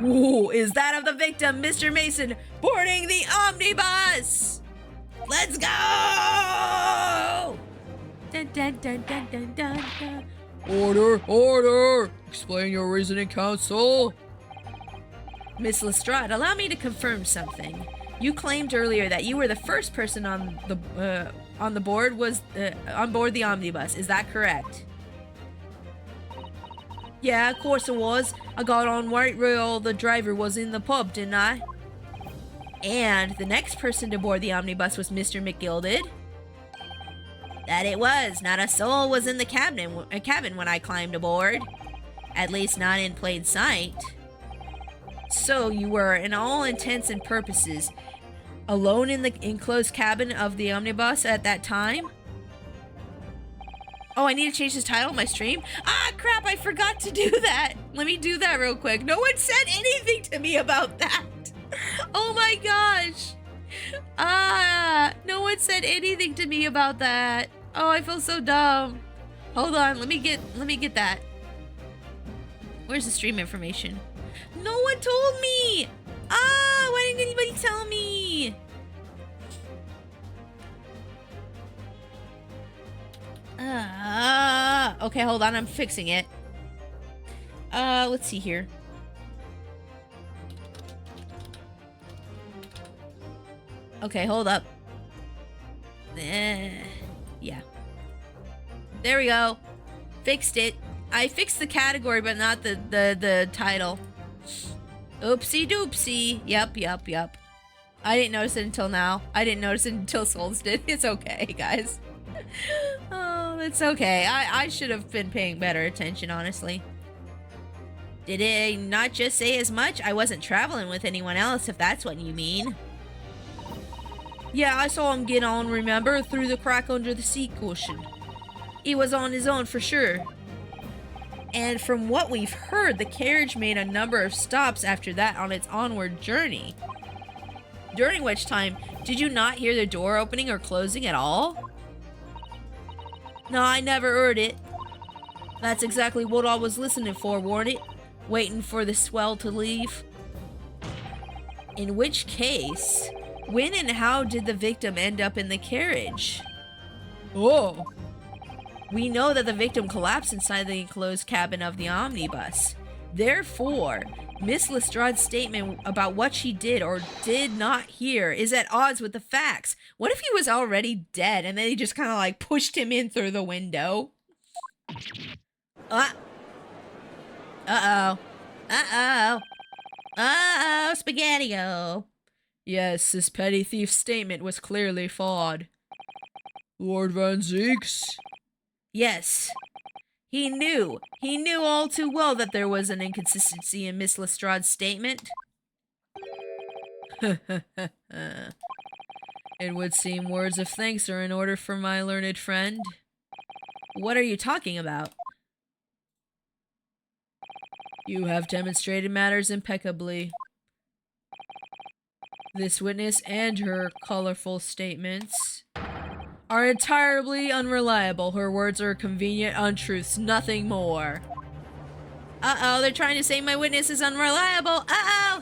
Ooh, is that of the victim, Mr. Mason, boarding the omnibus! Let's go! Dun, dun, dun, dun, dun, dun, dun. Order, order! Explain your reasoning, counsel. Miss Lestrade, allow me to confirm something. You claimed earlier that you were the first person on board the omnibus. Is that correct? Yeah, of course it was. I got on right while the driver was in the pub, didn't I? And the next person to board the omnibus was Mr. McGildet? That it was. Not a soul was in the cabin when I climbed aboard. At least not in plain sight. So you were, in all intents and purposes, alone in the enclosed cabin of the omnibus at that time? Oh, I need to change this title of my stream? Ah, crap, I forgot to do that. Let me do that real quick. No one said anything to me about that. Oh my gosh. No one said anything to me about that. Oh, I feel so dumb. Hold on, let me get that. Where's the stream information? No one told me. Why didn't anybody tell me? Okay, hold on, I'm fixing it. Let's see here. Okay, hold up. Yeah. There we go. Fixed it. I fixed the category, but not the title. Oopsie doopsie. Yep. I didn't notice it until now. I didn't notice it until Souls did. It's okay, guys. Oh, it's okay. I should have been paying better attention, honestly. Did I not just say as much? I wasn't traveling with anyone else, if that's what you mean. Yeah, I saw him get on, remember? Through the crack under the seat cushion. He was on his own for sure. And from what we've heard, the carriage made a number of stops after that on its onward journey. During which time, did you not hear the door opening or closing at all? No, I never heard it. That's exactly what I was listening for, warn't it? Waiting for the swell to leave. In which case, when and how did the victim end up in the carriage? Oh. We know that the victim collapsed inside the enclosed cabin of the omnibus. Therefore, Miss Lestrade's statement about what she did or did not hear is at odds with the facts. What if he was already dead and then they just kind of like pushed him in through the window? Uh-oh. Spaghetti-O. Yes, this petty thief's statement was clearly flawed. Lord Van Zeeks? Yes. He knew all too well that there was an inconsistency in Miss Lestrade's statement. It would seem words of thanks are in order for my learned friend. What are you talking about? You have demonstrated matters impeccably. This witness and her colorful statements are entirely unreliable. Her words are convenient untruths, nothing more. Uh-oh, they're trying to say my witness is unreliable. Uh-oh!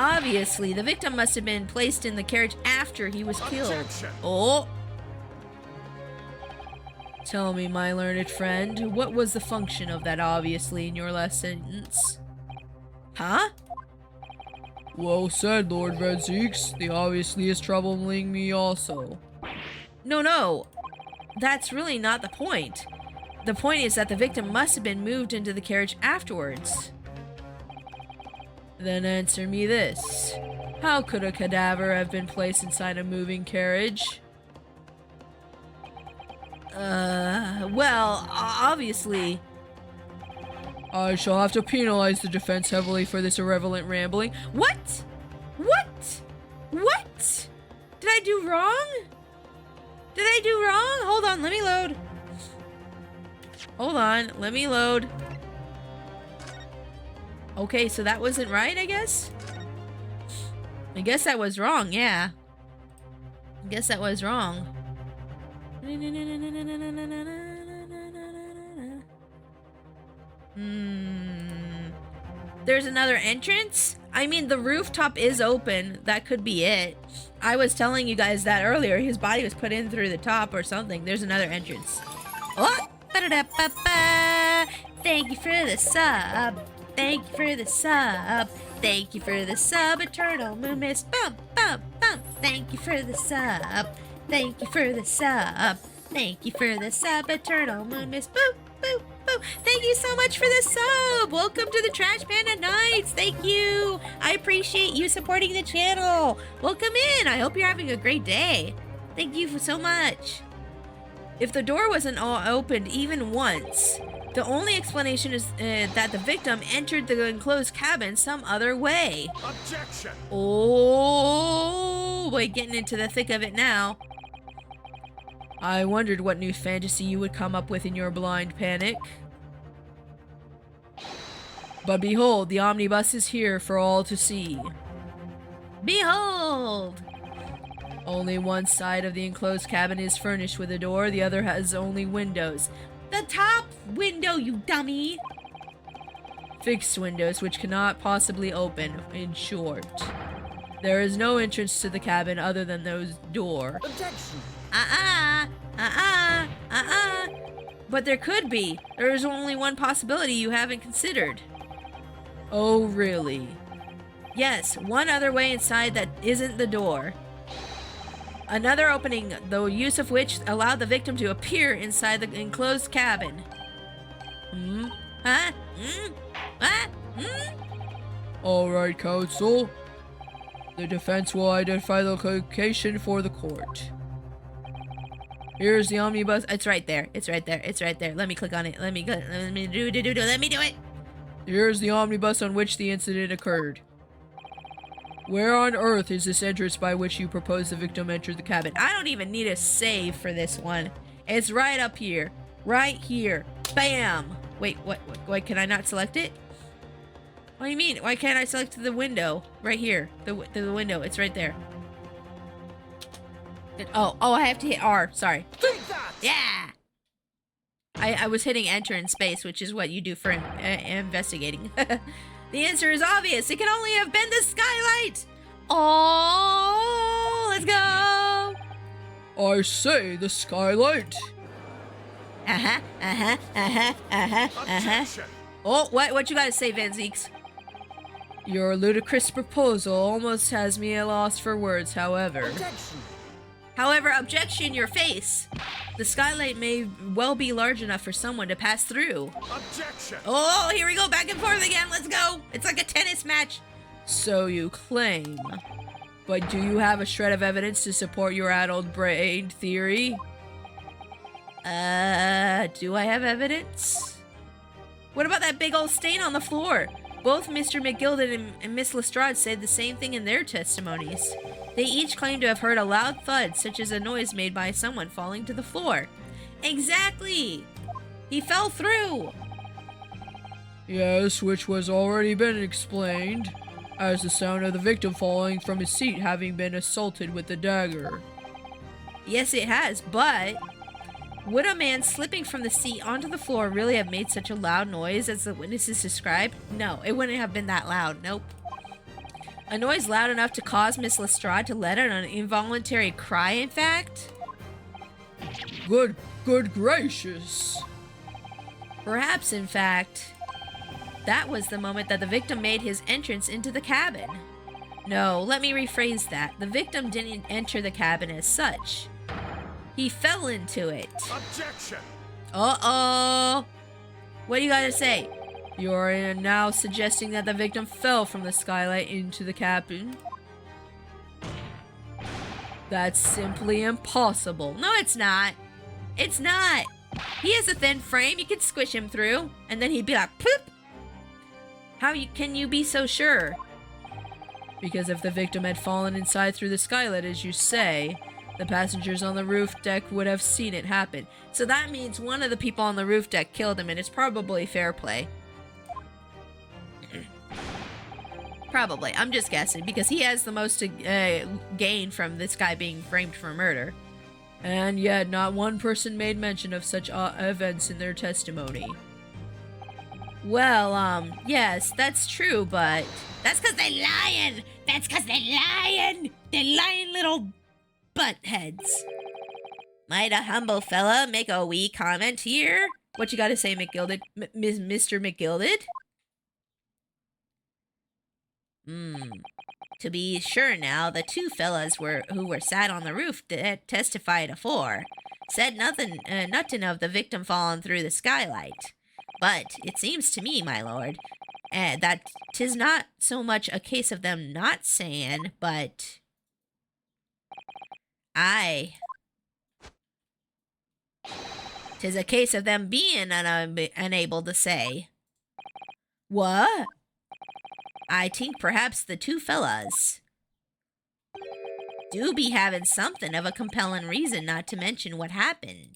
Obviously, the victim must have been placed in the carriage after he was killed. Objection. Oh, Tell me, my learned friend, what was the function of that obviously in your last sentence? huh? Well said, Lord Redzeeks. The obviously is troubling me also. No. That's really not the point. The point is that the victim must have been moved into the carriage afterwards. Then answer me this. How could a cadaver have been placed inside a moving carriage? Well, obviously. I shall have to penalize the defense heavily for this irrelevant rambling. What? Did I do wrong? Hold on, let me load. Hold on, let me load. Okay, so that wasn't right, I guess? I guess that was wrong, yeah. I guess that was wrong. There's another entrance? I mean, the rooftop is open. That could be it. I was telling you guys that earlier. His body was put in through the top or something. There's another entrance. Oh! Ba-da-da-ba-ba. Thank you for the sub. Thank you for the sub. Thank you for the sub, Eternal Moon Mist. Bum, bum, bum. Thank you for the sub. Thank you for the sub. Thank you for the sub, Eternal Moon Mist. Boop, boop, boop. Thank you so much for the sub. Welcome to the Trash Panda Nights. Thank you. I appreciate you supporting the channel. Welcome in. I hope you're having a great day. Thank you so much. If the door wasn't all opened even once, the only explanation is that the victim entered the enclosed cabin some other way. Objection. Oh, we're getting into the thick of it now. I wondered what new fantasy you would come up with in your blind panic. But behold, the omnibus is here for all to see. Behold! Only one side of the enclosed cabin is furnished with a door, the other has only windows. The top window, you dummy! Fixed windows which cannot possibly open, in short. There is no entrance to the cabin other than those door. Objection. But there could be. There is only one possibility you haven't considered. Oh, really? Yes, one other way inside that isn't the door. Another opening, the use of which allowed the victim to appear inside the enclosed cabin. Alright, counsel. The defense will identify the location for the court. Here's the omnibus. It's right there. Let me click on it. Let me do it. Here's the omnibus on which the incident occurred. Where on earth is this entrance by which you propose the victim entered the cabin? I don't even need a save for this one. It's right up here. Right here. Bam! Wait, what? Can I not select it? What do you mean? Why can't I select the window? Right here. The window. It's right there. Oh, I have to hit R. Sorry. Take that. Yeah! I was hitting enter in space, which is what you do for investigating. The answer is obvious. It can only have been the skylight. Oh, let's go. I say the skylight. Objection. Oh, what you gotta say, Van Zeeks? Your ludicrous proposal almost has me at a loss for words, however. Objection. However, objection your face. The skylight may well be large enough for someone to pass through. Objection. Oh, here we go, back and forth again. Let's go. It's like a tennis match. So you claim. But do you have a shred of evidence to support your addled brain theory? Do I have evidence? What about that big old stain on the floor? Both Mr. McGilden and Miss Lestrade said the same thing in their testimonies. They each claim to have heard a loud thud, such as a noise made by someone falling to the floor. Exactly! He fell through! Yes, which was already been explained, as the sound of the victim falling from his seat having been assaulted with the dagger. Yes, it has, but would a man slipping from the seat onto the floor really have made such a loud noise as the witnesses described? No, it wouldn't have been that loud. Nope. A noise loud enough to cause Miss Lestrade to let out an involuntary cry, in fact? Good gracious. Perhaps, in fact, that was the moment that the victim made his entrance into the cabin. No, let me rephrase that. The victim didn't enter the cabin as such. He fell into it. Objection! Uh-oh. What do you gotta say? You are now suggesting that the victim fell from the skylight into the cabin? That's simply impossible. No, it's not. It's not. He has a thin frame. You could squish him through, and then he'd be like, poop. Can you be so sure? Because if the victim had fallen inside through the skylight, as you say, the passengers on the roof deck would have seen it happen. So that means one of the people on the roof deck killed him, and it's probably fair play. Probably. I'm just guessing, because he has the most to gain from this guy being framed for murder. And yet, not one person made mention of such events in their testimony. Well, yes, that's true, but that's because they're lying. That's because they're lying. They're lying little buttheads. Might a humble fella make a wee comment here? What you gotta say, McGilded? Mr. McGilded? To be sure now, the two fellas who were sat on the roof testified afore. Said nothing of the victim falling through the skylight. But it seems to me, my lord, that 'tis not so much a case of them not saying, but 'tis a case of them being unable to say. What? I think perhaps the two fellas do be having something of a compelling reason not to mention what happened.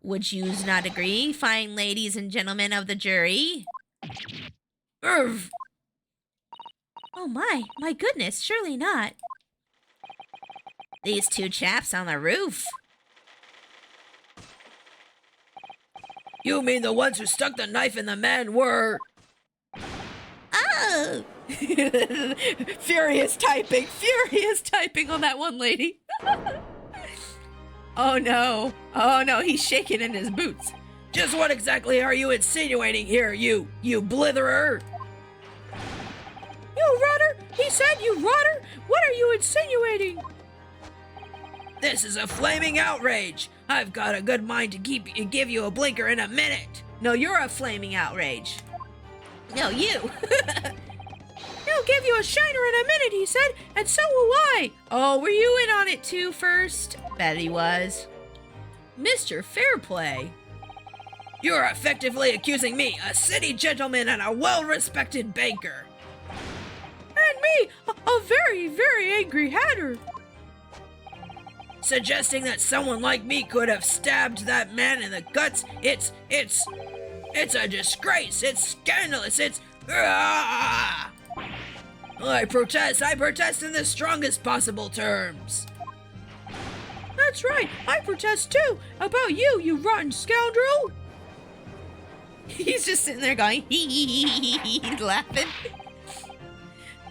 Would yous not agree, fine ladies and gentlemen of the jury? Irv! Oh my goodness, surely not. These two chaps on the roof. You mean the ones who stuck the knife in the man were... Oh! Furious typing on that one lady. Oh no, he's shaking in his boots. Just what exactly are you insinuating here, you blitherer? You rotter! He said you rotter! What are you insinuating? This is a flaming outrage. I've got a good mind to give you a blinker in a minute. No, you're a flaming outrage. No, you. He'll give you a shiner in a minute, he said, and so will I. Oh, were you in on it too first? Bet he was. Mr. Fairplay. You're effectively accusing me, a city gentleman and a well-respected banker. And me, a very, very angry hatter. Suggesting that someone like me could have stabbed that man in the guts, it's a disgrace, it's scandalous, it's... I protest in the strongest possible terms. That's right, I protest too, about you, you rotten scoundrel. He's just sitting there going, he's laughing.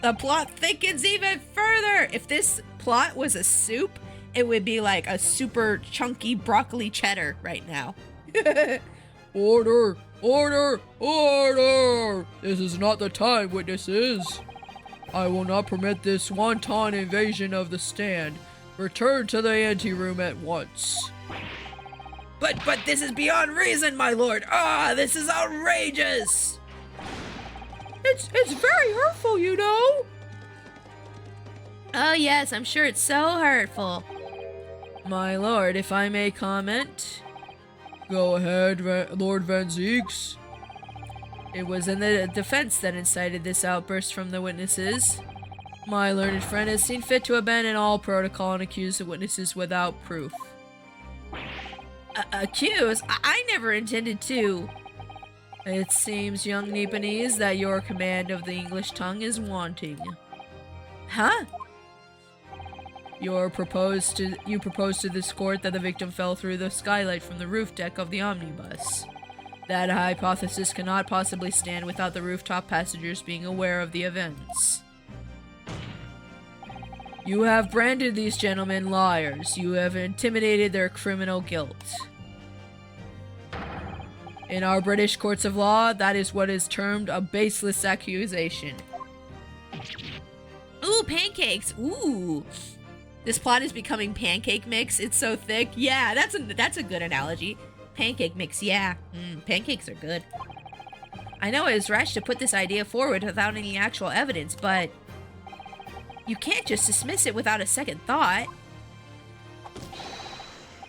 The plot thickens even further. If this plot was a soup, it would be like a super chunky broccoli cheddar right now. Order! Order! Order! This is not the time, witnesses. I will not permit this wanton invasion of the stand. Return to the anteroom at once. But this is beyond reason, my lord. This is outrageous. It's very hurtful, you know. Oh yes, I'm sure it's so hurtful. My lord, if I may comment. Go ahead, Lord Van Zeeks. It was in the defense that incited this outburst from the witnesses. My learned friend has seen fit to abandon all protocol and accuse the witnesses without proof. Accuse? I never intended to. It seems, young Nipponese, that your command of the English tongue is wanting. Huh? You proposed to this court that the victim fell through the skylight from the roof deck of the omnibus. That hypothesis cannot possibly stand without the rooftop passengers being aware of the events. You have branded these gentlemen liars. You have intimidated their criminal guilt. In our British courts of law, that is what is termed a baseless accusation. Ooh, pancakes. Ooh. This plot is becoming pancake mix. It's so thick. Yeah, that's a good analogy. Pancake mix, yeah. Pancakes are good. I know it was rash to put this idea forward without any actual evidence, but you can't just dismiss it without a second thought.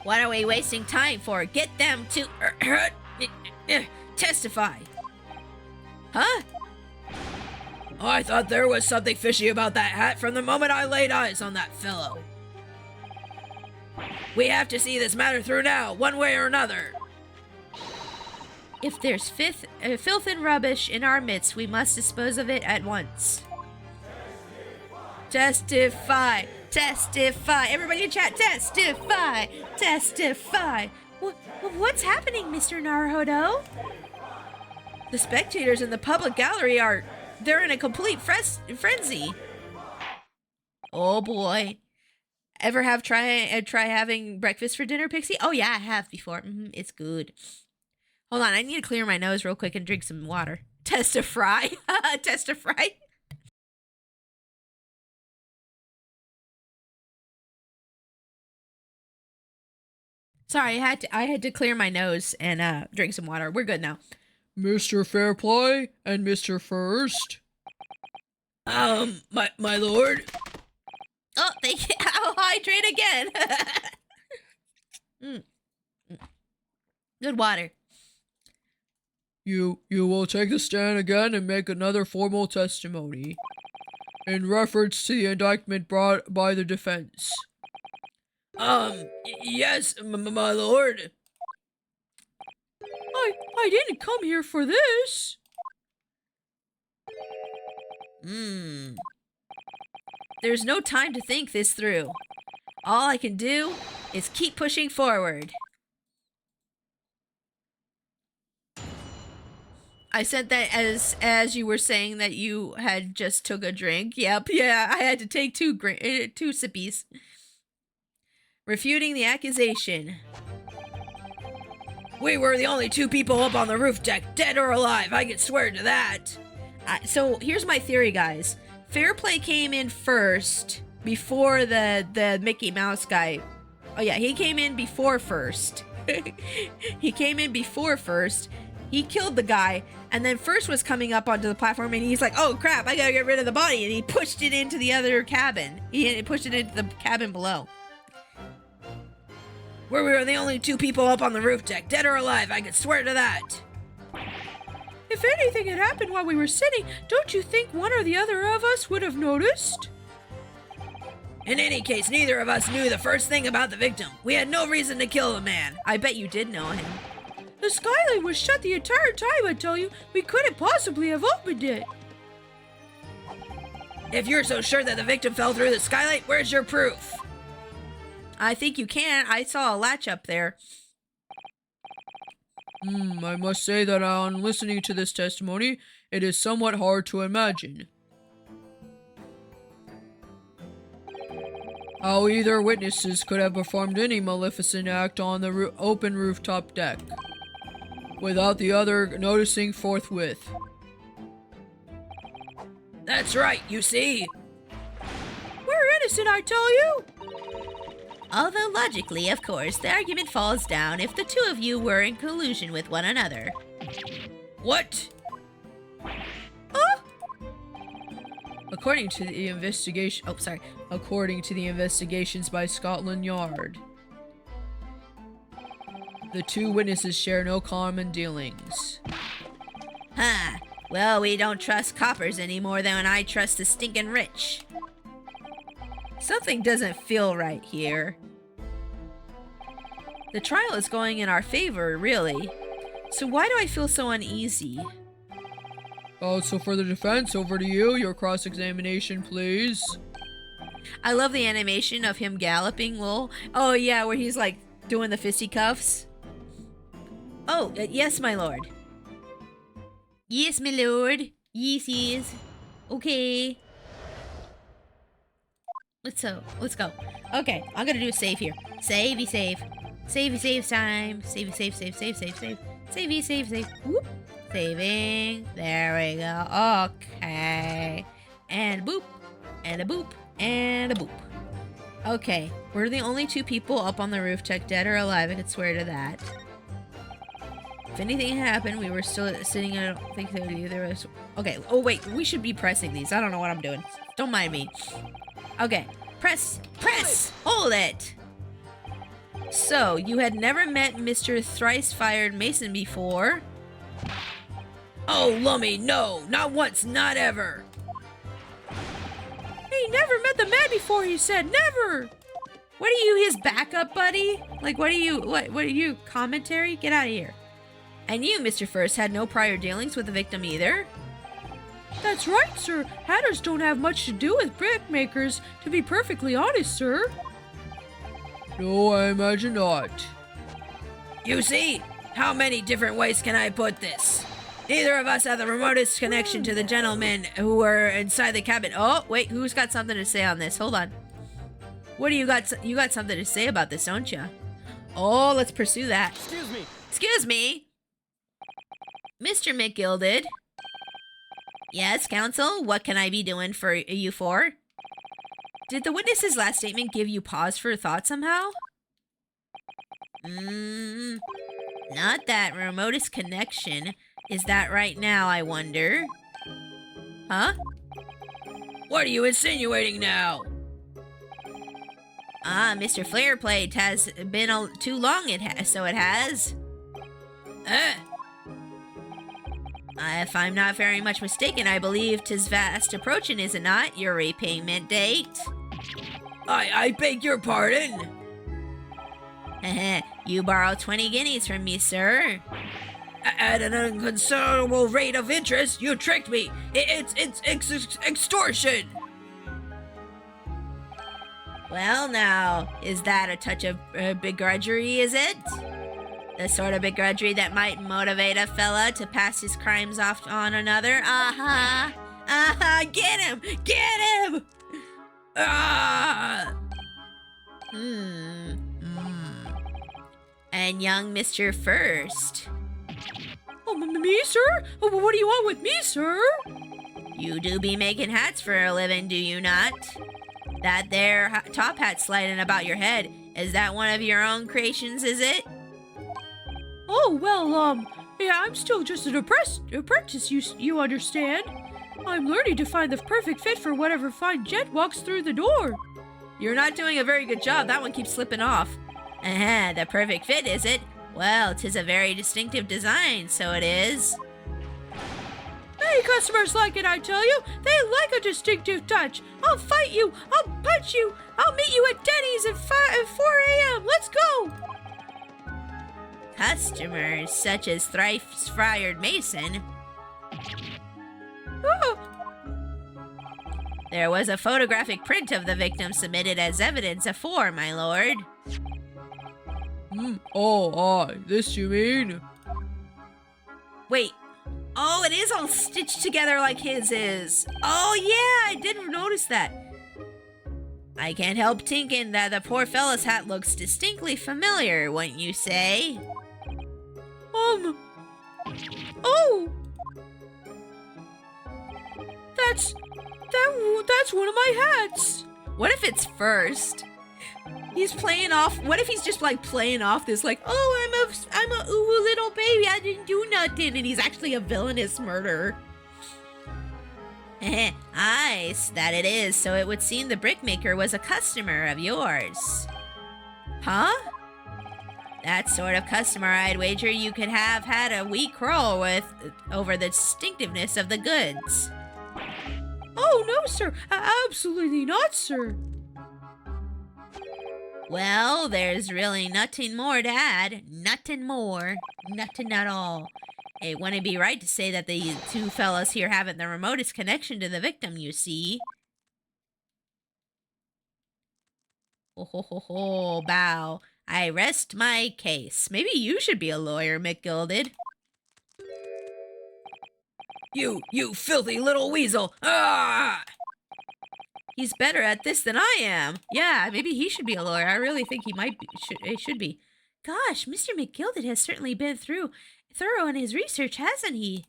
What are we wasting time for? Get them to testify. Huh? I thought there was something fishy about that hat from the moment I laid eyes on that fellow. We have to see this matter through now, one way or another. If there's filth and rubbish in our midst, we must dispose of it at once. Testify! Testify! Everybody in chat, testify! Testify! What's happening, Mr. Naruhodo? The spectators in the public gallery they're in a complete frenzy. Oh boy. Ever try having breakfast for dinner, Pixie? Oh yeah, I have before. It's good. Hold on, I need to clear my nose real quick and drink some water. Testify. Testify. Sorry, I had to clear my nose and drink some water. We're good now. Mr. Fairplay and Mr. First. My lord. Oh, thank you. I'll hydrate again. Good water. You will take the stand again and make another formal testimony in reference to the indictment brought by the defense. Yes, my lord. I didn't come here for this. There's no time to think this through. All I can do is keep pushing forward. I said that as you were saying that you had just took a drink. Yep, yeah, I had to take two sippies. Refuting the accusation. We were the only two people up on the roof deck, dead or alive. I can swear to that. So here's my theory, guys. Fairplay came in first before the Mickey Mouse guy. Oh yeah, he came in before first. He came in before first. He killed the guy, and then First was coming up onto the platform, and he's like, "Oh crap, I gotta get rid of the body," and he pushed it into the other cabin. He pushed it into the cabin below. Where we were the only two people up on the roof deck, dead or alive. I can swear to that. If anything had happened while we were sitting, don't you think one or the other of us would have noticed? In any case, neither of us knew the first thing about the victim. We had no reason to kill the man. I bet you did know him. The skylight was shut the entire time, I tell you. We couldn't possibly have opened it. If you're so sure that the victim fell through the skylight, where's your proof? I think you can. I saw a latch up there. I must say that on listening to this testimony, it is somewhat hard to imagine how either witnesses could have performed any maleficent act on the open rooftop deck without the other noticing forthwith. That's right, you see. We're innocent, I tell you. Although logically, of course, the argument falls down if the two of you were in collusion with one another. What? According to the investigations by Scotland Yard, the two witnesses share no common dealings. Huh. Well, we don't trust coppers any more than I trust the stinking rich. Something doesn't feel right here. The trial is going in our favor, really. So why do I feel so uneasy? So for the defense, over to you. Your cross-examination, please. I love the animation of him galloping, lol. Oh yeah, where he's like doing the fisticuffs. Oh, yes, my lord. Yes, my lord. Yes, yes. Okay. Let's go. Okay, I'm gonna do a save here. Savey save. Savey save time. Savey save, save, save, save, save. Savey save, save. Whoop. Saving. There we go. Okay. And a boop. And a boop. And a boop. Okay, we're the only 2 people up on the roof, check dead or alive. I could swear to that. If anything happened, we were still sitting. I don't think there would either of us. Okay. Oh wait, we should be pressing these. I don't know what I'm doing. Don't mind me. Okay, press, hold it. So you had never met Mr. Thrice-Fired Mason before? Oh, Lummy, no, not once, not ever. He never met the man before. He said never. What are you, his backup buddy? Like, what are you, commentary? Get out of here. And you, Mr. First, had no prior dealings with the victim either? That's right, sir. Hatters don't have much to do with brickmakers, to be perfectly honest, sir. No, I imagine not. You see? How many different ways can I put this? Neither of us have the remotest connection to the gentlemen who were inside the cabin. Oh, wait, who's got something to say on this? Hold on. What do you got? You got something to say about this, don't you? Oh, let's pursue that. Excuse me. Excuse me. Mr. McGilded. Yes, counsel? What can I be doing for you for? Did the witness's last statement give you pause for thought somehow? Not that remotest connection. Is that right now, I wonder? Huh? What are you insinuating now? Mr. Flareplate has been too long, so it has. If I'm not very much mistaken, I believe 'tis fast approaching, is it not? Your repayment date? I beg your pardon? You borrowed 20 guineas from me, sir. At an inconsiderable rate of interest, you tricked me. It's extortion. Well, now, is that a touch of begrudgery, is it? The sort of begrudgery that might motivate a fella to pass his crimes off on another? Get him! Get him! And young Mr. First. Oh, me, sir? Oh, what do you want with me, sir? You do be making hats for a living, do you not? That there top hat sliding about your head, is that one of your own creations, is it? Oh, well, yeah, I'm still just an apprentice, you understand? I'm learning to find the perfect fit for whatever fine gent walks through the door. You're not doing a very good job. That one keeps slipping off. The perfect fit, is it? Well, 'tis a very distinctive design, so it is. Many customers like it, I tell you. They like a distinctive touch. I'll fight you. I'll punch you. I'll meet you at Denny's at 4 a.m. Let's go. Customers such as Thrice-Fired Mason. Oh. There was a photographic print of the victim submitted as evidence afore, my lord. Oh, this you mean? Wait. Oh, it is all stitched together like his is. Oh, yeah, I didn't notice that. I can't help thinking that the poor fella's hat looks distinctly familiar, wouldn't you say? Oh! That's one of my hats! What if it's First? He's playing off, what if he's just like playing off this like, oh, I'm a ooh little baby, I didn't do nothing, and he's actually a villainous murderer. Aye, that it is, so it would seem the brickmaker was a customer of yours. Huh? That sort of customer, I'd wager you could have had a wee quarrel with over the distinctiveness of the goods. Oh, no, sir. Absolutely not, sir. Well, there's really nothing more to add. Nothing more. Nothing at all. It wouldn't be right to say that the 2 fellas here haven't the remotest connection to the victim, you see. Ho, bow. I rest my case. Maybe you should be a lawyer, McGilded. You filthy little weasel! Ah! He's better at this than I am. Yeah, maybe he should be a lawyer. I really think he might be, should be. Gosh, Mr. McGilded has certainly been thorough in his research, hasn't he?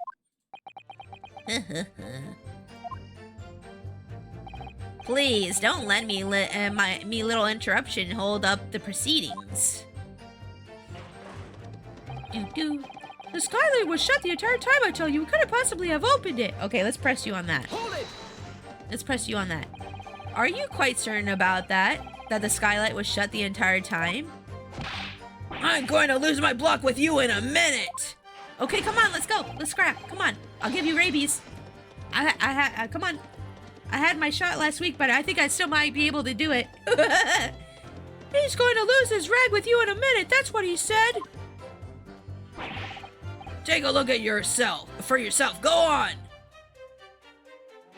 Please, don't let me me little interruption hold up the proceedings. Doo-doo. The skylight was shut the entire time, I tell you. We couldn't possibly have opened it. Okay, let's press you on that. Hold it! Let's press you on that. Are you quite certain about that? That the skylight was shut the entire time? I'm going to lose my block with you in a minute. Okay, come on, let's go. Let's scrap. Come on. I'll give you rabies. Come on. I had my shot last week, but I think I still might be able to do it. He's going to lose his rag with you in a minute. That's what he said. Take a look at yourself. For yourself. Go on.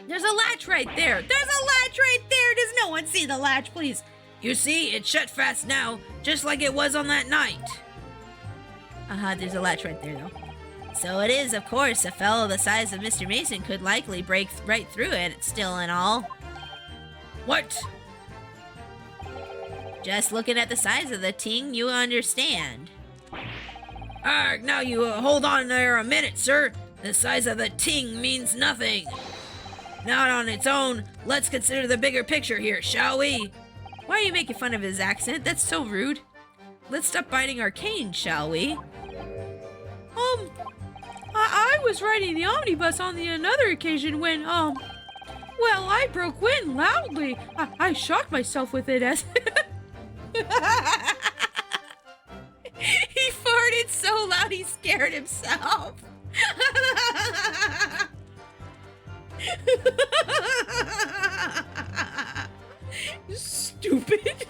There's a latch right there. There's a latch right there. Does no one see the latch, please? You see, it's shut fast now, just like it was on that night. There's a latch right there, though. So it is, of course, a fellow the size of Mr. Mason could likely break right through it, still and all. What? Just looking at the size of the ting, you understand. Now you hold on there a minute, sir. The size of the ting means nothing. Not on its own, let's consider the bigger picture here, shall we? Why are you making fun of his accent? That's so rude. Let's stop biting our cane, shall we? I was riding the omnibus on another occasion when, well, I broke wind loudly. I shocked myself with it as... He farted so loud he scared himself. Stupid.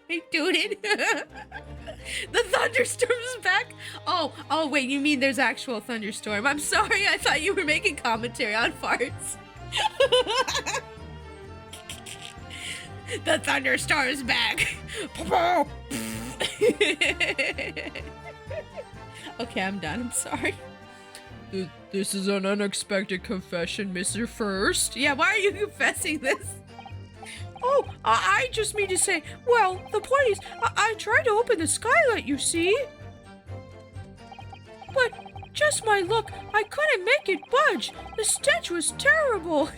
I doing it. The thunderstorm's back. Oh wait, you mean there's actual thunderstorm. I'm sorry, I thought you were making commentary on farts. The thunderstorm's back. Okay, I'm done. I'm sorry. This is an unexpected confession, Mr. First. Yeah, why are you confessing this? Oh, I just mean to say, well, the point is, I tried to open the skylight, you see? But just my luck, I couldn't make it budge. The stench was terrible.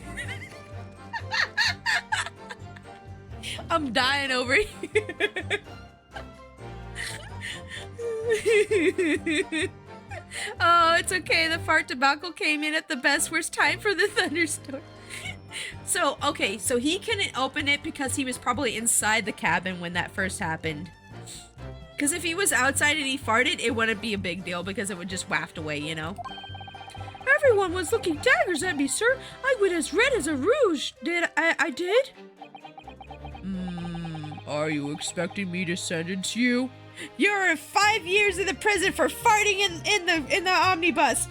I'm dying over here. Oh, it's okay. The fart debacle came in at the best worst time for the thunderstorm. So, okay, so he couldn't open it because he was probably inside the cabin when that first happened. Because if he was outside and he farted, it wouldn't be a big deal because it would just waft away, you know? Everyone was looking daggers at me, sir. I went as red as a rouge. I did? Are you expecting me to sentence you? You're 5 years in the prison for farting in the omnibus.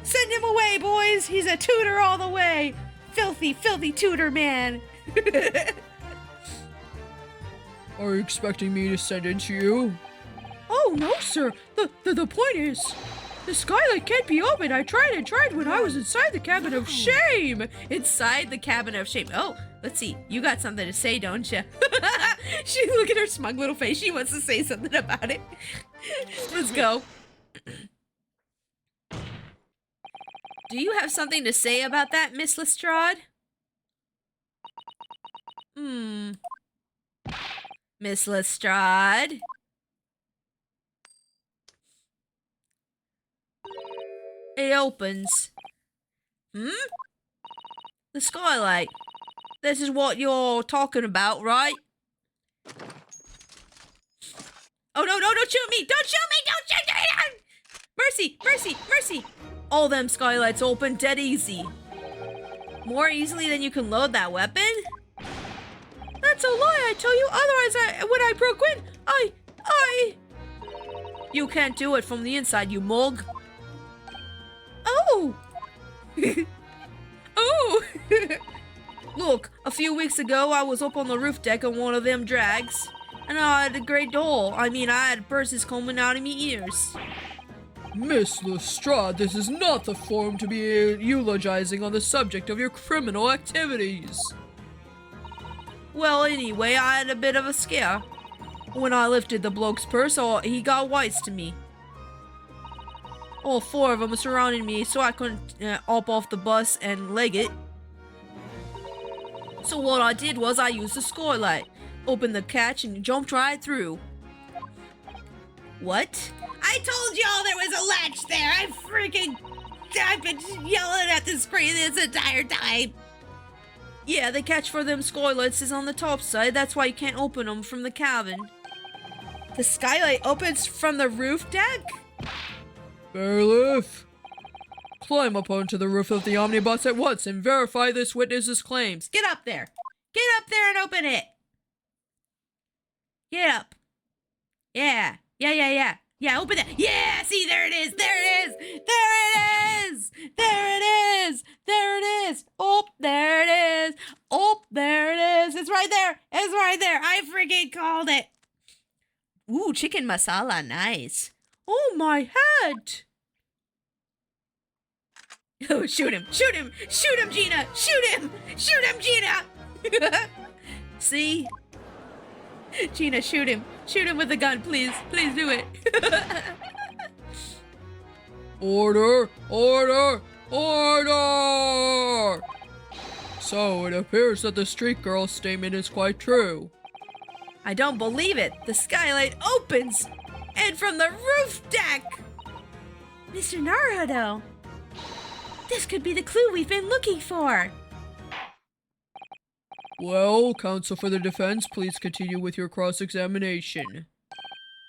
Send him away, boys. He's a tutor all the way. Filthy, filthy tutor man. Are you expecting me to sentence you? Oh, no, sir. The point is, the skylight can't be opened. I tried and tried when I was inside the cabin of shame. Inside the cabin of shame. Oh, let's see. You got something to say, don't you? Look at her smug little face. She wants to say something about it. Let's go. Do you have something to say about that, Miss Lestrade? Miss Lestrade? It opens. The skylight. This is what you're talking about, right? Oh, no, don't shoot me! Don't shoot me! Don't shoot me! Mercy, mercy, mercy! All them skylights open dead easy. More easily than you can load that weapon? That's a lie, I tell you. Otherwise, when I broke in, I... You can't do it from the inside, you mug. Oh! Oh! Look, a few weeks ago, I was up on the roof deck on one of them drags, and I had a great hole. I had bursts coming out of me ears. Miss Lestrade, this is not the forum to be eulogizing on the subject of your criminal activities. Well, anyway, I had a bit of a scare. When I lifted the bloke's purse, he got wise to me. All four of them surrounded me, so I couldn't hop off the bus and leg it. So what I did was I used the skylight, opened the catch, and jumped right through. What? I told y'all there was a latch there! I've been yelling at this this entire time! Yeah, the catch for them skylights is on the top side, that's why you can't open them from the cabin. The skylight opens from the roof deck? Bailiff, climb up onto the roof of the omnibus at once and verify this witness's claims. Get up there! Get up there and open it! Get up! Yeah, open it! Yeah, see, there it is! There it is! Oh, there it is! Oh, there it is! It's right there! I freaking called it! Ooh, chicken masala, nice. Oh, my head! Oh, shoot him, Gina! Shoot him, Gina! See? Gina, shoot him with the gun, please do it. Order! So, it appears that the street girl's statement is quite true. I don't believe it. The skylight opens, and from the roof deck. Mr. Naruto, this could be the clue we've been looking for. Well, counsel for the defense, please continue with your cross-examination.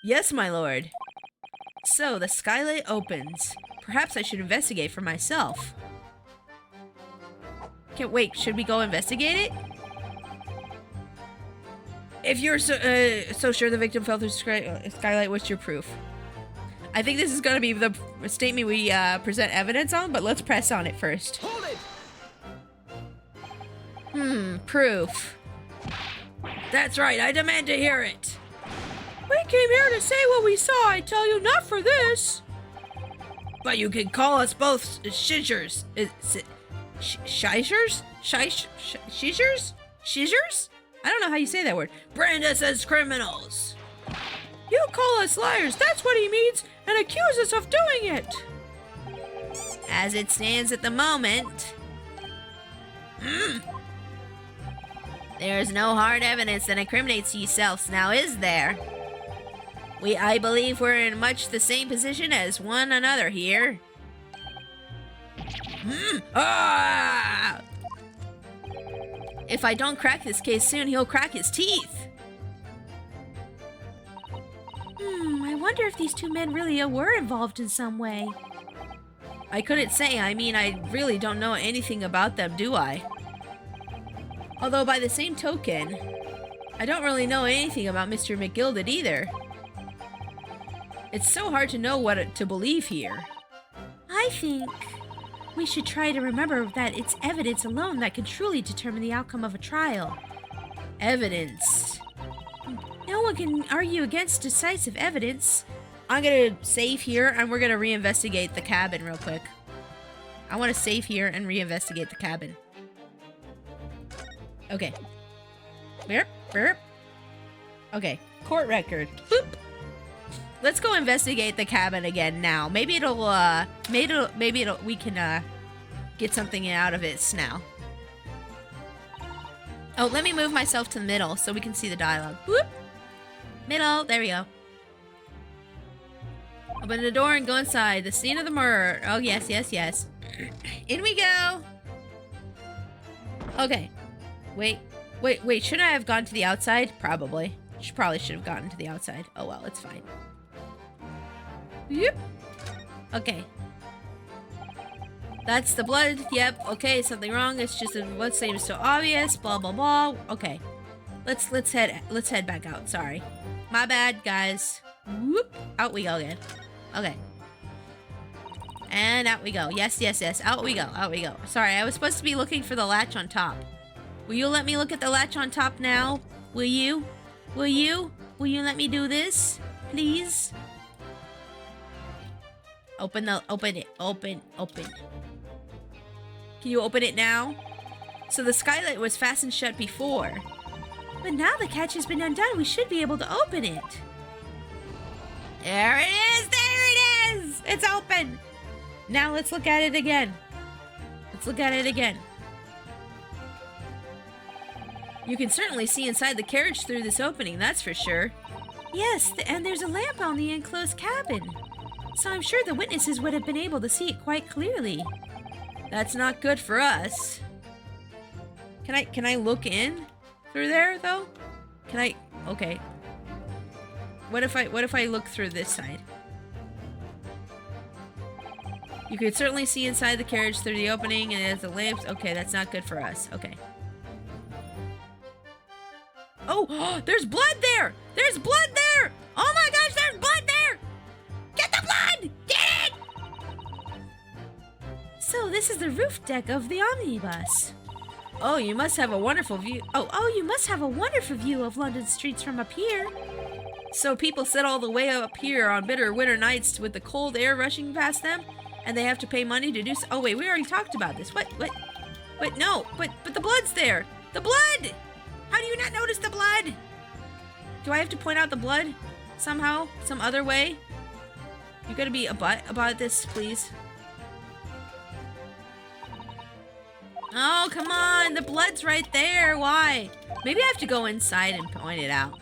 Yes, my lord. So, the skylight opens. Perhaps I should investigate for myself. Wait, should we go investigate it? If you're so sure the victim fell through skylight, what's your proof? I think this is going to be the statement we present evidence on, but let's press on it first. Hold it! Proof. That's right, I demand to hear it. We came here to say what we saw, I tell you, not for this. But you can call us both shishers. Shishers? Shishers? I don't know how you say that word. Brand us as criminals. You call us liars, that's what he means, and accuse us of doing it. As it stands at the moment, there's no hard evidence that incriminates yourselves now, is there? I believe we're in much the same position as one another here. If I don't crack this case soon, he'll crack his teeth. I wonder if these two men really were involved in some way. I couldn't say. I mean, I really don't know anything about them, do I? Although, by the same token, I don't really know anything about Mr. McGilded either. It's so hard to know what to believe here. I think we should try to remember that it's evidence alone that can truly determine the outcome of a trial. Evidence. No one can argue against decisive evidence. I'm gonna save here and we're gonna reinvestigate the cabin real quick. I want to save here and reinvestigate the cabin. Okay. Burp. Okay. Court record. Boop. Let's go investigate the cabin again now. Maybe we can get something out of it now. Oh, let me move myself to the middle so we can see the dialogue. Whoop. Middle. There we go. Open the door and go inside. The scene of the murder. Oh, yes. In we go. Okay. Wait. Shouldn't I have gone to the outside? Probably. Probably should have gotten to the outside. Oh, well, it's fine. Yep. Okay. That's the blood. Yep. Okay, something wrong. It's just what seems so obvious. Blah blah blah. Okay. Let's head back out. Sorry. My bad, guys. Whoop. Out we go again. Okay. And out we go. Yes. Out we go. Sorry, I was supposed to be looking for the latch on top. Will you let me look at the latch on top now? Will you? Will you let me do this? Please? Open it. Open. Can you open it now? So the skylight was fastened shut before. But now the catch has been undone. We should be able to open it. There it is! There it is! It's open! Now let's look at it again. You can certainly see inside the carriage through this opening, that's for sure. Yes, and there's a lamp on the enclosed cabin. So I'm sure the witnesses would have been able to see it quite clearly. That's not good for us. Can I look in through there though? Okay. What if I look through this side? You could certainly see inside the carriage through the opening, and there's the lamps. Okay, that's not good for us. Okay. Oh, there's blood there! There's blood there! Oh my gosh, there's blood there! Get the blood! Get it! So this is the roof deck of the omnibus. Oh, you must have a wonderful view. Oh, you must have a wonderful view of London streets from up here. So people sit all the way up here on bitter winter nights with the cold air rushing past them, and they have to pay money to do so. Oh wait, we already talked about this. What? No, but the blood's there. The blood! How do you not notice the blood? Do I have to point out the blood somehow? Some other way? You gotta be about this, please. Oh, come on. The blood's right there. Why? Maybe I have to go inside and point it out.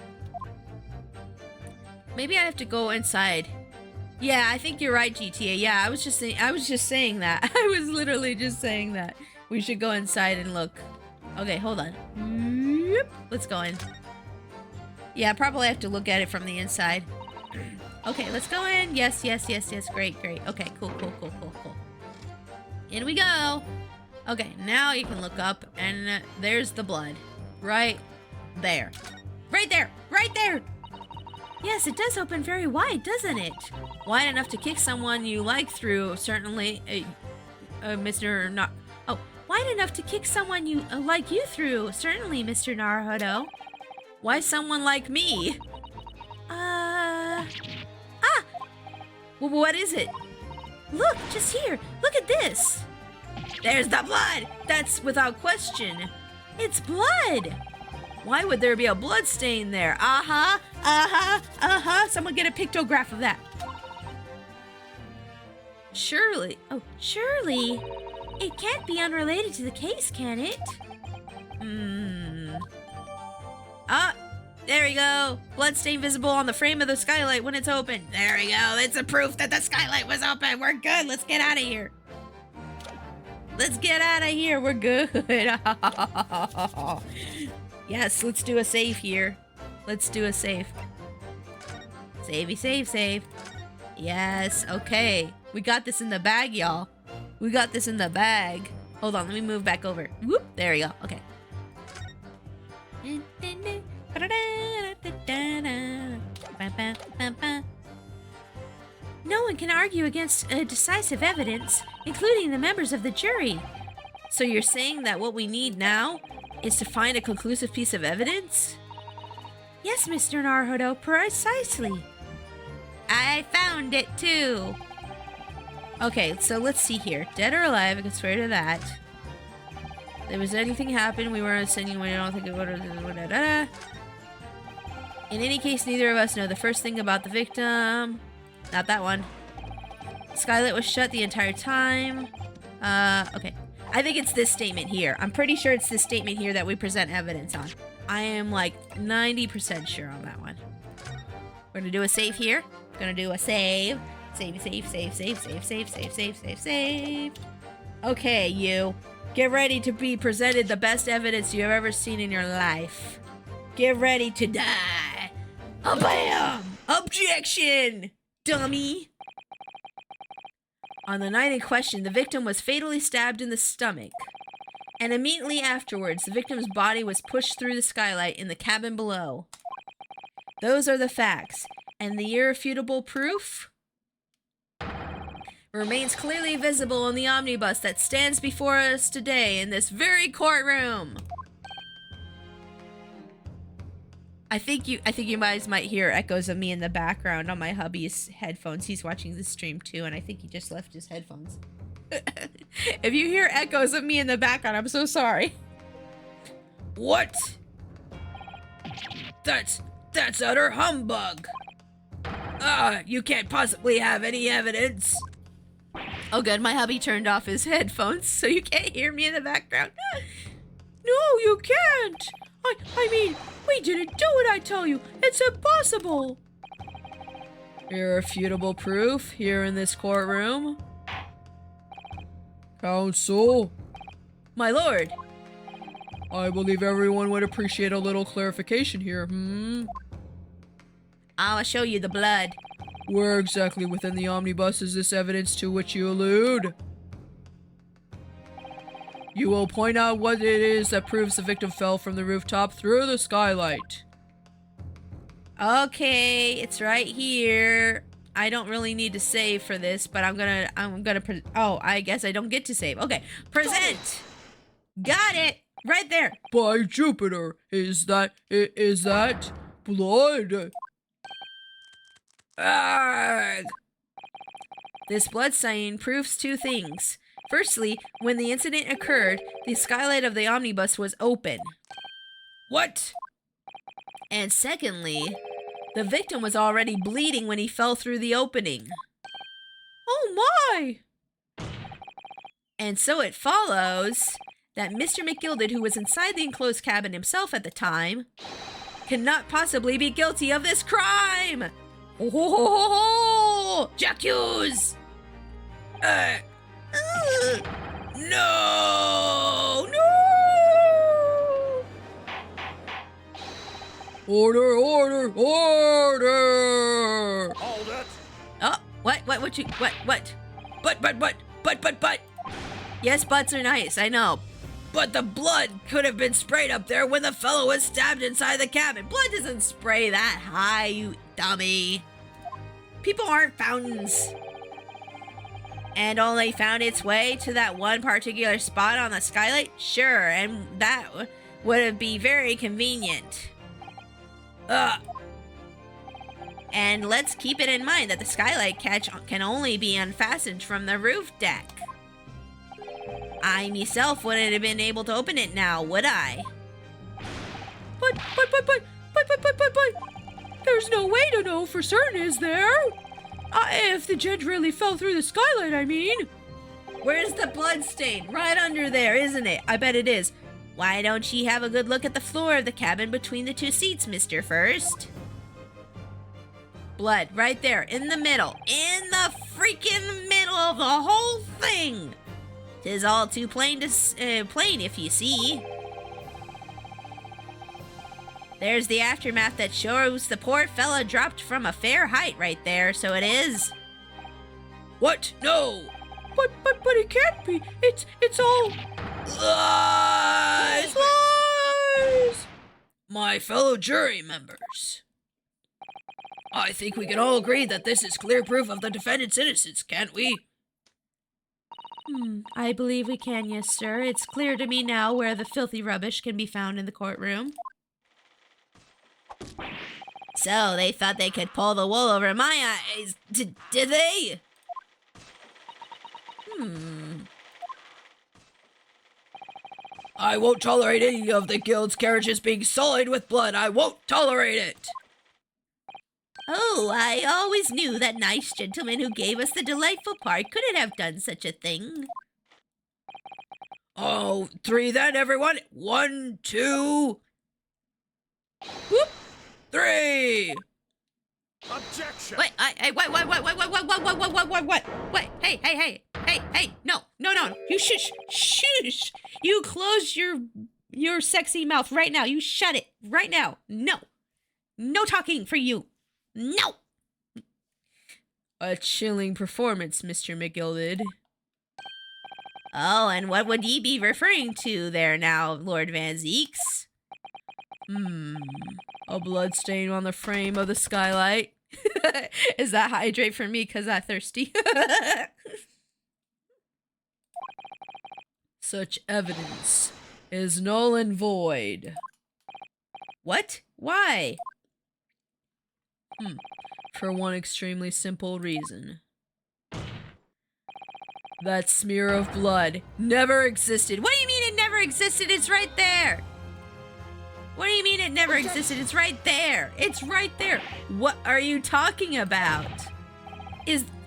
Maybe I have to go inside. Yeah, I think you're right, GTA. Yeah, I was just saying that. I was literally just saying that. We should go inside and look. Okay, hold on. Let's go in. Yeah, probably have to look at it from the inside. Okay, let's go in. Yes. Great. Okay, cool. In we go. Okay, now you can look up, and there's the blood. Right there. Right there! Yes, it does open very wide, doesn't it? Wide enough to kick someone you like through, certainly, Mr. Not. Oh, wide enough to kick someone you like you through, certainly, Mr. Naruhodo. Why someone like me? Well, what is it? Look, just here. Look at this. There's the blood! That's without question. It's blood! Why would there be a blood stain there? Someone get a pictograph of that. Surely. It can't be unrelated to the case, can it? There we go. Blood stain visible on the frame of the skylight when it's open. There we go. It's a proof that the skylight was open. We're good. Let's get out of here. We're good. Yes, let's do a save here. Save. Yes, okay. We got this in the bag, y'all. Hold on, let me move back over. Whoop, there we go. Okay. No one can argue against decisive evidence, including the members of the jury. So you're saying that what we need now is to find a conclusive piece of evidence? Yes, Mr. Naruhodo, precisely. I found it too. Okay, so let's see here. Dead or alive, I can swear to that. There was anything happen, we weren't sending I don't think it would have. In any case, neither of us know the first thing about the victim. Not that one. Skylight was shut the entire time. Okay. I think it's this statement here. I'm pretty sure it's this statement here that we present evidence on. I am like 90% sure on that one. We're gonna do a save here. Gonna do a save. Save. Okay, you. Get ready to be presented the best evidence you have ever seen in your life. Get ready to die. Bam! Objection! Dummy! On the night in question, the victim was fatally stabbed in the stomach. And immediately afterwards, the victim's body was pushed through the skylight in the cabin below. Those are the facts. And the irrefutable proof remains clearly visible in the omnibus that stands before us today in this very courtroom. I think you guys might hear echoes of me in the background on my hubby's headphones. He's watching the stream too, and I think he just left his headphones. If you hear echoes of me in the background, I'm so sorry. What? That's utter humbug. You can't possibly have any evidence. Oh good, my hubby turned off his headphones, so you can't hear me in the background. No, you can't. I mean, we didn't do it, I tell you. It's impossible. Irrefutable proof here in this courtroom. Counsel, My lord. I believe everyone would appreciate a little clarification here, I'll show you the blood. Where exactly within the omnibus is this evidence to which you allude? You will point out what it is that proves the victim fell from the rooftop through the skylight. Okay, it's right here. I don't really need to save for this, but oh, I guess I don't get to save. Okay, present. Got it. Right there. By Jupiter, is that blood? Arrgh! This blood stain proves two things. Firstly, when the incident occurred, the skylight of the omnibus was open. What? And secondly, the victim was already bleeding when he fell through the opening. Oh my! And so it follows that Mr. McGilded, who was inside the enclosed cabin himself at the time, cannot possibly be guilty of this crime! Ho ho ho ho ho! J'accuse! No! No! Order, order, order! Hold it. Oh, what? But. Yes, butts are nice, I know. But the blood could have been sprayed up there when the fellow was stabbed inside the cabin. Blood doesn't spray that high, you dummy. People aren't fountains. And only found its way to that one particular spot on the skylight? Sure, and that would be very convenient. And let's keep it in mind that the skylight catch can only be unfastened from the roof deck. I myself wouldn't have been able to open it now, would I? But, there's no way to know for certain, is there? If the gent really fell through the skylight, I mean. Where's the blood stain? Right under there, isn't it? I bet it is. Why don't ye have a good look at the floor of the cabin between the two seats, Mr. First? Blood, right there, in the middle. In the freaking middle of the whole thing! 'Tis all too plain if you see. There's the aftermath that shows the poor fella dropped from a fair height right there, so it is. What? No! But it can't be. It's all Lies! lies! My fellow jury members, I think we can all agree that this is clear proof of the defendant's innocence, can't we? I believe we can, yes, sir. It's clear to me now where the filthy rubbish can be found in the courtroom. So, they thought they could pull the wool over my eyes. Did they? I won't tolerate any of the guild's carriages being sullied with blood. I won't tolerate it. Oh, I always knew that nice gentleman who gave us the delightful part couldn't have done such a thing. Oh, 3 then, everyone. 1, 2... Whoop! 3! Objection. Wait, what? Hey, no, you shush. You close your sexy mouth right now. You shut it right now. No talking for you. No. A chilling performance, Mr. McGilded. Oh, and what would ye be referring to there now, Lord Van Zeeks? A blood stain on the frame of the skylight. Is that hydrate for me because I'm thirsty? Such evidence is null and void. What? Why? For one extremely simple reason. That smear of blood never existed. What do you mean it never existed? It's right there. What do you mean it never existed? It's right there. It's right there. What are you talking about?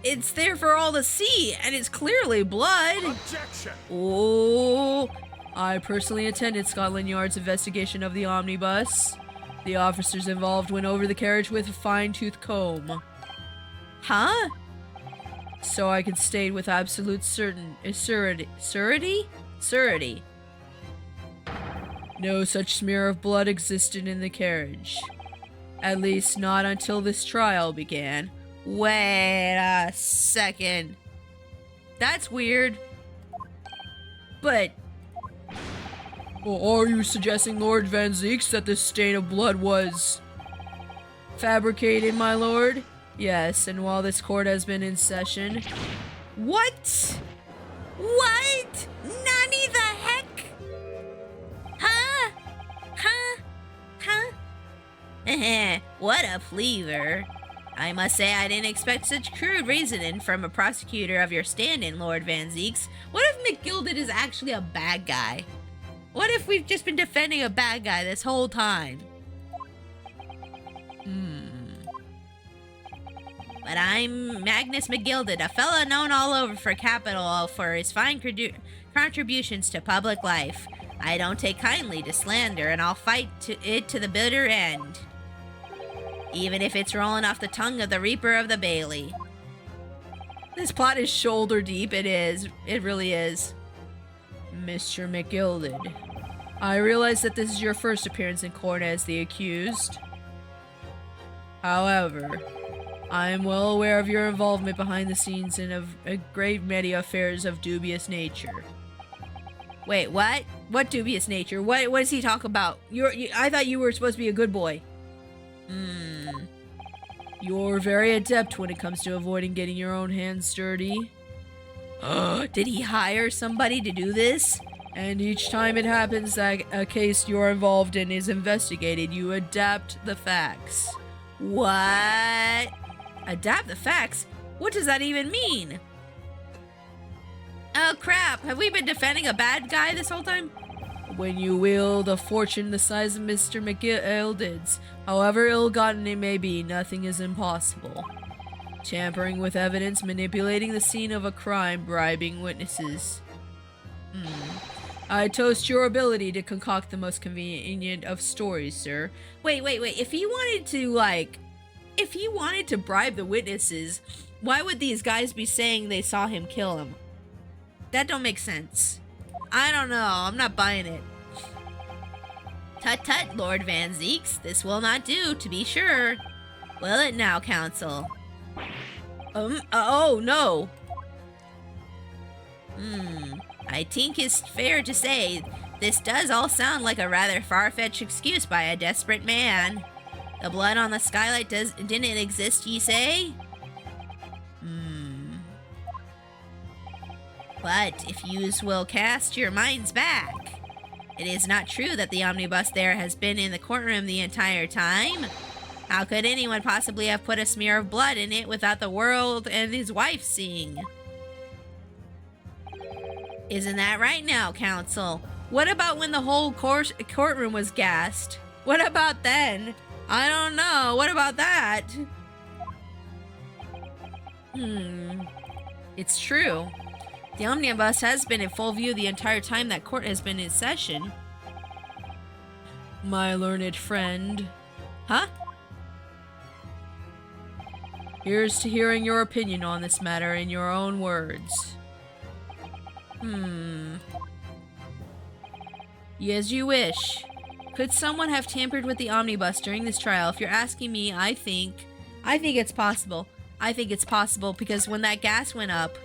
It's there for all to see, and it's clearly blood. Objection! Oh, I personally attended Scotland Yard's investigation of the omnibus. The officers involved went over the carriage with a fine-tooth comb. Huh? So I can state with absolute certainty. No such smear of blood existed in the carriage. At least not until this trial began. Wait a second. That's weird. But... Well, are you suggesting, Lord Van Zeeks, that this stain of blood was... fabricated, my lord? Yes, and while this court has been in session... What? What? Nani the heck? Huh? What a flavor. I must say I didn't expect such crude reasoning from a prosecutor of your standing, Lord Van Zeeks. What if McGilded is actually a bad guy? What if we've just been defending a bad guy this whole time? But I'm Magnus McGilded, a fellow known all over for capital for his fine contributions to public life. I don't take kindly to slander, and I'll fight it to the bitter end. Even if it's rolling off the tongue of the Reaper of the Bailey. This plot is shoulder deep, it is. It really is. Mr. McGilded, I realize that this is your first appearance in court as the accused. However, I am well aware of your involvement behind the scenes in a great many affairs of dubious nature. Wait, what? What dubious nature? What does he talk about? I thought you were supposed to be a good boy. You're very adept when it comes to avoiding getting your own hands dirty. Did he hire somebody to do this? And each time it happens that a case you're involved in is investigated, you adapt the facts. What? Adapt the facts? What does that even mean? Oh crap, have we been defending a bad guy this whole time? When you wield a fortune the size of Mr. McGilded's, however ill-gotten it may be, nothing is impossible. Tampering with evidence, manipulating the scene of a crime, bribing witnesses. I toast your ability to concoct the most convenient of stories, sir. Wait. If he wanted to bribe the witnesses, why would these guys be saying they saw him kill him? That don't make sense. I don't know. I'm not buying it. Tut, Lord Van Zeeks. This will not do, to be sure. Will it now, counsel? Oh, no. I think it's fair to say this does all sound like a rather far-fetched excuse by a desperate man. The blood on the skylight didn't exist, ye say? But if yous will cast your minds back, it is not true that the omnibus there has been in the courtroom the entire time. How could anyone possibly have put a smear of blood in it without the world and his wife seeing? Isn't that right now, counsel? What about when the whole courtroom was gassed? What about then? I don't know. What about that? It's true. The omnibus has been in full view the entire time that court has been in session. My learned friend. Huh? Here's to hearing your opinion on this matter in your own words. As you wish. Could someone have tampered with the omnibus during this trial? If you're asking me, I think it's possible. I think it's possible because when that gas went up,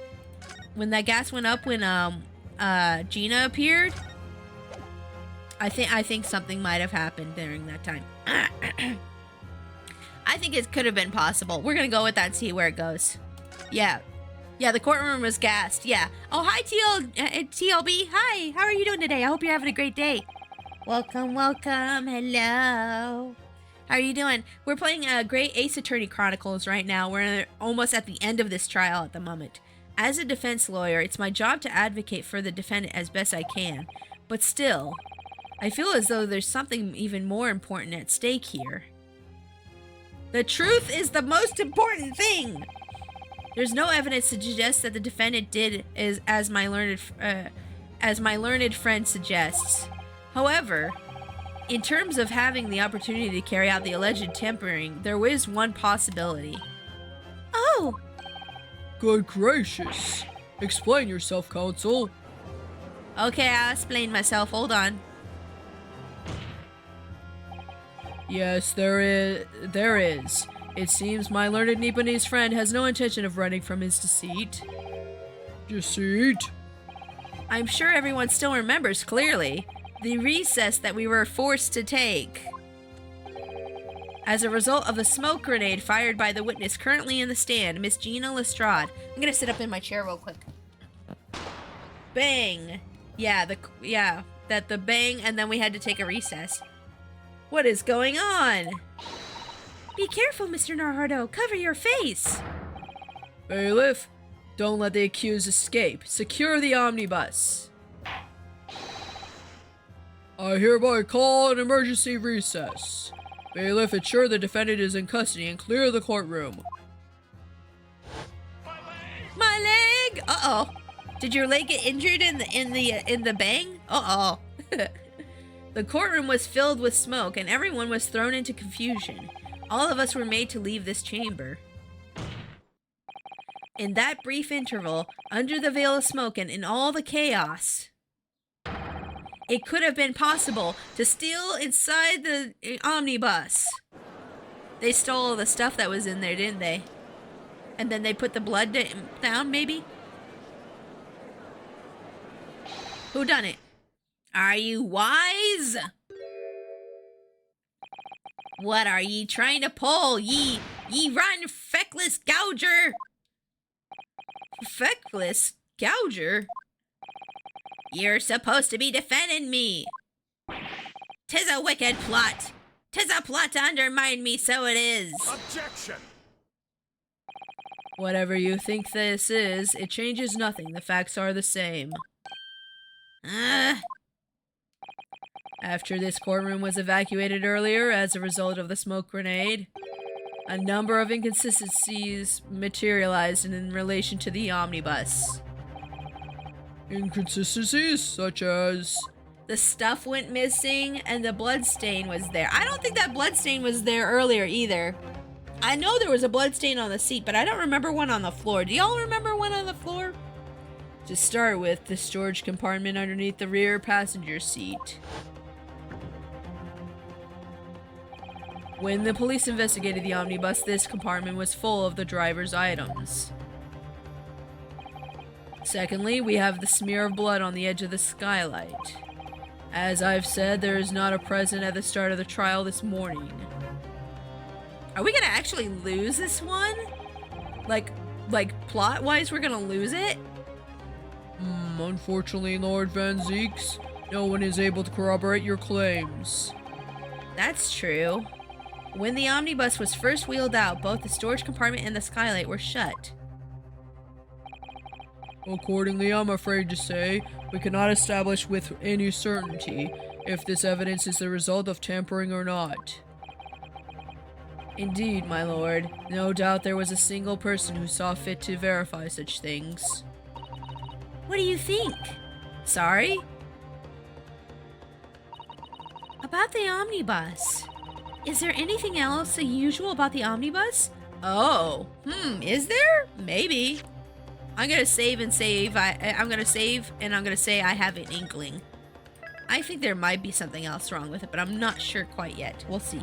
when Gina appeared, I think something might have happened during that time. I think it could have been possible. We're gonna go with that and see where it goes. Yeah, the courtroom was gassed. Yeah. Oh, hi, TLB. Hi, how are you doing today? I hope you're having a great day. Welcome. Hello. How are you doing? We're playing Great Ace Attorney Chronicles right now. We're almost at the end of this trial at the moment. As a defense lawyer, it's my job to advocate for the defendant as best I can. But still, I feel as though there's something even more important at stake here. The truth is the most important thing! There's no evidence to suggest that the defendant did as my learned friend suggests. However, in terms of having the opportunity to carry out the alleged tampering, there is one possibility. Oh! Good gracious. Explain yourself, counsel. Okay, I'll explain myself. Hold on. Yes, there is. It seems my learned Nipponese friend has no intention of running from his deceit. Deceit? I'm sure everyone still remembers clearly the recess that we were forced to take as a result of the smoke grenade fired by the witness currently in the stand, Miss Gina Lestrade. I'm gonna sit up in my chair real quick. Bang! That the bang, and then we had to take a recess. What is going on? Be careful, Mr. Naruto. Cover your face. Bailiff, don't let the accused escape. Secure the omnibus. I hereby call an emergency recess. Bailiff, ensure the defendant is in custody and clear the courtroom. My leg! Uh-oh. Did your leg get injured in the bang? Uh-oh. The courtroom was filled with smoke and everyone was thrown into confusion. All of us were made to leave this chamber. In that brief interval, under the veil of smoke and in all the chaos, it could have been possible to steal inside the omnibus. They stole all the stuff that was in there, didn't they? And then they put the blood down, maybe? Who done it? Are you wise? What are ye trying to pull, ye run, feckless gouger? Feckless gouger? You're supposed to be defending me. 'Tis a wicked plot. 'Tis a plot to undermine me, so it is. Objection! Whatever you think this is, it changes nothing. The facts are the same. After this courtroom was evacuated earlier as a result of the smoke grenade, a number of inconsistencies materialized in relation to the omnibus. Inconsistencies such as... The stuff went missing and the bloodstain was there. I don't think that bloodstain was there earlier either. I know there was a bloodstain on the seat, but I don't remember one on the floor. Do y'all remember one on the floor? To start with, the storage compartment underneath the rear passenger seat. When the police investigated the omnibus, this compartment was full of the driver's items. Secondly, we have the smear of blood on the edge of the skylight. As I've said, there is not a present at the start of the trial this morning. Are we gonna actually lose this one? Like plot-wise, we're gonna lose it? Unfortunately, Lord Van Zeeks, no one is able to corroborate your claims. That's true. When the omnibus was first wheeled out, both the storage compartment and the skylight were shut. Accordingly, I'm afraid to say, we cannot establish with any certainty if this evidence is the result of tampering or not. Indeed, my lord, no doubt there was a single person who saw fit to verify such things. What do you think? Sorry? About the omnibus. Is there anything else unusual about the omnibus? Oh, is there? Maybe. I'm gonna save and save. I'm gonna save and I'm gonna say I have an inkling. I think there might be something else wrong with it, but I'm not sure quite yet. We'll see.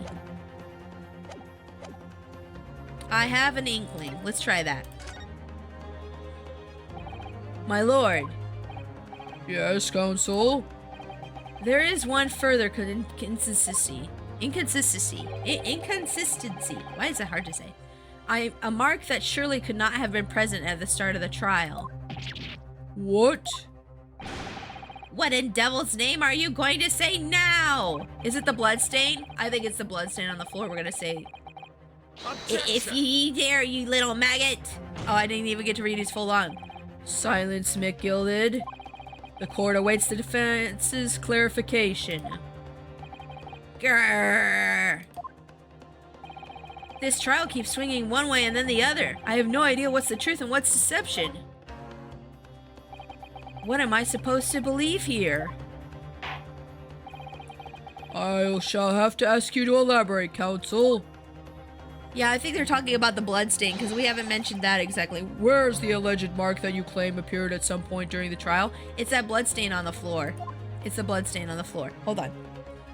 I have an inkling. Let's try that. My lord. Yes, counsel? There is one further inconsistency. Inconsistency. Why is that hard to say? A mark that surely could not have been present at the start of the trial. What? What in devil's name are you going to say now? Is it the bloodstain? I think it's the bloodstain on the floor we're gonna say. If ye dare, you little maggot. Oh, I didn't even get to read his full line. Silence, McGilded. The court awaits the defense's clarification. Grrr. This trial keeps swinging one way and then the other. I have no idea what's the truth and what's deception. What am I supposed to believe here? I shall have to ask you to elaborate, counsel. Yeah, I think they're talking about the bloodstain because we haven't mentioned that exactly. Where's the alleged mark that you claim appeared at some point during the trial? It's that bloodstain on the floor. It's the bloodstain on the floor. Hold on.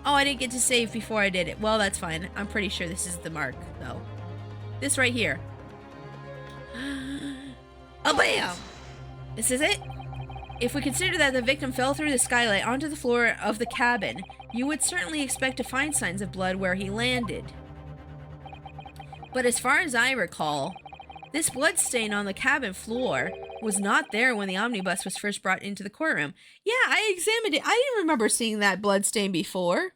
Oh, I didn't get to save before I did it. Well, that's fine. I'm pretty sure this is the mark, though. This right here. Oh, bam! This is it? If we consider that the victim fell through the skylight onto the floor of the cabin, you would certainly expect to find signs of blood where he landed. But as far as I recall, this blood stain on the cabin floor was not there when the omnibus was first brought into the courtroom. Yeah, I examined it. I didn't remember seeing that blood stain before.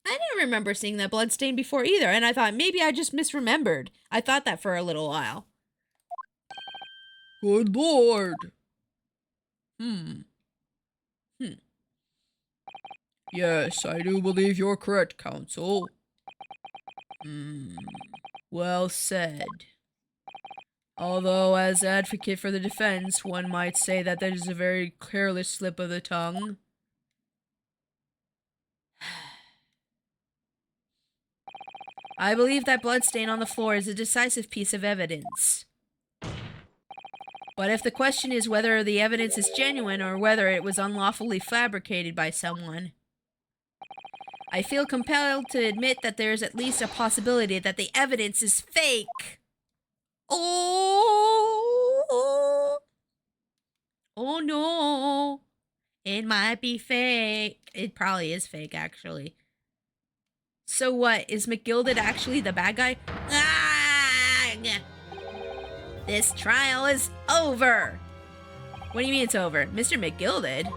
I didn't remember seeing that blood stain before either, and I thought maybe I just misremembered. I thought that for a little while. Good Lord. Yes, I do believe you're correct, counsel. Well said. Although, as advocate for the defense, one might say that is a very careless slip of the tongue. I believe that bloodstain on the floor is a decisive piece of evidence. But if the question is whether the evidence is genuine or whether it was unlawfully fabricated by someone, I feel compelled to admit that there is at least a possibility that the evidence is fake. Oh no. It might be fake. It probably is fake, actually. So what? Is McGilded actually the bad guy? Ah! This trial is over. What do you mean it's over? Mr. McGilded?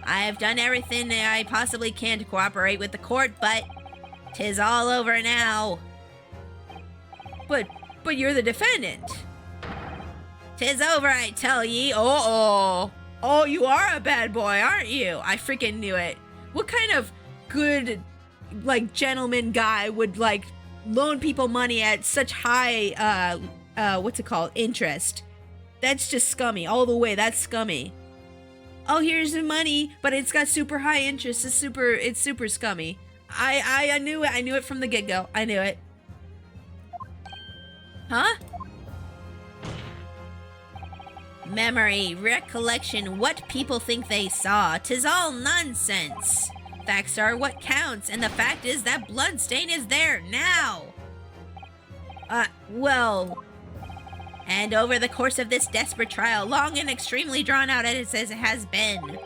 I have done everything that I possibly can to cooperate with the court, but 'tis all over now. But you're the defendant. 'Tis over, I tell ye. Oh, you are a bad boy, aren't you? I freaking knew it. What kind of good, like, gentleman guy would, like, loan people money at such high, what's it called? Interest. That's just scummy. All the way, that's scummy. Oh, here's the money, but it's got super high interest. It's super scummy. I knew it. I knew it from the get-go. I knew it. Huh? Memory, recollection, what people think they saw. 'Tis all nonsense. Facts are what counts, and the fact is that bloodstain is there now. Well... And over the course of this desperate trial, long and extremely drawn out as it has been,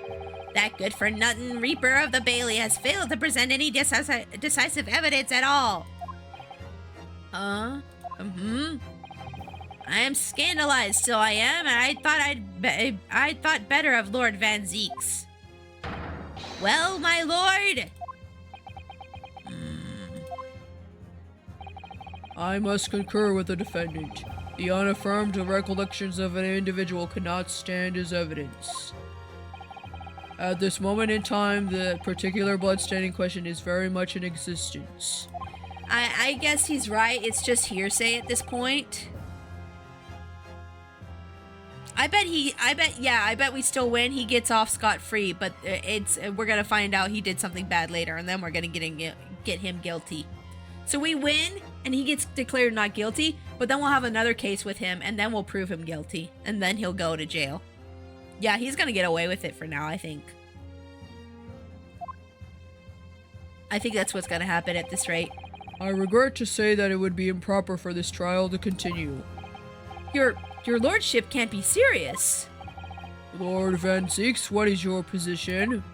that good-for-nothing Reaper of the Bailey has failed to present any decisive evidence at all. I am scandalized, so I am, and I thought better of Lord Van Zeeks. Well, my lord... I must concur with the defendant. The unaffirmed recollections of an individual cannot stand as evidence. At this moment in time, the particular bloodstain in question is very much in existence. I guess he's right. It's just hearsay at this point. I bet we still win. He gets off scot-free, but we're gonna find out he did something bad later, and then we're gonna get him guilty. So we win, and he gets declared not guilty, but then we'll have another case with him, and then we'll prove him guilty, and then he'll go to jail. Yeah, he's gonna get away with it for now, I think. I think that's what's gonna happen at this rate. I regret to say that it would be improper for this trial to continue. Your lordship can't be serious. Lord Van Zeeks, what is your position?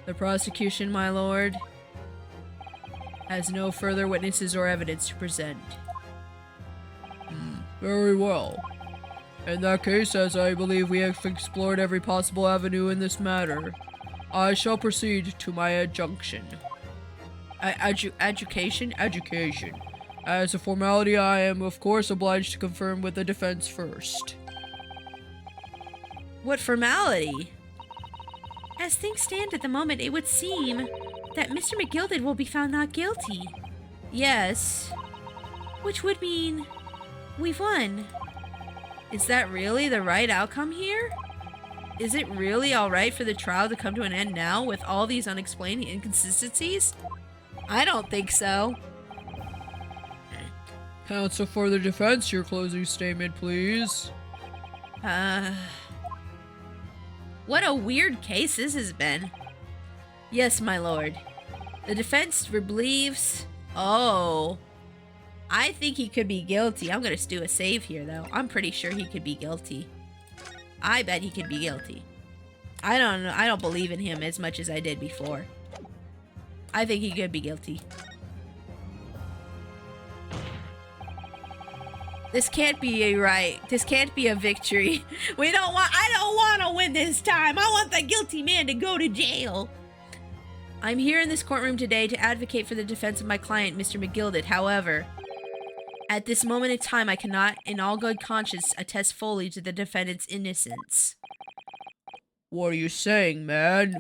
The prosecution, my lord, has no further witnesses or evidence to present. Very well. In that case, as I believe we have explored every possible avenue in this matter, I shall proceed to my adjunction. Education? Education. As a formality, I am of course obliged to confirm with the defense first. What formality? As things stand at the moment, it would seem that Mr. McGilded will be found not guilty. Yes. Which would mean we've won. Is that really the right outcome here? Is it really alright for the trial to come to an end now with all these unexplained inconsistencies? I don't think so. Counsel for the defense, your closing statement, please. What a weird case this has been. Yes, my lord. The defense believes... Oh. I think he could be guilty. I'm gonna do a save here, though. I'm pretty sure he could be guilty. I bet he could be guilty. I don't know. I don't believe in him as much as I did before. I think he could be guilty. This can't be a right. This can't be a victory. I don't want to win this time. I want the guilty man to go to jail. I'm here in this courtroom today to advocate for the defense of my client, Mr. McGilded. However, at this moment in time, I cannot, in all good conscience, attest fully to the defendant's innocence. What are you saying, man?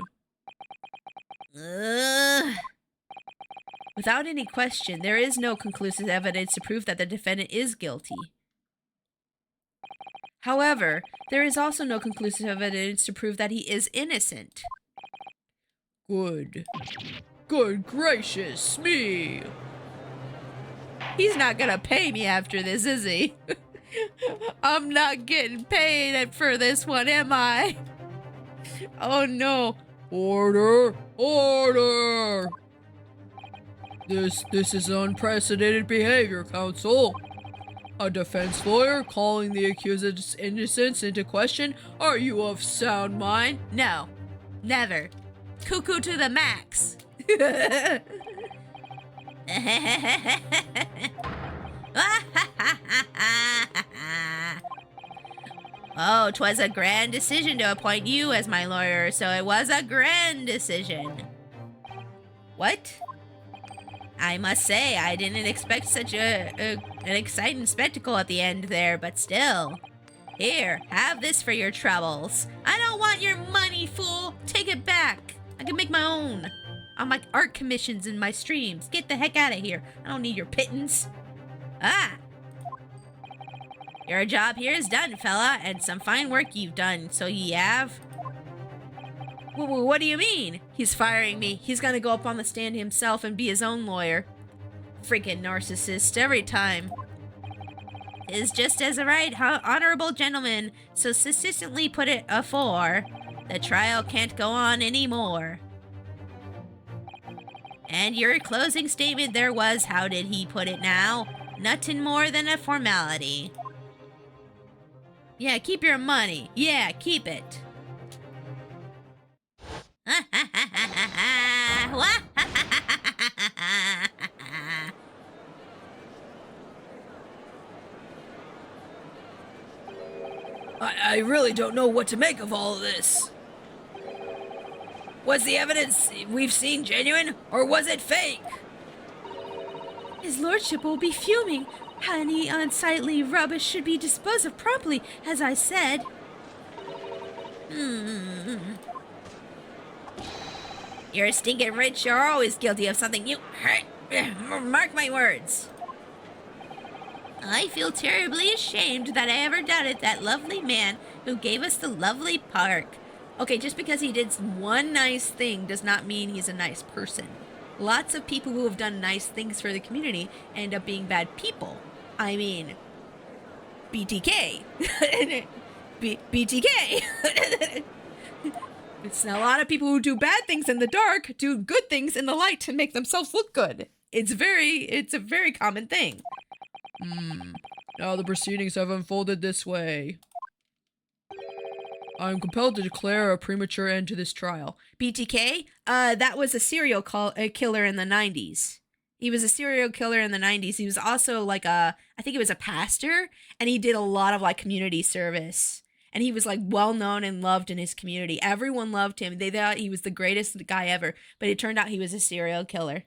Without any question, there is no conclusive evidence to prove that the defendant is guilty. However, there is also no conclusive evidence to prove that he is innocent. Good. Good gracious me! He's not gonna pay me after this, is he? I'm not getting paid for this one, am I? Oh no. Order! Order! This is unprecedented behavior, counsel. A defense lawyer calling the accused's innocence into question? Are you of sound mind? No. Never. Cuckoo to the max. Oh, 'twas a grand decision to appoint you as my lawyer, so it was a grand decision. What? I must say, I didn't expect such an exciting spectacle at the end there, but still. Here, have this for your troubles. I don't want your money, fool! Take it back! I can make my own. On my art commissions and my streams. Get the heck out of here. I don't need your pittance. Ah! Your job here is done, fella, and some fine work you've done, so ye have. What do you mean? He's firing me. He's gonna go up on the stand himself and be his own lawyer. Freaking narcissist every time. Is just as a right honorable gentleman so consistently put it afore. The trial can't go on anymore. And your closing statement there was, how did he put it now? Nothing more than a formality. Yeah, keep your money. Yeah, keep it. I really don't know what to make of all of this. Was the evidence we've seen genuine, or was it fake? His lordship will be fuming. Any unsightly rubbish should be disposed of promptly, as I said. You're stinking rich. You're always guilty of something. You mark my words. I feel terribly ashamed that I ever doubted that lovely man who gave us the lovely park. Okay, just because he did one nice thing does not mean he's a nice person. Lots of people who have done nice things for the community end up being bad people. I mean, BTK. BTK. It's a lot of people who do bad things in the dark do good things in the light to make themselves look good. It's a very common thing. Now the proceedings have unfolded this way. I am compelled to declare a premature end to this trial. BTK? That was a serial killer in the 90s. He was a serial killer in the 90s. He was also like I think he was a pastor, and he did a lot of like community service. And he was like well known and loved in his community. Everyone loved him. They thought he was the greatest guy ever, but it turned out he was a serial killer.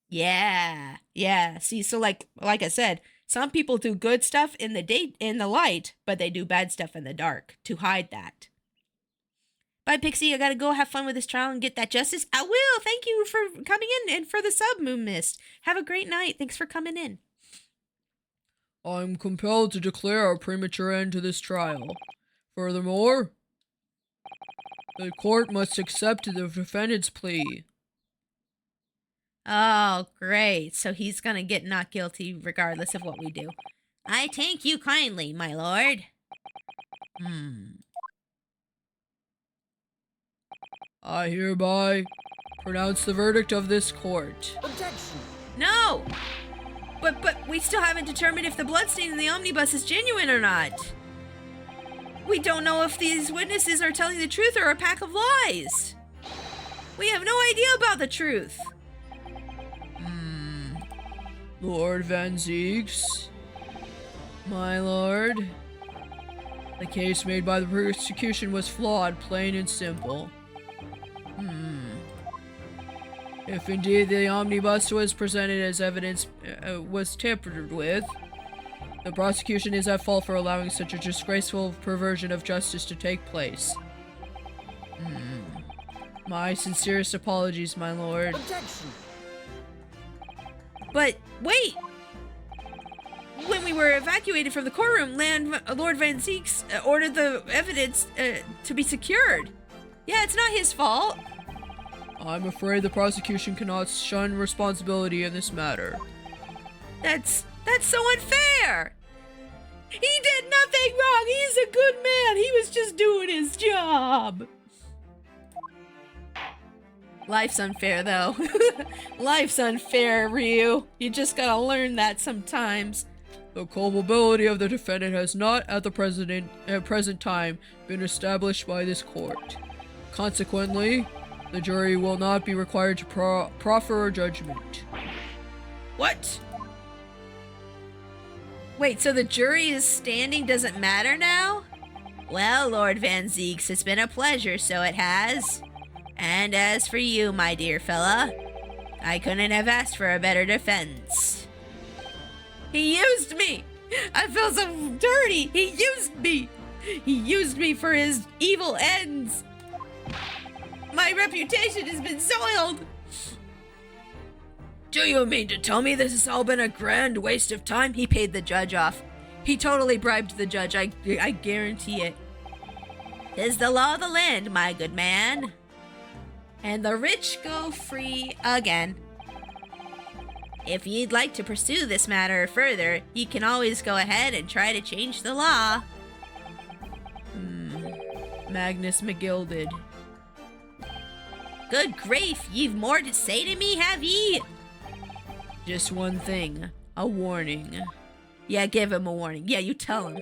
Yeah. Yeah. See, so like I said, some people do good stuff in the light, but they do bad stuff in the dark to hide that. Bye, Pixie. I gotta go have fun with this trial and get that justice. I will. Thank you for coming in and for the sub, Moon Mist. Have a great night. Thanks for coming in. I'm compelled to declare a premature end to this trial. Furthermore, the court must accept the defendant's plea. Oh, great. So he's gonna get not guilty regardless of what we do. I thank you kindly, my lord. I hereby pronounce the verdict of this court. Objection. No! But we still haven't determined if the bloodstain in the omnibus is genuine or not. We don't know if these witnesses are telling the truth or a pack of lies. We have no idea about the truth. Lord Van Zieks, my lord, the case made by the prosecution was flawed, plain and simple. If indeed the omnibus was presented as evidence was tampered with, the prosecution is at fault for allowing such a disgraceful perversion of justice to take place. My sincerest apologies, my lord. Objection. But wait! When we were evacuated from the courtroom, Lord Van Zieks ordered the evidence to be secured. Yeah, it's not his fault. I'm afraid the prosecution cannot shun responsibility in this matter. That's so unfair! He did nothing wrong! He's a good man! He was just doing his job! Life's unfair, though. Life's unfair, Ryu. You just gotta learn that sometimes. The culpability of the defendant has not, at the present time, been established by this court. Consequently, the jury will not be required to proffer a judgment. What? Wait, so the jury's standing doesn't matter now? Well, Lord Van Zieks, it's been a pleasure, so it has. And as for you, my dear fella, I couldn't have asked for a better defense. He used me! I feel so dirty! He used me! He used me for his evil ends! My reputation has been soiled! Do you mean to tell me this has all been a grand waste of time? He paid the judge off. He totally bribed the judge, I guarantee it. 'Tis the law of the land, my good man. And the rich go free again. If you'd like to pursue this matter further, you can always go ahead and try to change the law. Magnus McGilded. Good grief, you've more to say to me, have ye? Just one thing. A warning. Yeah, give him a warning. Yeah, you tell him.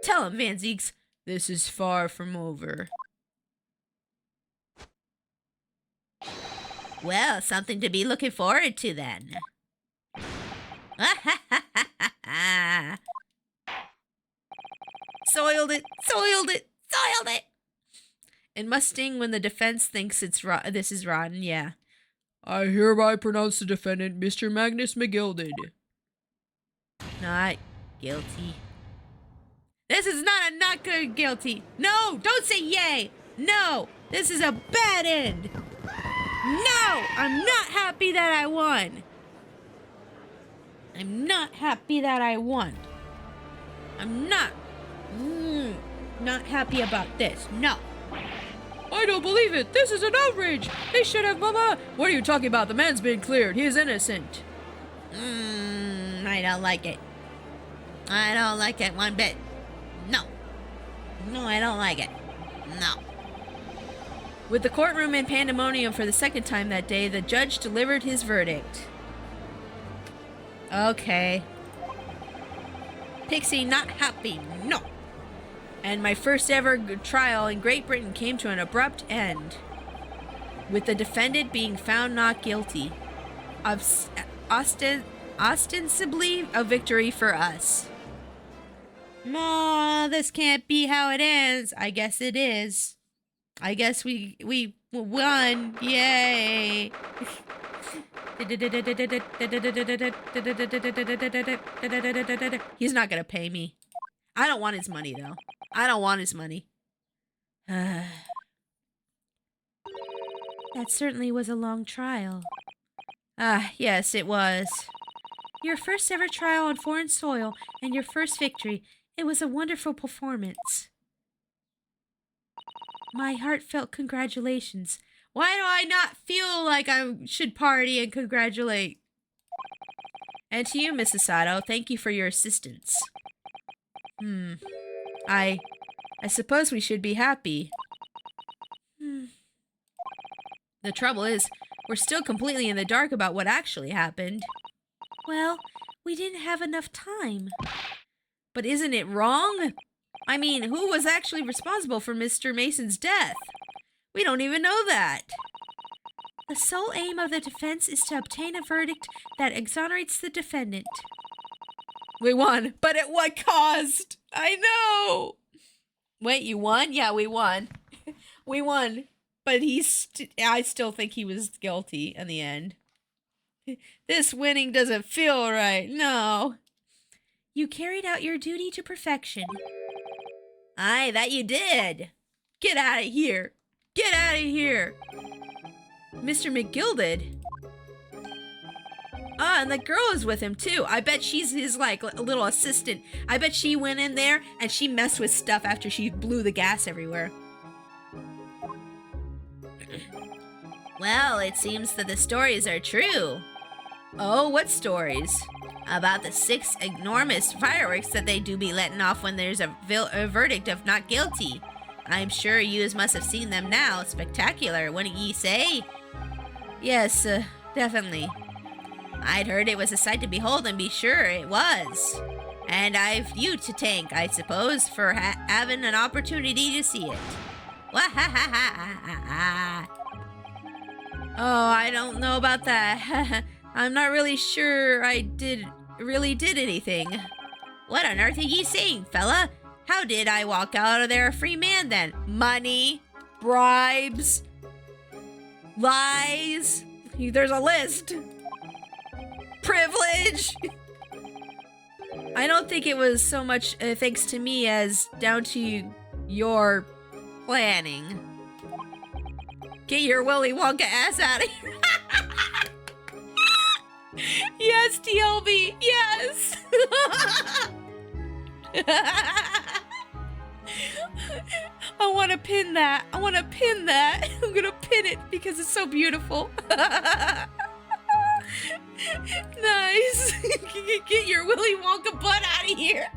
Tell him, Van Zieks. This is far from over. Well, something to be looking forward to then. Soiled it! Soiled it! Soiled it! It must sting when the defense thinks this is rotten, yeah. I hereby pronounce the defendant, Mr. Magnus McGilded. Not guilty. This is not a not good guilty. No, don't say yay. No, this is a bad end. No, I'm not happy that I won. I'm not happy that I won. I'm not happy about this. No. I don't believe it. This is an outrage. They should have mama. What are you talking about? The man's been cleared. He is innocent. I don't like it. I don't like it one bit. No. No, I don't like it. No. With the courtroom in pandemonium for the second time that day, the judge delivered his verdict. Okay. Pixie not happy. No. And my first ever trial in Great Britain came to an abrupt end, with the defendant being found not guilty of ostensibly a victory for us. No, this can't be how it ends. I guess it is. I guess we won. Yay. He's not gonna pay me. I don't want his money, though. I don't want his money. That certainly was a long trial. Ah, yes, it was. Your first ever trial on foreign soil and your first victory. It was a wonderful performance. My heartfelt congratulations. Why do I not feel like I should party and congratulate? And to you, Mrs. Sato, thank you for your assistance. I suppose we should be happy. The trouble is, we're still completely in the dark about what actually happened. Well, we didn't have enough time. But isn't it wrong? I mean, who was actually responsible for Mr. Mason's death? We don't even know that. The sole aim of the defense is to obtain a verdict that exonerates the defendant. We won, but at what cost? I know. Wait, you won? Yeah, we won. We won. But I still think he was guilty in the end. This winning doesn't feel right. No. You carried out your duty to perfection. Aye, that you did. Get out of here. Get out of here. Mr. McGilded. Ah, and the girl is with him too. I bet she's his like little assistant. I bet she went in there and she messed with stuff after she blew the gas everywhere. Well, it seems that the stories are true. Oh, what stories? About the 6 enormous fireworks that they do be letting off when there's a verdict of not guilty. I'm sure yous must have seen them now. Spectacular, wouldn't ye say? Yes, definitely. I'd heard it was a sight to behold, and be sure it was. And I've you to thank, I suppose, for having an opportunity to see it. Wah-ha-ha-ha-ha-ha. Oh, I don't know about that. I'm not really sure I really did anything. What on earth are ye saying, fella? How did I walk out of there a free man then? Money? Bribes? Lies? There's a list. Privilege? I don't think it was so much thanks to me as down to your planning. Get your Willy Wonka ass out of here. Yes, TLB, yes. I want to pin that. I want to pin that. I'm going to pin it because it's so beautiful. Nice. Get your Willy Wonka butt out of here.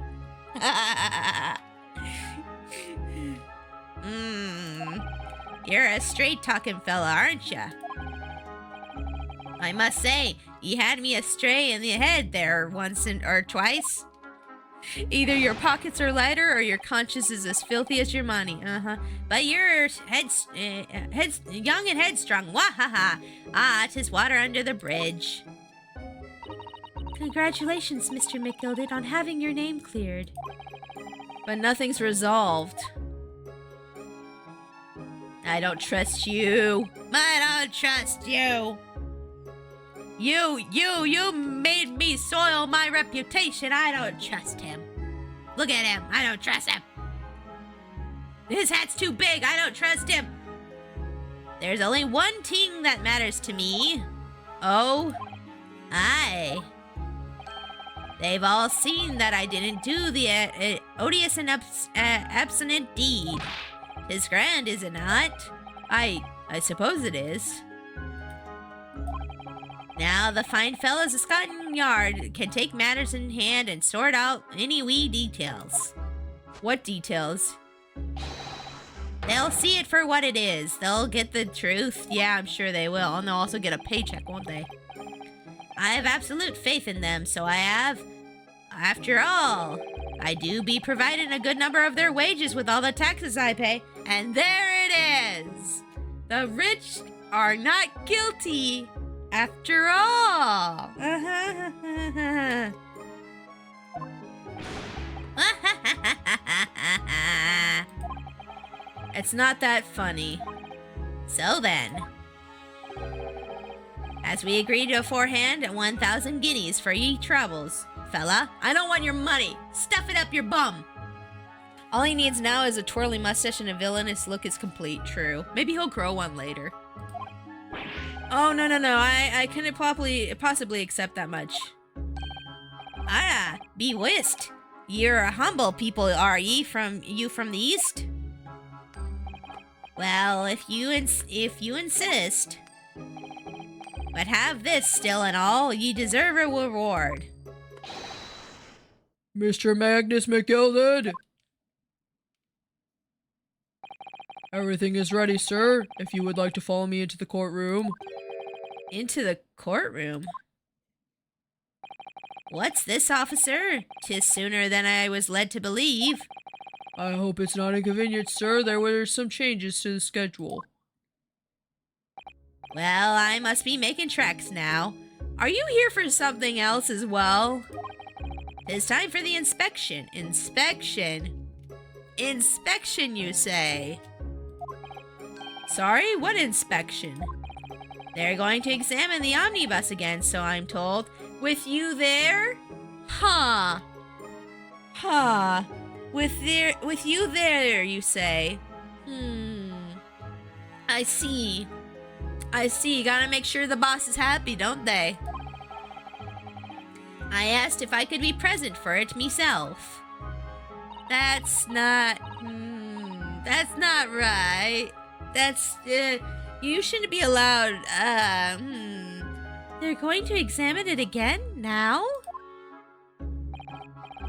You're a straight-talking fella, aren't ya? I must say, you had me astray in the head there once or twice. Either your pockets are lighter or your conscience is as filthy as your money. But you're young and headstrong. Wahaha. Ah, 'tis water under the bridge. Congratulations, Mr. McGilded, on having your name cleared. But nothing's resolved. I don't trust you. I don't trust you. You made me soil my reputation. I don't trust him. Look at him. I don't trust him. His hat's too big. I don't trust him. There's only one thing that matters to me. Oh, aye. They've all seen that I didn't do the odious and abstinent deed. 'Tis grand, is it not? I suppose it is. Now the fine fellows of Scotland Yard can take matters in hand and sort out any wee details. What details? They'll see it for what it is. They'll get the truth. Yeah, I'm sure they will. And they'll also get a paycheck, won't they? I have absolute faith in them, so I have. After all, I do be providing a good number of their wages with all the taxes I pay. And there it is. The rich are not guilty after all. all. It's not that funny. So then, as we agreed beforehand, 1,000 guineas for ye troubles. Fella, I don't want your money. Stuff it up your bum. All he needs now is a twirly mustache and a villainous look is complete. True. Maybe he'll grow one later. Oh, no. I couldn't possibly accept that much. Ah, be whist. You're a humble people, are ye? From the east? Well, if you insist. But have this still and all, ye deserve a reward. Mr. Magnus McGilded! Everything is ready, sir, if you would like to follow me into the courtroom. Into the courtroom? What's this, officer? 'Tis sooner than I was led to believe. I hope it's not inconvenient, sir. There were some changes to the schedule. Well, I must be making tracks now. Are you here for something else as well? It's time for the inspection. Inspection, you say? Sorry, what inspection? They're going to examine the omnibus again, so I'm told. With you there? Huh. With you there, you say? I see. Gotta make sure the boss is happy, don't they? I asked if I could be present for it myself. That's not right. You shouldn't be allowed, They're going to examine it again, now?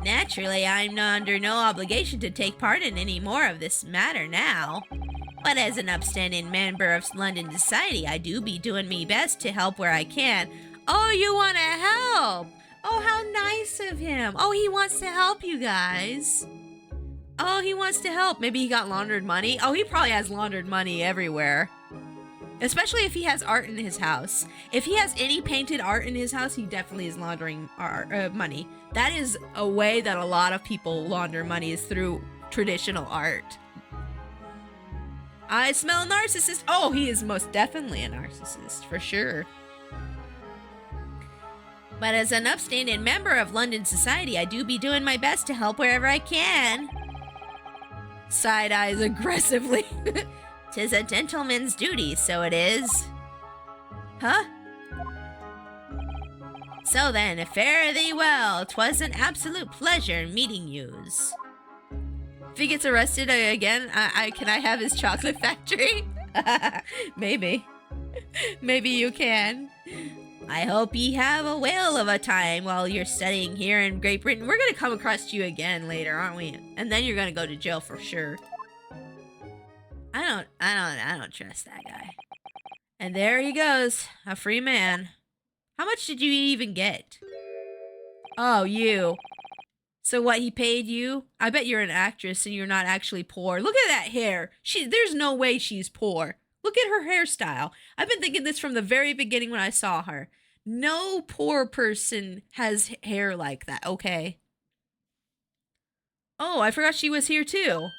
Naturally, I'm under no obligation to take part in any more of this matter now. But as an upstanding member of London society, I do be doing me best to help where I can. Oh, you want to help? Oh, how nice of him. Oh, he wants to help you guys. Oh, he wants to help. Maybe he got laundered money. Oh, he probably has laundered money everywhere. Especially if he has art in his house. If he has any painted art in his house, he definitely is laundering money. That is a way that a lot of people launder money, is through traditional art. I smell a narcissist. Oh, he is most definitely a narcissist, for sure. But as an upstanding member of London society, I do be doing my best to help wherever I can. Side eyes aggressively. 'Tis a gentleman's duty, so it is. Huh? So then, fare thee well. 'Twas an absolute pleasure meeting yous. If he gets arrested again, can I have his chocolate factory? Maybe. Maybe you can. I hope ye have a whale of a time while you're studying here in Great Britain. We're gonna come across you again later, aren't we? And then you're gonna go to jail for sure. I don't trust that guy. And there he goes, a free man. How much did you even get? Oh, you. So what, he paid you? I bet you're an actress and you're not actually poor. Look at that hair. There's no way she's poor. Look at her hairstyle. I've been thinking this from the very beginning when I saw her. No poor person has hair like that, okay? Oh, I forgot she was here too.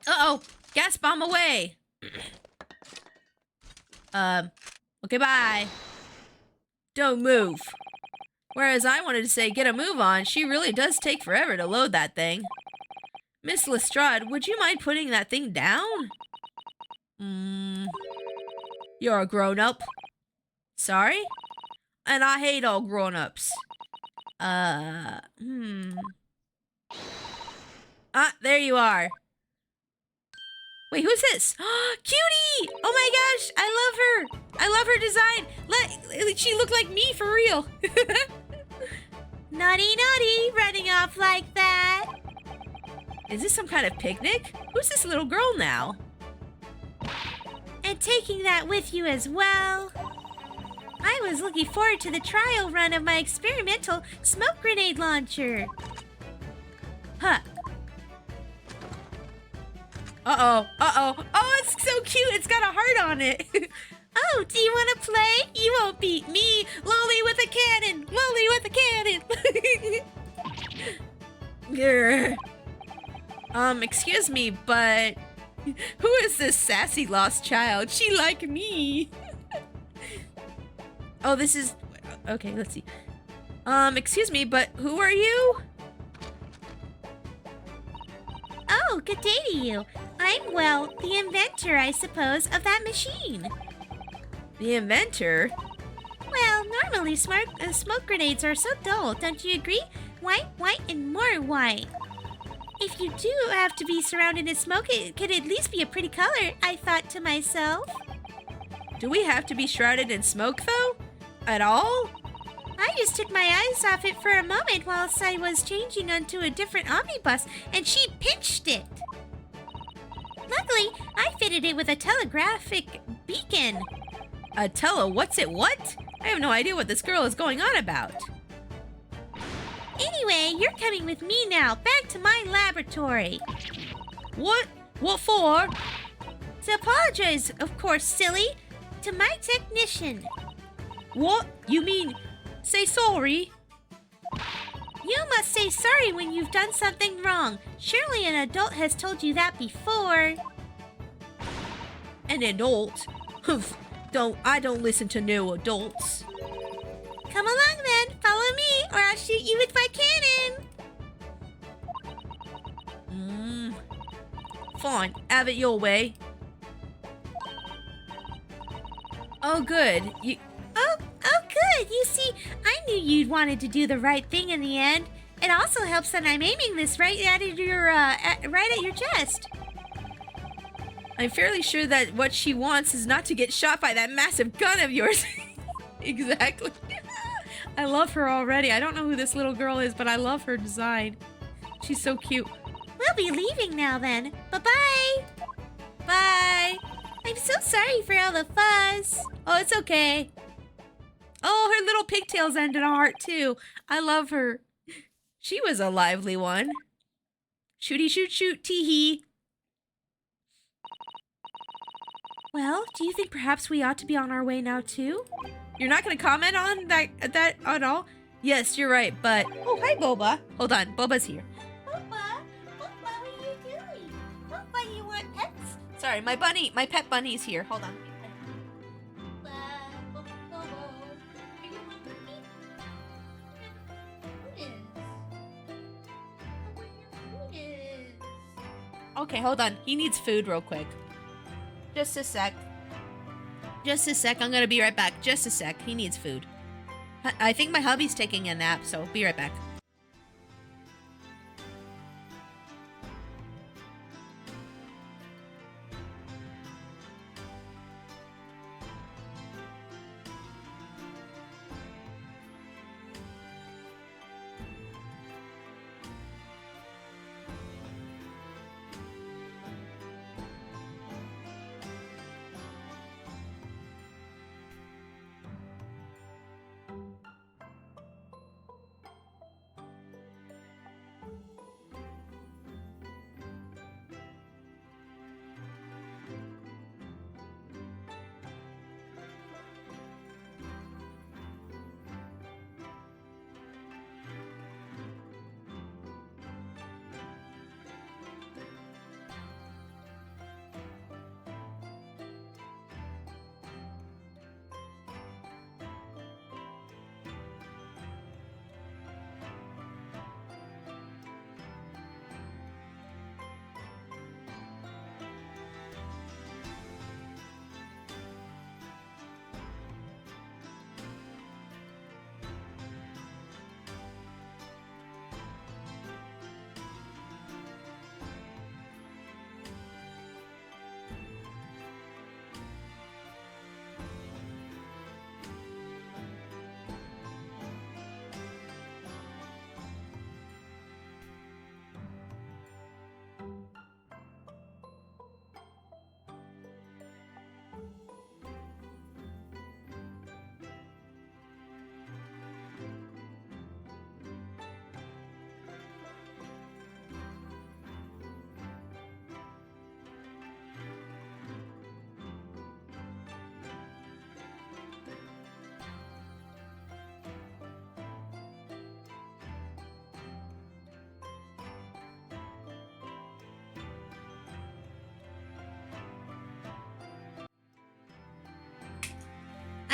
Uh-oh. Gas bomb away. Okay, bye. Don't move. Whereas I wanted to say, get a move on, she really does take forever to load that thing. Miss Lestrade, would you mind putting that thing down? You're a grown-up. Sorry? And I hate all grown-ups. Ah, there you are. Wait, who's this? Cutie! Oh my gosh, I love her. I love her design. She looked like me for real. Naughty, running off like that. Is this some kind of picnic? Who's this little girl now? And taking that with you as well. I was looking forward to the trial run of my experimental smoke grenade launcher. Huh. Oh, it's so cute. It's got a heart on it. Oh, do you want to play? You won't beat me. Lolly with a cannon. Lolly with a cannon. Grr. Excuse me, but who is this sassy lost child? She like me. Oh, this is... Okay, let's see. Excuse me, but who are you? Oh, good day to you. I'm, well, the inventor, I suppose, of that machine. The inventor? Well, normally smoke grenades are so dull, don't you agree? White, white, and more white. If you do have to be surrounded in smoke, it could at least be a pretty color, I thought to myself. Do we have to be shrouded in smoke, though? At all? I just took my eyes off it for a moment whilst I was changing onto a different omnibus, and she pinched it. Luckily, I fitted it with a telegraphic beacon. What's it what? I have no idea what this girl is going on about. Anyway, you're coming with me now, back to my laboratory. What? What for? To apologize, of course, silly. To my technician. What? You mean, say sorry? You must say sorry when you've done something wrong. Surely an adult has told you that before. An adult? Humph. I don't listen to no adults. Come along then, follow me, or I'll shoot you with my cannon. Fine, have it your way. Oh, good. Oh, good. You see, I knew you'd wanted to do the right thing in the end. It also helps that I'm aiming this right at your chest. I'm fairly sure that what she wants is not to get shot by that massive gun of yours. Exactly. I love her already. I don't know who this little girl is, but I love her design. She's so cute. We'll be leaving now then. Bye-bye. Bye. I'm so sorry for all the fuss. Oh, it's okay. Oh, her little pigtails end in a heart too. I love her. She was a lively one. Shooty shoot shoot tee-hee. Well, do you think perhaps we ought to be on our way now too? You're not going to comment on that at all? Yes, you're right, but... Oh, hi, Boba. Hold on, Boba's here. Boba, what are you doing? Boba, you want pets? Sorry, my pet bunny's here. Hold on. Okay, hold on. He needs food real quick. Just a sec. Just a sec. I'm gonna be right back. Just a sec. He needs food. I think my hubby's taking a nap, so be right back.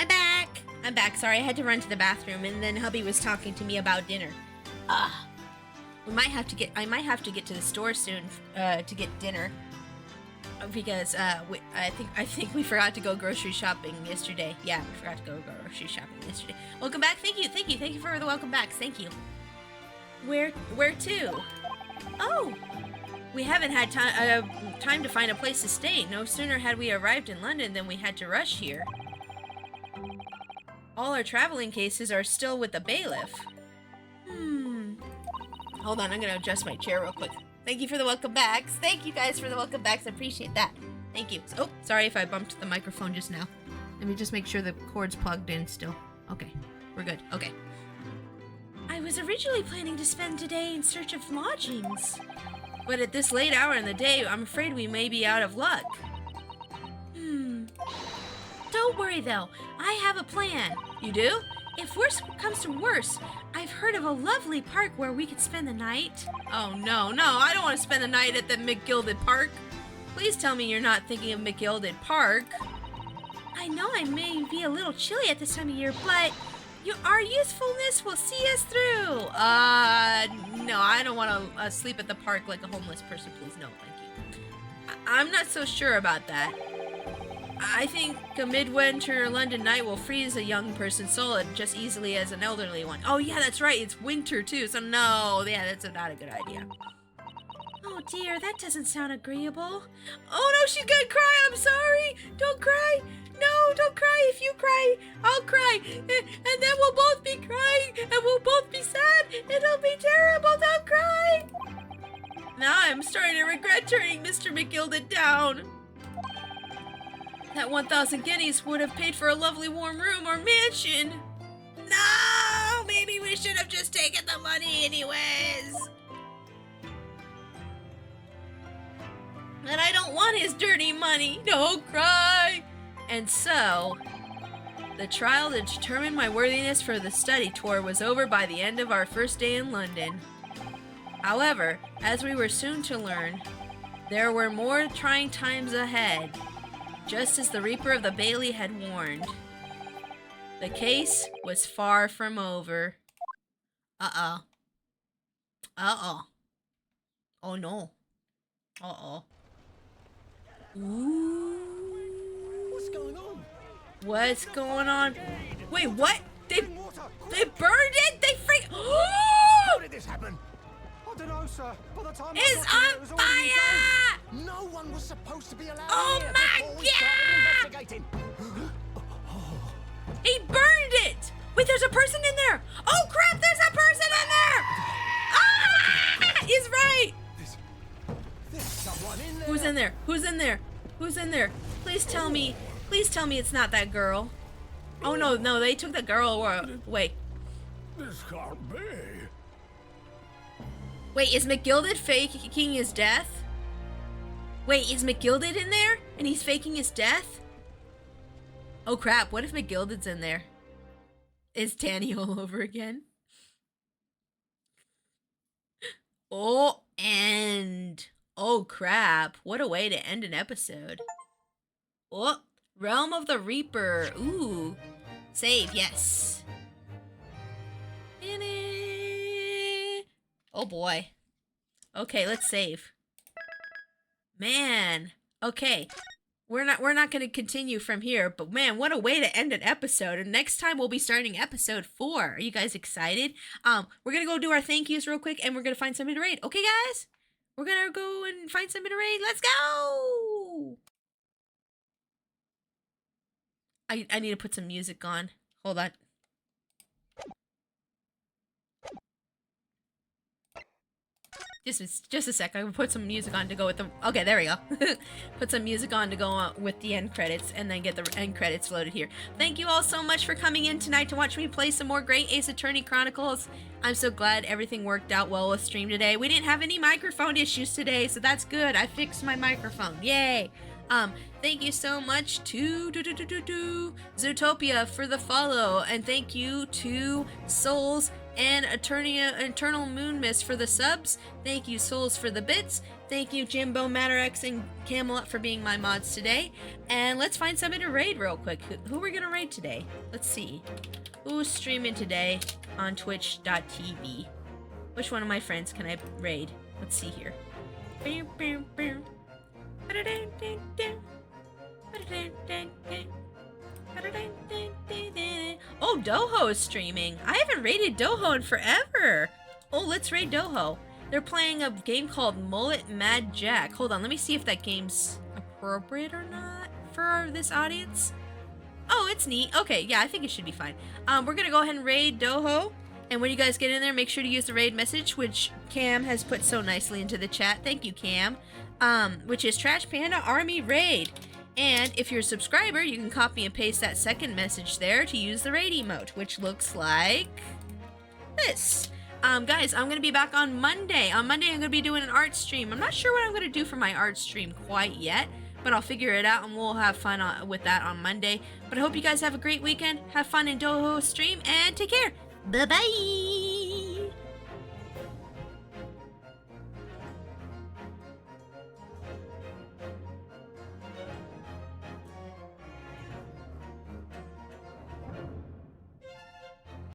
I'm back. I'm back. Sorry, I had to run to the bathroom, and then hubby was talking to me about dinner. I might have to get to the store soon to get dinner because I think we forgot to go grocery shopping yesterday. Yeah, we forgot to go grocery shopping yesterday. Welcome back. Thank you for the welcome backs. Thank you. Where to? Oh, we haven't had time to find a place to stay. No sooner had we arrived in London than we had to rush here. All our traveling cases are still with the bailiff. Hold on, I'm gonna adjust my chair real quick. Thank you for the welcome backs. Thank you guys for the welcome backs. I appreciate that. Thank you. Oh, sorry if I bumped the microphone just now. Let me just make sure the cord's plugged in still. Okay, we're good. Okay. I was originally planning to spend today in search of lodgings. But at this late hour in the day, I'm afraid we may be out of luck. Don't worry though, I have a plan. You do? If worse comes to worse, I've heard of a lovely park where we could spend the night. Oh no, I don't want to spend the night at the McGilded Park. Please tell me you're not thinking of McGilded Park. I know I may be a little chilly at this time of year, but our usefulness will see us through. No, I don't want to sleep at the park like a homeless person, please. No, thank you. I'm not so sure about that. I think a midwinter London night will freeze a young person's soul just easily as an elderly one. Oh yeah, that's right, it's winter too, so no, yeah, that's not a good idea. Oh dear, that doesn't sound agreeable. Oh no, she's gonna cry, I'm sorry. Don't cry. No, don't cry. If you cry, I'll cry. And then we'll both be crying, and we'll both be sad. It'll be terrible, don't cry. Now I'm starting to regret turning Mr. McGilded down. That 1,000 guineas would have paid for a lovely warm room or mansion. No, maybe we should have just taken the money anyways. And I don't want his dirty money. Don't cry. And so, the trial to determine my worthiness for the study tour was over by the end of our first day in London. However, as we were soon to learn, there were more trying times ahead. Just as the Reaper of the Bailey had warned. The case was far from over. Uh-oh. Oh no. Ooh. What's going on? What's going on? Wait, what? They burned it? They freak. How did this happen? I don't know, sir. By the time It's on fire! No one was supposed to be allowed Oh here my before we started investigating. He burned it! Wait, there's a person in there! Oh crap, there's a person in there! Ah! He's right! There's someone in there. Who's in there? Who's in there? Who's in there? Please tell me it's not that girl. Oh no, they took the girl away. This can't be. Wait, is McGilded faking his death? Wait, is McGilded in there? And he's faking his death? Oh crap, what if McGilded's in there? Is Danny all over again? Oh, and... oh crap, what a way to end an episode. Oh, Realm of the Reaper. Ooh. Save, yes. Oh boy. Okay, let's save. Man. Okay. We're not going to continue from here, but man, what a way to end an episode. And next time we'll be starting episode 4. Are you guys excited? We're going to go do our thank yous real quick and we're going to find somebody to raid. Okay, guys? We're going to go and find somebody to raid. Let's go! I need to put some music on. Hold on. Just a sec. I will put some music on to go with the... okay, there we go. Put some music on to go on with the end credits and then get the end credits loaded here. Thank you all so much for coming in tonight to watch me play some more great Ace Attorney Chronicles. I'm so glad everything worked out well with stream today. We didn't have any microphone issues today, so that's good. I fixed my microphone. Yay! Thank you so much to Zootopia for the follow, and thank you to Souls and Eternal Moon Mist for the subs. Thank you, Souls, for the bits. Thank you, Jimbo, Matterx, and Camelot for being my mods today. And let's find somebody to raid real quick. Who are we gonna raid today? Let's see. Who's streaming today on twitch.tv? Which one of my friends can I raid? Let's see here. Oh, Doho is streaming. I haven't raided Doho in forever. Oh, let's raid Doho. They're playing a game called Mullet Mad Jack. Hold on, let me see if that game's appropriate or not for this audience. Oh, it's neat. Okay, yeah, I think it should be fine. We're gonna go ahead and raid Doho. And when you guys get in there, make sure to use the raid message, which Cam has put so nicely into the chat. Thank you, Cam. Which is Trash Panda Army Raid. And if you're a subscriber, you can copy and paste that second message there to use the raid emote, which looks like this. Guys, I'm going to be back on Monday. On Monday, I'm going to be doing an art stream. I'm not sure what I'm going to do for my art stream quite yet, but I'll figure it out and we'll have fun with that on Monday. But I hope you guys have a great weekend. Have fun in Doho stream and take care. Bye-bye.